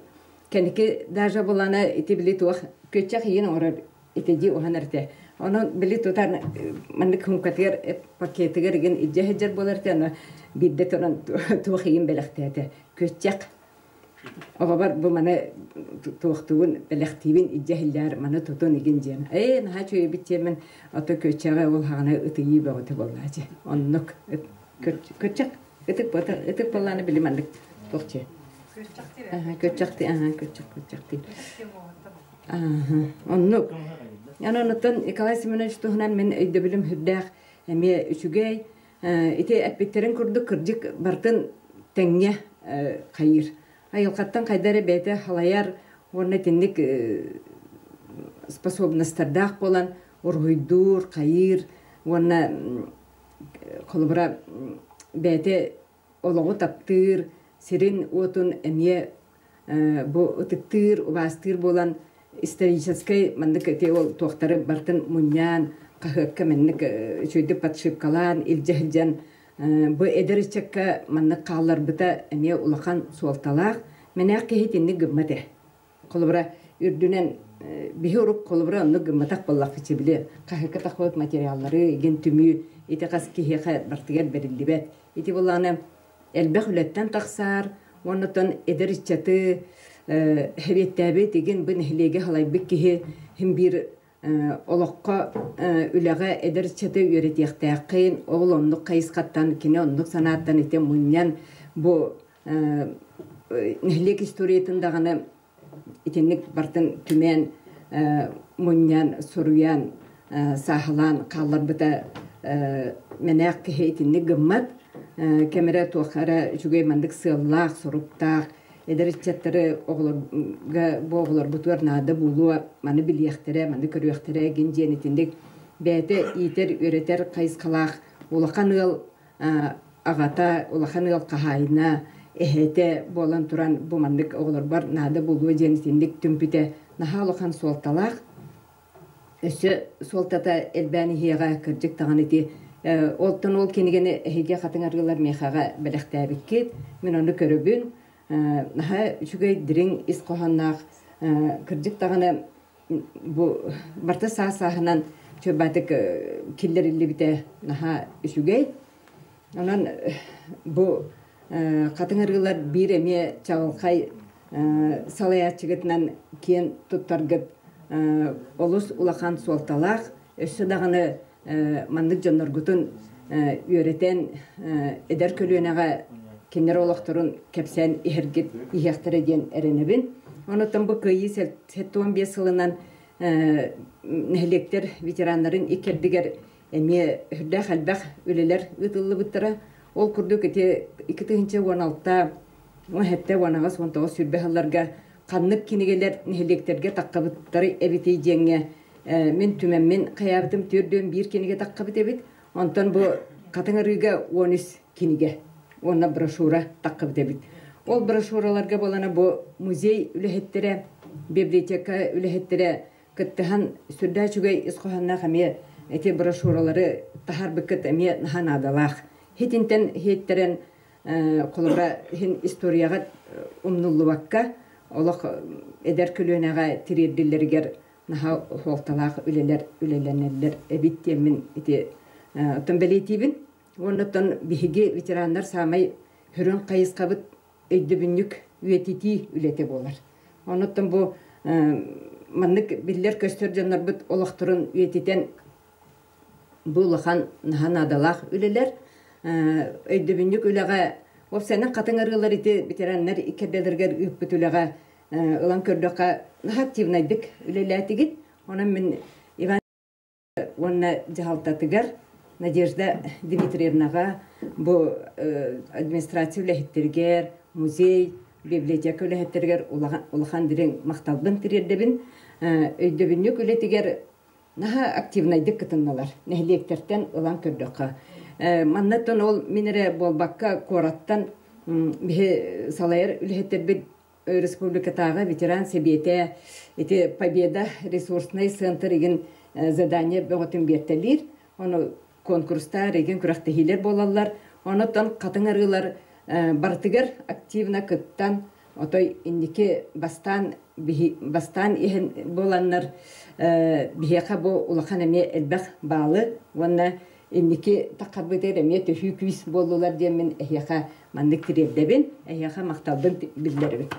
кенеки даже булана ити били туах көчак ен орар итеди уханарте. Оны били тутар маннык хумкатер пакетигер ген иҗеһҗер буларте аны бидде торан туах ен белехтете. Көчак Оғабар бұл мана туақтуын біліқтейбін иджәхілдер мана тұтын еген жен. Наға чөй біттемен аты көтчаға ол хағына ұтыйы бағыты боллады. Оннық көтчақ, ұтық болланы білімандық тоқчы. Көтчақты, көтчақты. Оннық. Яны онықтан Николай Семенович тұғынан мен өйді білім хүрдәқ әме үшігей. Ите әппеттерін күрді күрдік бартын тәңе қайыр. Айылқаттан қайдары бәйті халаяр орна теннік способностардақ болан орғойдур, қайыр, орна қолыбыра бәйті олығы таптыр, сирин отун эмие бу ытыктыр убастыр болан исторический мандык те ол тохтары бартын муньян кахыкка менник чөйдү подшипкалан илжехилжен бу эдеричекка маннык каалар быта эмие улахан суалталаах менэк кехитинни гыммате колбура үрдүнен бихурук колбура онну гымматак боллак чебиле кахыкка тахот материаллары ген түмү ите кас кихиха бартыгер берилибет ити буланы элбэх үлеттен тахсаар оннотон эдеричети хебеттәбе деген бу нехлеге халайбык кихи хим бир олоққа үләгә эдерчети үйретияқтайқин оғыл оннук қайысқаттан кине оннук санааттан ите муньян бу нехлек историятындағаны итенник бартын түмен муньян суруян сахалан қаллар бұта менәк кихи итенник гыммат кемере туақара жүгей мандык сыллақ суруптақ эдерчеттері оғылырға боғылыр бұтуар нады бұлуа маны білияқтері, маны көріяқтері ген женетіндік бәті итер өретер қайысқалақ олақан ұл ағата, олақан ұл қағайына әхеті болан тұран бұл мандық оғылыр бар нады бұлуа женетіндік түмпіте наға олақан солталақ өсі солтата әлбәні хеға кіржік таған еті олттан ол кенігені әхеге қатың арғылар мейхаға бәліқтәбіккет мен оны көрібін наха жүгей дирин ис коханнах кырдык таганы бу барта саасахынан чөбатык киллерилли бите наха жүгей анан бу катыңыргылар бир эме чагылкай салая чигитнан кен туттаргыт олус улахан суалталах өссө даганы мандык жонноргутун үйрөтен эдер көлүөнага кенер олақтырын кәпсән ихергет ихяқтыры ден әренебін. Онытын бұл көйі 15 сылынан нәхелектер ветеранларын икердігер әме үрді қалбақ өлелер ұтылы бұттыра. Ол күрді көте 2016-та 17-19 сүрбе ғаларға қаннып кенегелер нәхелектерге таққа бұттары әбетей жеңе. Мен түмәммен қаябытым түрден бір кенеге таққа бұт әбет. Онтан бұл қатыңырыға 13 кенеге. Онна брошюра таққып дебит. Ол брошюраларға болана бу музей үлехеттері, библиотека үлехеттері кіттіған сүрді жүгей исқоханна қаме әте брошюралары тахар бүккіт әме нахан адалақ. Хетінтен хеттерін қолыбыра хин историяға умнуллубаққа олық әдер күлуінаға тирерділергер наха холталақ үлеленерлер әбиттемін әте томбелейтибін. Оннотон биһиги ветерандар самай хүрін қайысқабыт өйдөбүннүк үетити үлете болар. Оннотон бу маннык биллер көстөр жаннарбыт олақтырын үетитен булахан нахан адалақ үлелер. Өйдөбүннүк үлеға опсанын қатыңарғылар ити ветерандар икерделергер үппіт үлеға ылан көрдөқа наха активнайдык үлелетігіт. Онан мен Иван онна жағалтатыгар Надежда Дмитриевнаға бұл администрация үләхеттергер, музей, библиотека үләхеттергер улахан дирен мақталбын тирердебін өйдөбіннік үлетігер наға активнайдық кытынналар. Нәхілектертен ұлан көрдіққа. Маннаттан ол менере болбаққа кораттан бі салайыр үләхеттербі республикатағы ветеран себете победа ресурсный центр еген задание бөғытын бертелер. Оны конкурста реген күрәхтәһилер болалар. Онотан катыңарылар бартыгар активна кыттан отой индике бастан ихен боланнар бихека бу улахан эме элбах балы ванна индике тақабытер эме төһүквис болулар демен эхяха мандык тиребдебин эхяха макталбын биллербит.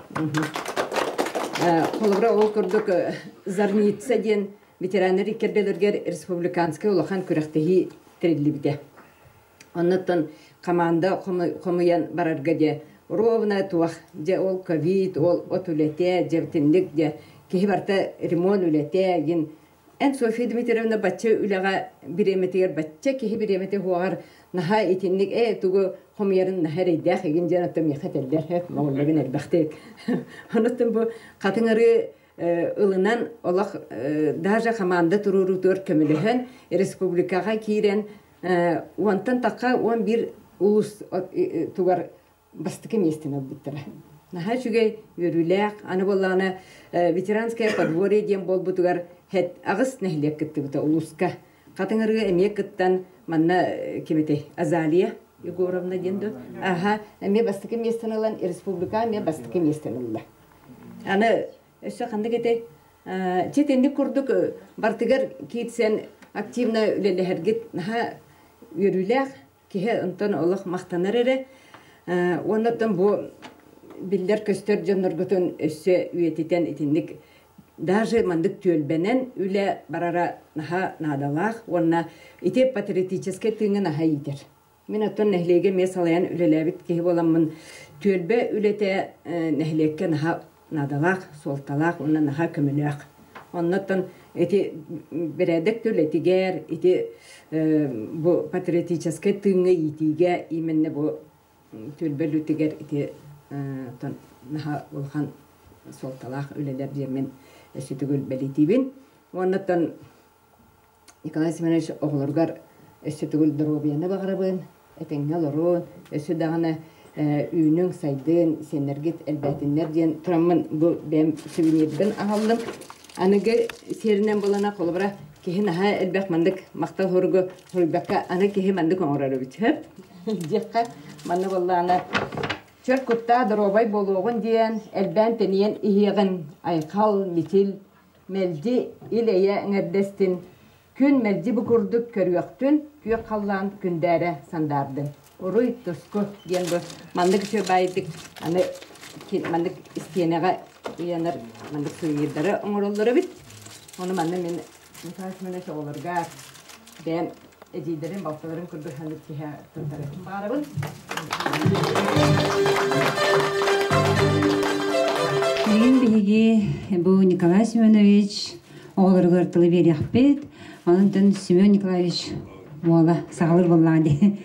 Холобра ол көрдүк зарница ден ветерандар икерделергер республиканский улахан күрәхтәһи триллибде. Оннотон команда комуян барарга де ровна туах де ол ковид, ол отулете, жевтиндик де кихибарта ремонт улете ген. Эн София Дмитриевна бачча үлега биреметер бачча кихи биремете хуагар наха итинник тугу комуярын наха рейдах ген жанатым яхателдер хеп моголлабин элбахтек. Оннотон бу катыңары ылынан олақ даже команда турурутор көміліхін республикаға кейрен онтан таққа 11 улус тугар бастыкы местен албыттыра. Наха чүгей өрүләк, аны болланы ветеранская подворье дем болбутугар хет агыс нәһлек китти бута улуска. Катыңырга эмек кыттан манна кемете Азалия Егоровна денду. Аха, эме бастыкы местен алан республика, эме бастыкы местен алла. Аны өсө кандай кете четенди курдук бартыгар китсен активно үлелехергит наха өрүләк кеһе онтон олох мактанар эре. Оннотон бу биллер көстөр жоннорготон өссө үйетитен итинник даже мандык төлбенен үле барара наха надалах онна ите патриотический тыңы наха итер. Мен оттон нәһлеге месалаян үлеләбит кеһи боламмын төлбе үлете нәһлекке наха надалах солталах онна наха көмөлөк. Оннотон ити бередек төлетигер ити бу патриотический тыңы итиге именно бу төлбе лүтигер ити тон наха улхан солталах үлелер жермен өсүтүгүл белитибин. Оннотон Николай Семенович оглоргар өсүтүгүл дробияны багарабын, этеңне лорун, өсү дагана үйнүң сайдын сенергит элбетиннер ден турамын бу бем сувенирден агалдым. Аныгы серинен болана колбара кеһи наха элбек мандык мактал хорго хорбакка аны кеһи мандык оңорары битеп. Декка манна боллана чөр кутта дробай болгон диен элбен тенен иһеген айкал митил мелди илея ngerdestin күн мелди бу курдук көрүөктүн күйөк каллан күндәре сандарды. Уруй туску диен бу мандык чөбайдык аны мандык истенеге уянар мандык сүйүрдөрө оңоролдору бит. Оны манна мен мутасмene чоолорга бен эдидерин балталарын күрдүк ханды тиһә тантарын барабын. Мен биги бу Николай Семенович оғларыгар тылы берияқпет. Анын Семен Николаевич ола сағалыр боллады.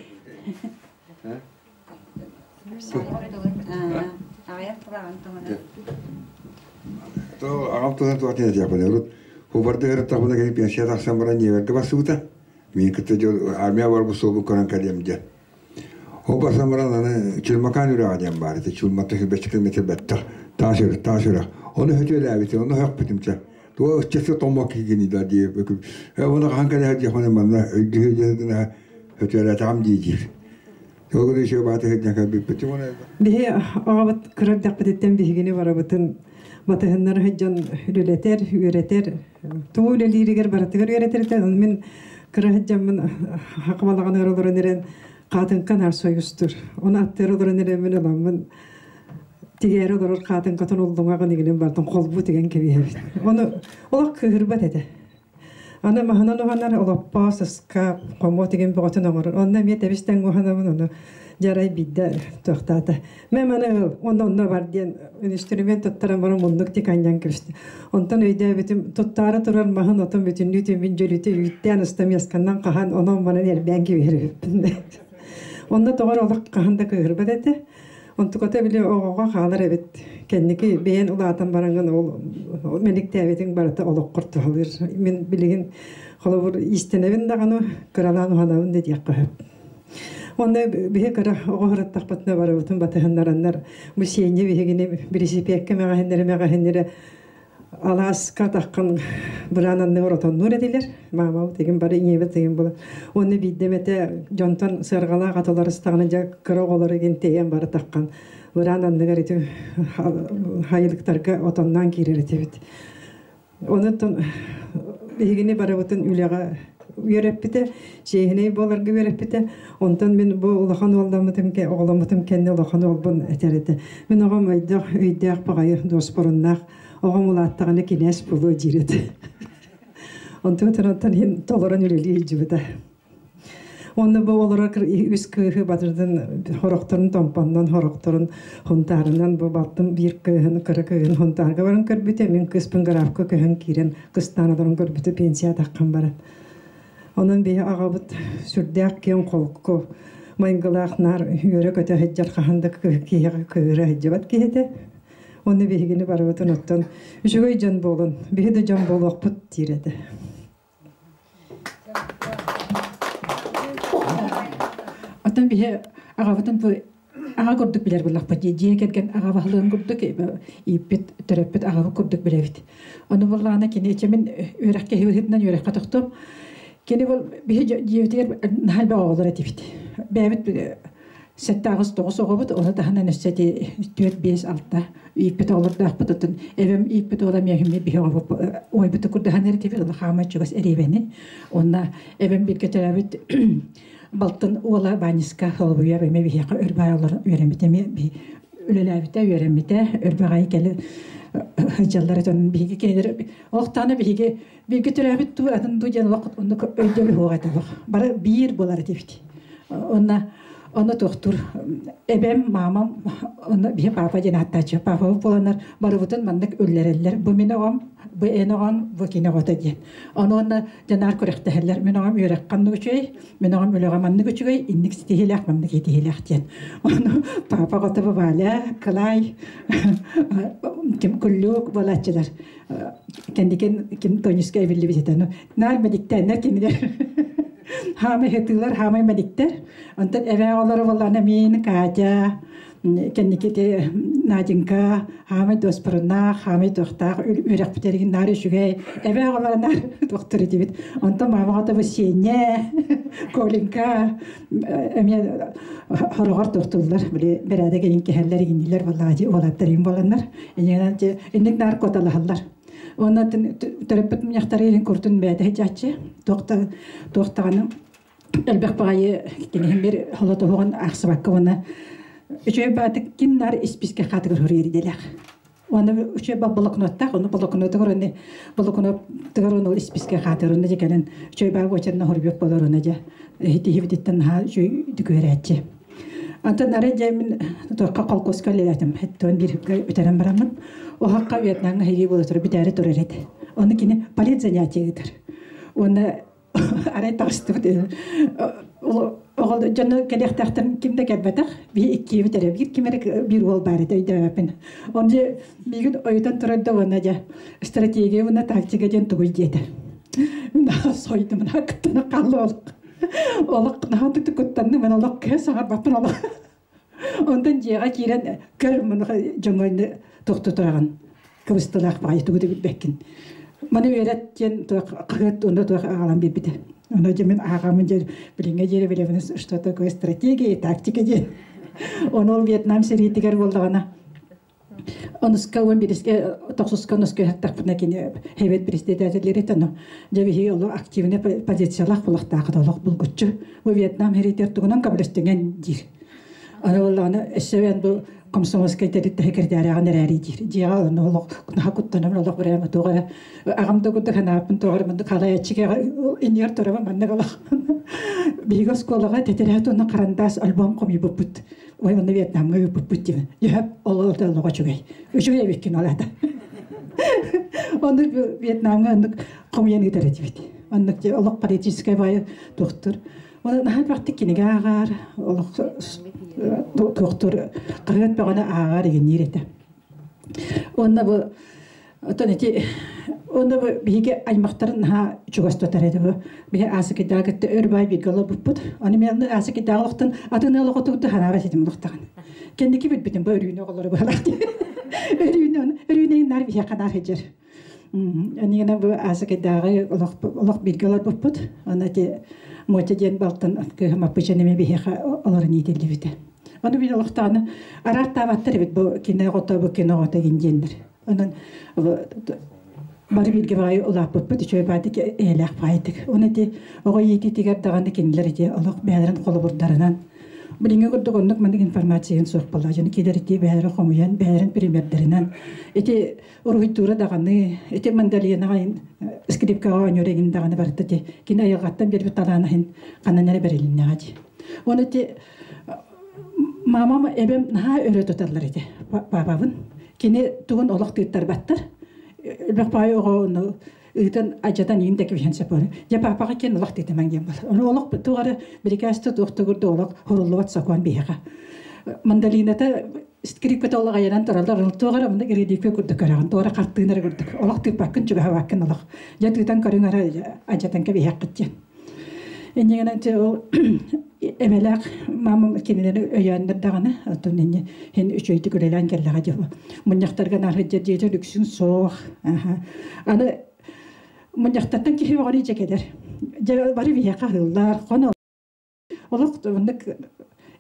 Ағалтығын туатен жапады. Хубарды ғырыттағына келіп пенсия тақсан баран неверді басуыта. Мен күтті армия бар бұл солбы көрін кәлемде. О басан баран аны чүлмакан үріға дем бар. Чүлматты 5 километр бәттір. Ташырық. Оны хөтөлі әбеті, оны хөк бітімчі. Туа үстесі томбақ кегені да дейіп. Оны қанқаны хөт яқаны манна өйді хөтөлі тағам дейдейіп. Тоғыды үші баты хөт яқа бітті оны. Бихи ағабыт күрәк бітеттен бихигені барабытын батыһыннар хөджан үлелетер, үйретер. Туу үлелерігер баратығыр үйретерді. Мен күрәк хақымалаған ұрылырын ерен қатынқан арсойыстыр. Оны аттыр ұрылырын ерен мен оламын. Тигер олар қатын қатын олдыңағы негінен бардың қолбу деген кебейбі. Оны олақ күрбат еді. Аны маханан оғанар олаппа, сысқа, қомо деген бұғатын оғырыр. Онна мет әбістен оғанамын оны жарай бидді тоқтады. Мен маны онда бар ден инструмент тұттарам барым мұндық тек аньян кірісті. Онтан өйді бітім тұттары тұрар махын отын бүтін үйтін мен жөліті үйттен ұстам ясканнан қахан онын маны әрбән кебейбі. Онда тоғар олақ қаханда күрбат еді. Онтукота биле оғоға қалар әбет. Кәннеки бейен ұлатан баранған ол менікті әбетің барата олық құрту алыр. Мен білеген қолы бұр истенебін дағаны күралан ұғанауын деді яққы. Онда бейе күрі оғыраттақ бұтына бары бұтын батығынларанлар. Бұл сейіне бейгені бірісі пәкке мәғәхендері аласка таққан бұрананны оротон нұр әділер. Мамау деген бары иңебет деген бұлы. Оны бейдемете жонтон сырғала қатолары стағаны жа күрі олары кентейен бары таққан бұрананны ғареті хайылықтарға отоннан керер етебет. Оны тон бейгені бары бұтын үліға үйереппіті, шейхіней боларға үйереппіті. Онтан мен бұл ұлақан оғыламытым кәнне ұлақан олбын әтер еті. Мен оғам өйдіғ бағайы дос бұрыннақ оғам ұлаттағаны кенес бұлы жиреді. Онтан ен толырын үлелі жүбіді. Оны бұл олар үз күйі батырдың хорақтарын томпандан, хорақтарын хонтарынан бұл баттым бір күйін, кірі күйін хонтарға барын көрбіті. Мен кіспін ғарапқы күйін керен қыстанадан көрбіті пенсия таққан баран. Onun bir ağabıt sürdək ken qolqu mayngılaqnar yörə kötə həccar qahandı kiyə köyrə həccabat kiyete. Onu bihigini barabıtın ottan. Üçügöy can bolun. Bihi de can boluq put diredi. Otan bihi ağabıtın bu ага көрдүк билер буллакпа жие керген ага баһлыын көрдүк иппит төрөппит ага көрдүк билебит ону буллаана кини чемин үрәккә хибитнан үрәккә токтом кини бул бихи жиетер нахалба олар этибит бәбит 7-9 огобут оны тахана нәсәти 4-5-6 иппит оларда бутатын эвем иппит ола мехми бихи ой бит күрдәһәнәр тибит ул хама чугас эребени онна эвем бит кетәбит балтын ола баниска холбуя беме бихи өрбайлар өремитеме би үлеләбитә өремитә өрбәгай келе хәҗәлләр биге келер октаны биге биге төрәбит ту атын ду җан вакыт онда өйдә хогата бары бир булар дибит Она доктор, эбем мамам, она бия папа женатача, папа поланар барыбытын мандык өллереллер. Бу миногам, бу эногам, бу киногата ден. Она жанар коректәһәлләр, миногам үрәккән үчәй, миногам үләгән мандык үчәй, инник стихиләк мандык итихиләк ден. Она папа гата бала, калай, кем күллүк балачылар. Кендикен кем тонискә билли битән. Нар медиктәннәр киниләр. Хаме хетилер, хаме медиктер. Антон эве олары болланы мен катя, кенникете Надинка, хаме доспорна, хаме тохтак, үрәк битерген нары шугай. Эве оларына доктор дибит. Антон мамага да сене, Колинка, эме харагар докторлар биле берәдә генки хәлләр гениләр валлади олаттырын боланнар. Энегәнче инник наркоталалар. Ona terapet menyaktarin kurtun beda hejatche doktorаны elbek bagayı kini bir halata hoğan aksabakka ona üçe batık kinnar ispiske kategori hürüyeri delek ona üçe baloknotta onu baloknotta görünne baloknotta görünne ispiske kategorinde jekelen üçe bag geçen hürüyep bolarına ja hiti hivditten ha şu düküretçe anta nare jemin torqa qalqoskaletim hetton bir öteren baramın o hakka Vietnam'a hegi bulutur bir dere toreret. Onu kini palit zaniyatçıdır. Onu araya taşıdı dedi. O canı kadehtartan kimde gelmedik. Bir iki bir bir kimerek bir ol bari de yapın. Onca bir gün oyundan torada ona ja strateji ona taktik eden tuğuydu. Daha soydum nakıtına kaldı. Olak nahatık kuttandı ben olak keser batın olak. Ondan jega kiren görmün jongayны тоқтотаған кыбыстылақ байты өте бітбеккен. Маны өйрәттен қағыт онда ағалам бепіді. Онда жемен ағамын жер біліңе жері білеміз, что такое стратегия, тактика жер. Оны ол Вьетнам сериетігер болдағана. Онысқа он біріске, тоқсысқа онысқа хаттақпына кені хейбет бірісте дәтелер етіні. Жебе олы активіне позициялақ бұлақтағы долық бұл күтші. Ол Вьетнам сериетер тұғынан қабілістеген жер. Аны олағаны әсәуен бұл комсомольская территория кердәрәгән рәридир. Җыга нолык кунга куттана нолык бирәм тугы. Агамда кутта ханапын тугы монда калаячыга инер торава манна гала. Бигас колага тетерәт оны карандас альбом коми бупут. Ой монда Вьетнамга бупут дип. Яп олорда лога чугай. Үчүгә бекин алада. Онда Вьетнамга аны комиян гитерәт бит. Аны олык политическая бай доктор. Оны нахат вакыт кинеге агар олык доктор кыргыт багана агар деген нирете. Онда бу отонети онда бу биге аймактарын ха чугасты тарады бу. Биге асык дагытты өрбай бир гала буппут. Аны мен асык дагалыктан атына логотугты ханара сетим луктаган. Кендики бит битен бу өрүнө голлары балакты. Өрүнө нар бие кадар хежер. Аны гана бу асык дагы олок бир гала буппут. Аны те Мотеден балтан кема печенеме бихеха олар нителди бите. Аны бир лохтаны арарта баттыр бит бу киногото бу киногото гиндендер. Анан бар бирге бай улап бут чөй бадык элек байдык. Аны те ого йети тигер даганы кинлер те олок бәдерен колы бурдарынан. Билинге көрдөгөнлүк мендик информацияны сок болла. Жаны кедерти бәдер комуян бәдерен примердеринен. Эти ургитура даганы эти мандалиянагын скрипкага нөрегин даганы барты те. Кин аягаттан бер таланын кананары берилинегади. Оны те мамама эбем на өрөтөталар эти. Бабабын кини тугун олок тыттар баттар. Бак бай ого Итен ажатан индек бихенсе бар. Я папага кен олок тете мангем бар. Оны олок тугары брикасты доктогурда олок хорулуат сакван бихага. Мандалината скрипкет олога янан таралдар тугары мында гредипе күрдүк караган. Тугары картыгынар күрдүк. Олок тып бакын чуга бакын олок. Я тытан карынгара ажатан ке бихак киткен. Enjengana te o emelak mamam kinene öyandır dağına atın enne hen üçüydü görelen gellaga jaba. Munjaqtarga narhajja jete lüksün soğuk. Ana munjaqtardan ki hevari jekeder. Jaba bari bihe qahıllar qono. Olaq bundak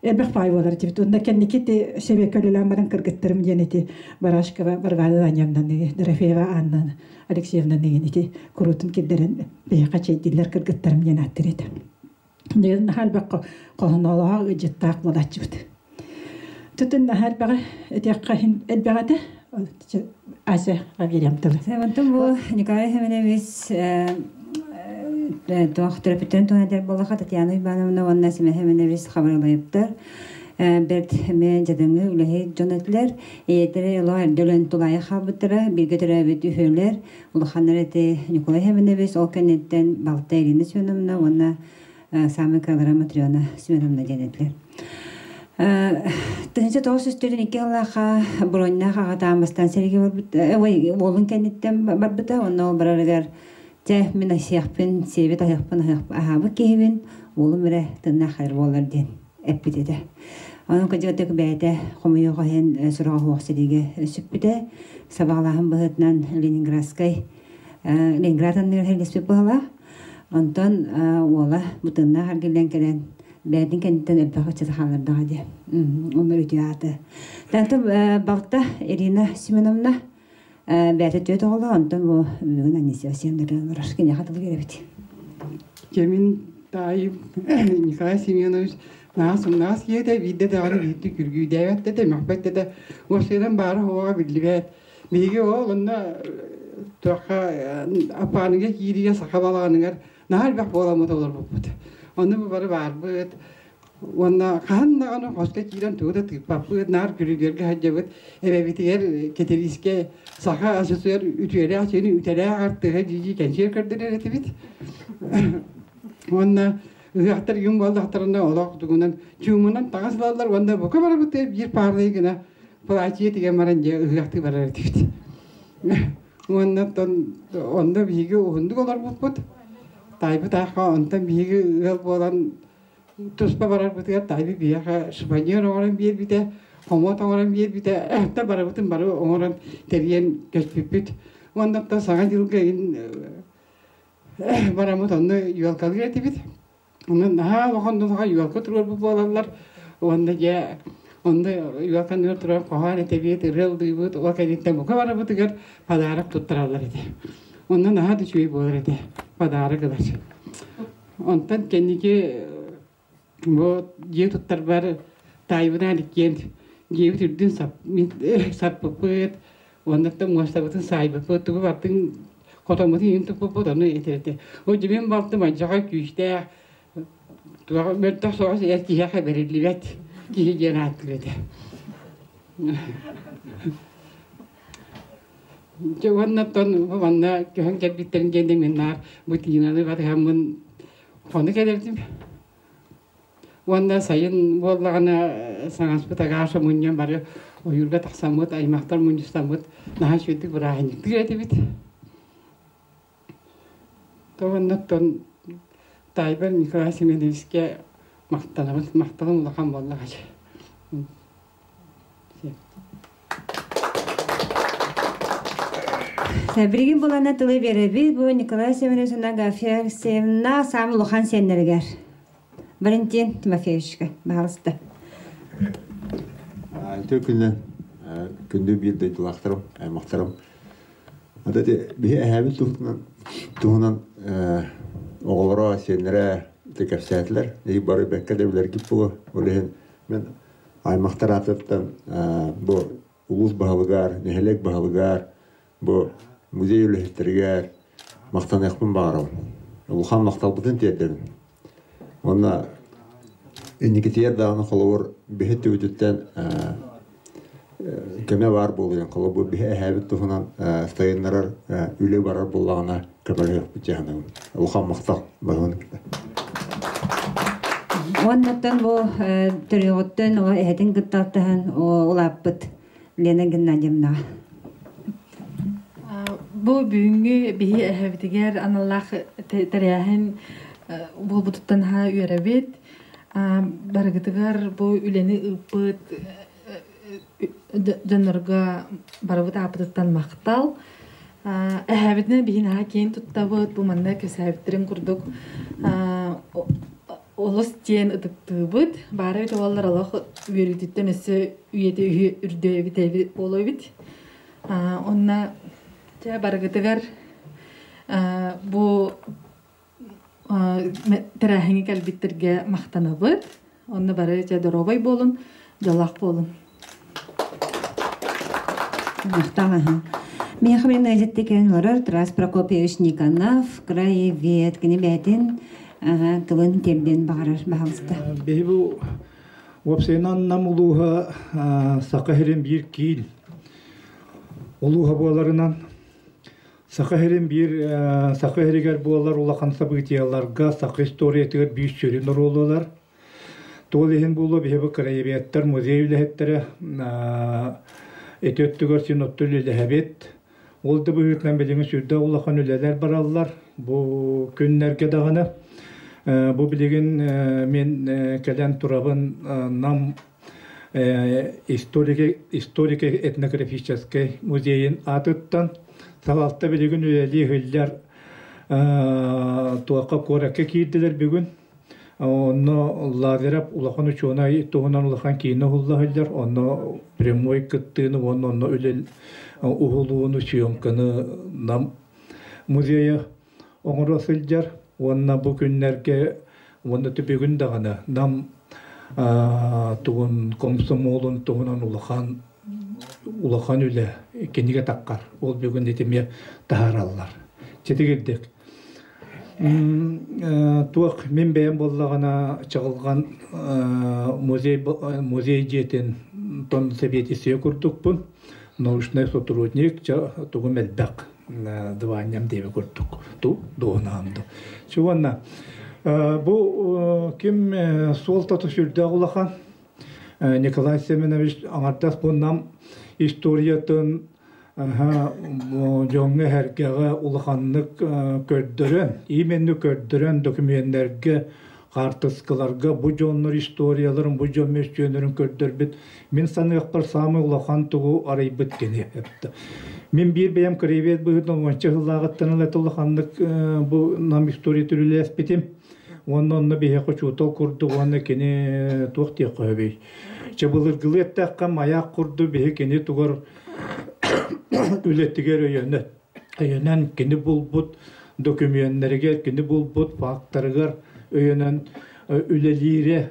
erbek pay bolar tibit. Onda kendiki te sebekölelen baran kırgıttırım jeneti Barashkava bargadadan yamdan Derefeva Anna Alexeyevna negenti kurutun kidderen bihe qaçaydiler kırgıttırım jenattiredi. Neden hal bak qohnalığa ciddiq bolachbıt. Tutun hal bak etiyaqhin elbagata asa gaviyamtıl. Seventum bu Nikolay Hemenevis doktorapten tonader bolaqa Tatyana Ivanovna vanna sime Hemenevis xabarlayıptır. Bert men jadımı ulehi jonatlar etere lar dölen tulaya xabıtıra bir götürübüt ühürler. Ulxanlar ete Nikolay Hemenevis o kennetten balta elini sönümna vanna Sami Kalara Matriona Smenomna jenetler. Tınca toğuz üstüden iki yıllaqa bronna qağatamastan sergi barbıt. Olun kennetten barbıta onu bararıgar min asiyaqpın sebet ayaqpın ahabı kehibin olun bire tınna xayr bolar den epidede. Onun kaçıqatık bəydə qomuyu qoyan surağı hoqsediga süppüde sabaqlağın bıhıtnan Leningrad'ın nirhelespep bıhla. Ondan ola butınna hargelen kelen bədin kendinden elbaq açıda xalardağı de. Onlar ötüyadı. Tantım balta Irina Simonovna bəydə tüyet oğla ondan bu bugün annesi asiyamdadan orar. Kene xatılı gerebeti. Kemin daim Nikolay Semyonovich Nas yede vidde de arı vidde gürgü devette de muhabbette de o şeyden bari hova bildivet. Bege oğlunda toqa apanıga giriye sakabalanıgar nahal bak bolamada olur bu. Onu bu bari var bu. Onda kanna onu hoşta giren tuğda tıpapı nar gürügerge hacabet eve bitiger keteriske saka asosyer ütüyere açeni ütele arttığı cici gençer kırdılar etibit. Onda Hıhtır gün balda hıhtırında olaq tuğundan çuğumundan tağısılarlar onda bu kadar bu bir parlayı gına pılaçıya tige maranca hıhtı barar etibit. Onda bigi uhunduk olar buput. Tayyip taqa ondan bigi ığıl bolan tuspa barar butiga tayyip biyaqa Spanyol oğran bir bite homot oğran bir bite da barar butun baru oğran teriyen göçpipit. Onda da sağa yılga in baramut onu yol kalgı etibit. Onun daha vakanda daha yol götürür bu bolanlar. Onda ya onda yol kanıyor turan kohan etibit rel duyut o kadar bu kadar butiga padarak tutturarlar edi. Ondan daha da çöy bolar edi. Padarak kadar. Ondan kendiki bu jiw tuttar bar tayyibuna dikken jiw türdün sapıpıt onda da muhasabatın sahibi bu batın kotamatı yuntup bu da ne etete. O cebim baktım acaba güçte tuğa mertta soğuk eskiye haberlilet ki genellikle. Cevanattan bana hangi biterin gendeminler bu tinalı var hemen konu gelirdim. Onda sayın bollağına sanatçı tagaşa munyan bari oyurga taqsamut aymaqtar munjustamut naha şöydük bırahindik direti bit. Tavanattan Tayyip Nikolay Semyonovic'e maqtalım ulaqan bollağa. Birgin bolana tılı berebi bu Nikolay Semyonovic'e Gafiya Sevna Sami Luxan senlerger. Valentin Timofeyevичка, пожалуйста. Күндө бир дейт лактырым, аймактарым. Ада де бие әһәбит туһунан оголора сенере текәфсәтләр, ди бары бәккәдәләр кип бу. Олehen мен аймактар атыптан бу улус баһалыгар, нәһәлек баһалыгар, бу музей үләһтергәр мактанакпын барам. Улхан макталбытын тедем. Ona indikatör dağını kolor bir tüyütten kime var buluyan kolor bu bir ehebet tuhunan stayınlar üle var bulana kemale yapacağını ulan maktal bakın. Ondan bu türüyottan o ehedin gıttattan o ulapıt lene gennacımna. Bu büyüğü bir ehebetiger anallah tereyahin болбутуттан ха үеребит. Барыгытыгар бу үлени ыппыт жоннорга барыбыт апытыттан мактал. Эһәбитне биһин ха кийин туттабыт бу манна көсәбиттерин курдук. Олос тиен ытыктыбыт. Бары бит олар алах үерүтүттен эсе үйете үрдөбит эби олобит. Онна жа барыгытыгар бу терәһеңи кәлбиттерге мактанабыт. Онна бары жа доробай болун, жалак болун. Мактагаһын. Мен хәмен әҗәттәкен варар Тарас Прокопьевич Никонов, краевед, кене бәтин тылын терден багарар баһалыста. Бебу вапсенан намулуха сакаһерен бир кил. Улуха боларынан сакаһерен бир сакаһерегер болар улахан сабытияларга сакы историятыгар бир чөрүн роллар. Толehen булу бебу краеведтер музейлехтер этөттүгөр синоттулле хабет. Ол да бүгүтнән белең сүрдә улахан үләләр бараллар. Бу көннәргә дагына бу билеген мен кәлән турабын нам историко-этнографический музейин атыттан салалта билеген үләли хилләр туакка коракка кирделәр бүгүн. Онно лазерап улахан учуна тугунан улахан кийне хуллахыллар. Онно прямой кыттыны онно үлел ухулууну съемканы нам музейя оңоросылжар. Онна бу күннәргә онна төбөгүн дагана нам тугун комсомолун тугунан улахан үле кенеге таккар. Ол бүгүн этеме тахараллар. Четигердек. Туак мен бәйән боллагана чыгылган музей жетін тон советисия курдукпун. Научный сотрудник тугу мелбак дваням деве курдук. Ту доонамды. Чуанна бу ким солтату сүрдә улахан Николай Семенович аңартас буннам историятын жоңы һәргәгә улаханлык көрдөрөн, именне көрдөрөн документларга, картыскаларга бу жоннор историяларын, бу жон мөчөнөрүн көрдөрбүт. Мен санык бар самы улахан тугу арайбыт кене. Мен бир бәям кривет бу 10 жыллагыттан эле улаханлык бу нам история төрүләс битим. Оннан бие кочутол курду, онна кене тохти кабый. Чабылыр гылыттакка маяк курду бие кене тугар үлеттигер өйөнен кені булбут документтерге кені булбут факторгар өйөнен үлелире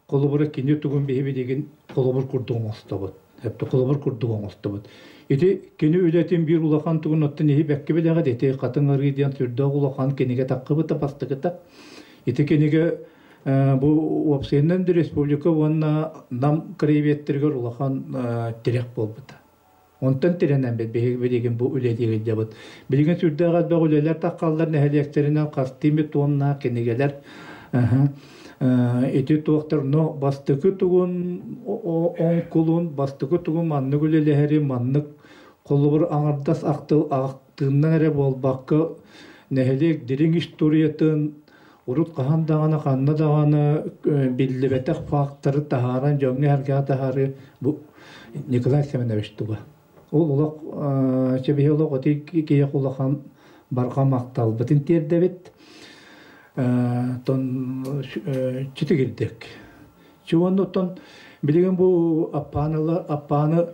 колобура кені тугун беби деген колобур курдуң остабыт. Хепте колобур курдуң остабыт. Ити кені үлетин бир улахан тугун оттын эһи бекке белеге дете катын ырыдыян түрдө улахан кенеге таккыбыта бастыгыта. Ити кенеге бу опсеннен республика вонна нам краеветтергер улахан терек болбута. Онтан теренен белеген бу үлелиге жабыт. Билген сүрдәгә бу үлеләр таккаллар нәһәлектереннән кастыймы тонна кенегеләр. Эти тоқтар но бастыкы тугун он кулун бастыкы тугун манны үлеләре манны колубыр аңардас актыннан эре болбакка нәһәлек дирин историятын урут кахандагана ханна дагана биллебетек фактыры тахаран жоңны һәргә тахары бу Николай Семенович туга. Ол улак чебейлок оти кие кулахан барга мактал битин тердебит тон читигирдек. Чуондотон билеген бу апаны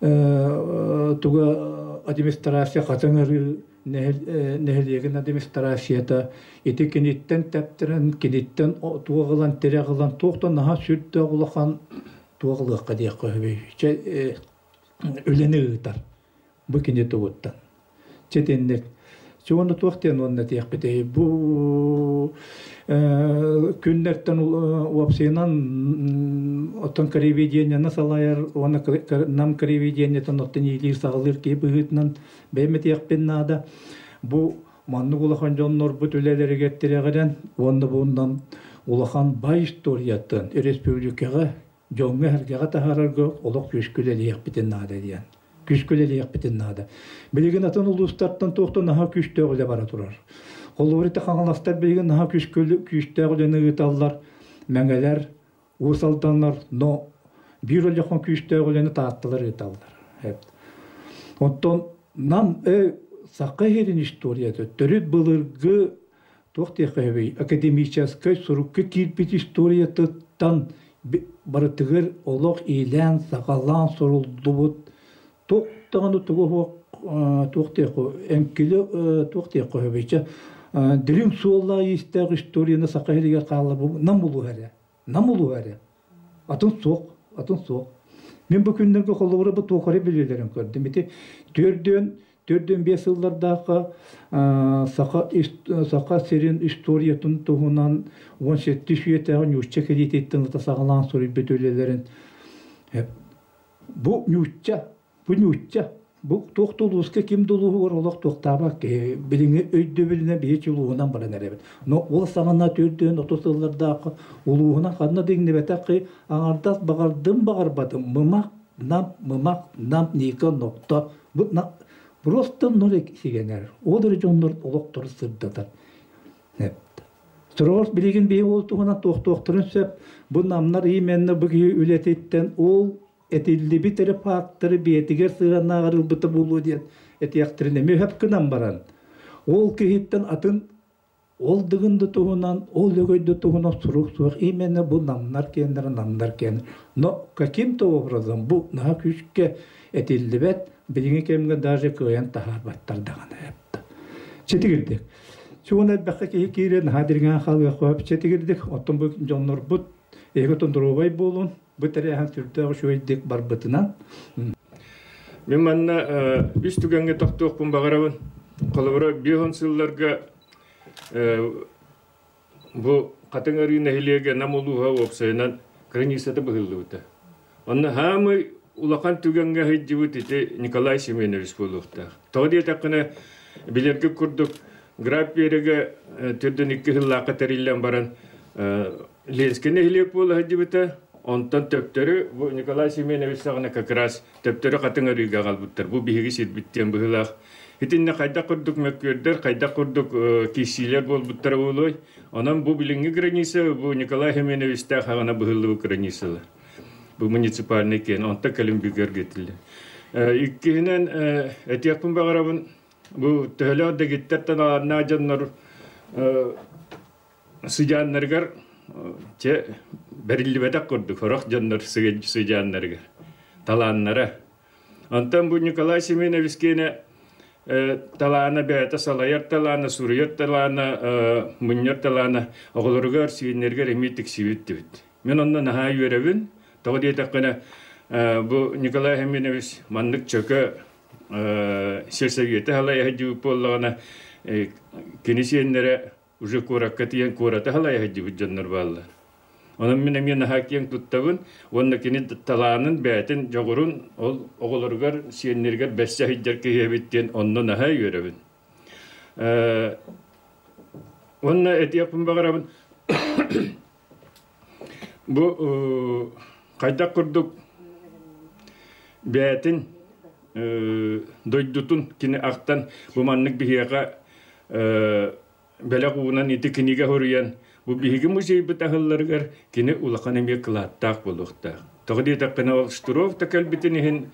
туга администрация катыңыр нехелеген администрацията этикенеттен таптерен кенеттен тугылан терегылан токтон наха сүрдө кулахан тугылыкка дия койбой. Үлені ұйтар. Бұ кене тұғыттан. Четенлік. Чуғаны туақтен онына тияқ бітей. Бұ күнлерттен уапсенан оттан кареведенияны салайар, оны нам кареведениятан оттан елер сағылыр кей бұғытынан бәйме тияқ бен нада. Бұ манны улахан жоннор бұт үлелері керттерегеден, онды бұндан улахан бай историятын республикаға жоңы һәргәгә тахарырга олық күшкүлелиек битен нада диян. Күшкүлелиек битен нада. Билеген атын улустарттан тоқтан аха күштөгіле бара турар. Холорите хаңаластар билген наха күштә гөләне гыталлар, мәңгәләр, усалданлар, но бир олехон күштә гөләне тааттылар гыталлар. Оттон нам сақайрин историяда төрөт булыргы тохтехәби академический сурукка кирпич историятан барытыгыр олох илән сақалан сорулдубут тоқтаганы тугу тохтехо энкиле тохтехо хәбичә дирим суалла истәг историяны сақайригә калла бу намулу әре атын соқ мен бу күндәргә холлары бу тохары билеләрен күрдем бите төрдөн 5 еллардағы сақа серин историятын туғынан 17 шүйетәғін нүшчә кредиттен сағалан сұры бөтөлелерін. Бұл нүшчә, бұл тоқтолуызға кем долуғы бар олақ тоқтаба біліңе өйді біліне бейет жылуғынан баран әребет. Но ол сағана төрден 30 жылдардағы ұлуғынан қадына дегіне бәтәқи аңардас бағардым бағарбадым. Мымақ, нам, нека, ноқта. Просто нолик сигенер. Одыр жоннор олоқтор сырдатар. Сұрғырс білеген бей ол туғына тоқтырын сөп, бұл намнар именні бүгі үлететтен ол әтелді бітірі пақтыры бетігер сығанна ғарыл бұты болу ден әтияқтырын әме өп күнан баран. Ол кейттен атын ол дығынды туғынан, ол өгөйді туғынан сұрақ именні бұл намнар кенер. Но каким-то образом бұл наға күшке әтелді бәт Билинге кемге даже көйен тахар баттардаганы yaptı. Çetigirdik. Şuna bakki kiren hadirgan halga qoyup çetigirdik. Oton bu jonlar but egoton durobay bolun. Bu terehan türde şoydik barbıtına. Men manna üstügenge toqtoq bun bagarabın. Qalabara bihon sıllarga bu qatangari nehilege namuluha opsaynan granisata bıhıldı. Onna hamı Улахан түгенге хайджибут ите Николай Семенович болуқта. Тоғди тақына билерге күрдік графиреге түрден 2 жыллаққа тәрілен баран Ленскене хилек болу хайджибута. Онтан төптері Николай Семенович сағына какрас төптері қатыңа рүйге қалбыттар. Бұл бейгі сетбіттен бұғылақ. Хитинне қайда күрдік мәккердер, қайда күрдік кесилер болбыттар болуй. Онан бұл біліңгі граниса, бұл Николай Семенович тағағына бұғылы гранисалы. Bu municipalne ken onta kalimbiger getildi. İkkinin etiyakpın bağırabın bu töhele de gitterten alanna canlar sıcanlargar çe berilli bedak kurduk. Horak canlar sıcanlargar talanlara. Ontan bu Nikolay Semenoviç kene talana beyata salayar talana suriyar talana munyar talana oğulurgar sivinlergar emitik sivitti bit. Men ondan naha yörevin Тоғыдей таққына бұл Николай Семенович маннық чөкі сельсоветі халай әйдіп болағына кенесенлері уже көраққа тиен көраты халай әйдіп жаннар балылар. Оның мен хақияң тұттағын, онына кені таланын бәтін жоғырын ол оғылырғар сиенлергер бәсі әйдер кейебеттен онына әй өребін. Онына әті яқпын бағарабын. Бұл Qayda kurduk bəyətin doydutun kini aqtan bu manlık bihiyaqa bələ quğunan iti kiniga horuyan bu bihigi museybi tahıllargar kini ulaqan emye kılattaq buluqtaq. Toğdi taqına oluşturov takal bitinihin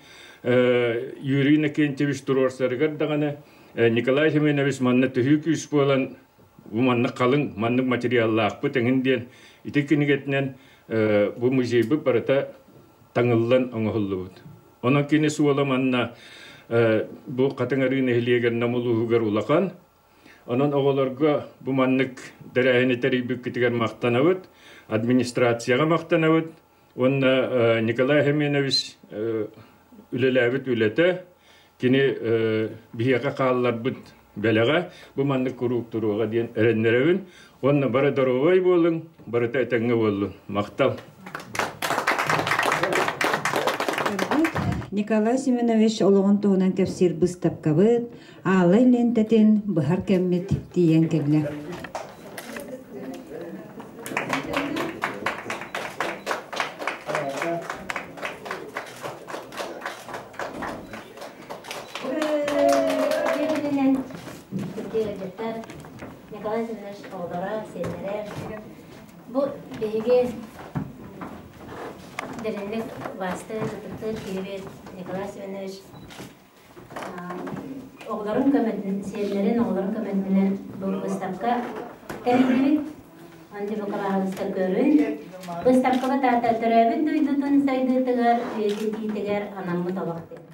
yürüyüne kenteviş turorsargar dağına Nikolay Semenoviç manna tühük üs bolan bu manlık qalın manlık materyallaq bu tengin diyen iti kinigetinden bu müzeybi barata tangıllan oңoğulluğud. Ona kini sualamanna bu katıngarın ehliyeger namuluğugar ulaqan. Onun oğularga bu manlık derehini teribük kitigar maqtanavud, administrasiyaga maqtanavud. Onna Nikolay Semenoviç üleläbit ülete kini bihiyaqa qallar bud belaga bu manlık kuruq turuğa diyen erenlerevin. Onna bara darovay bolun, bara taytanga bolun. Maqtal. Николай Семенович олоғын туғынан кәпсір бұстап қабыт, ағылай лентетін бұхар кәммет дейен кәлі. Bu bege dernek vasıta tutup gibi Nikolay Semenoviç oğulların kömedin, seyirlerin oğulların kömedinden bu Gustavka terbiyelik anca bu kadar hızlı görün. Gustavka da törevin duydutun saydı tıgar, yedi tıgar anamı tabaktı.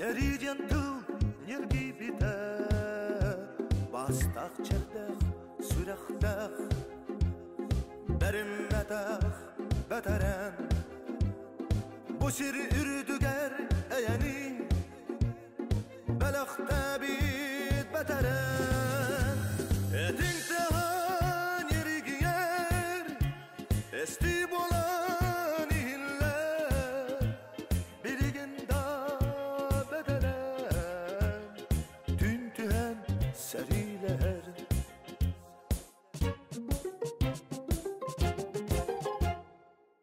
Seriden tıl nirgi biter Bastaq çerdaq süraqdaq Berimmetaq beteren Bu sir ürdüger eyeni Belaqta bit beteren Etin tahan nirgi yer Esti bolan ihiller Birigin seriler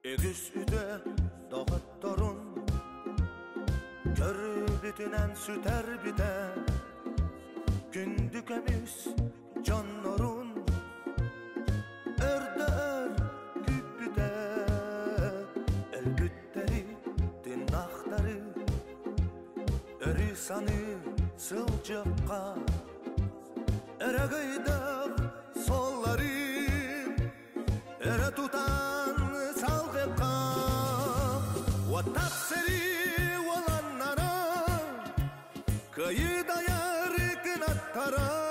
Egüs üde doğat torun Kör bitinen süter biter Gündük emis can norun Örde ör küp biter Elbütteri dinakları Örü sanı sılcıkka Ere gıydak sollarım Ere tutan salgıpka Vattak seri olanlara Kıyıda yargın attara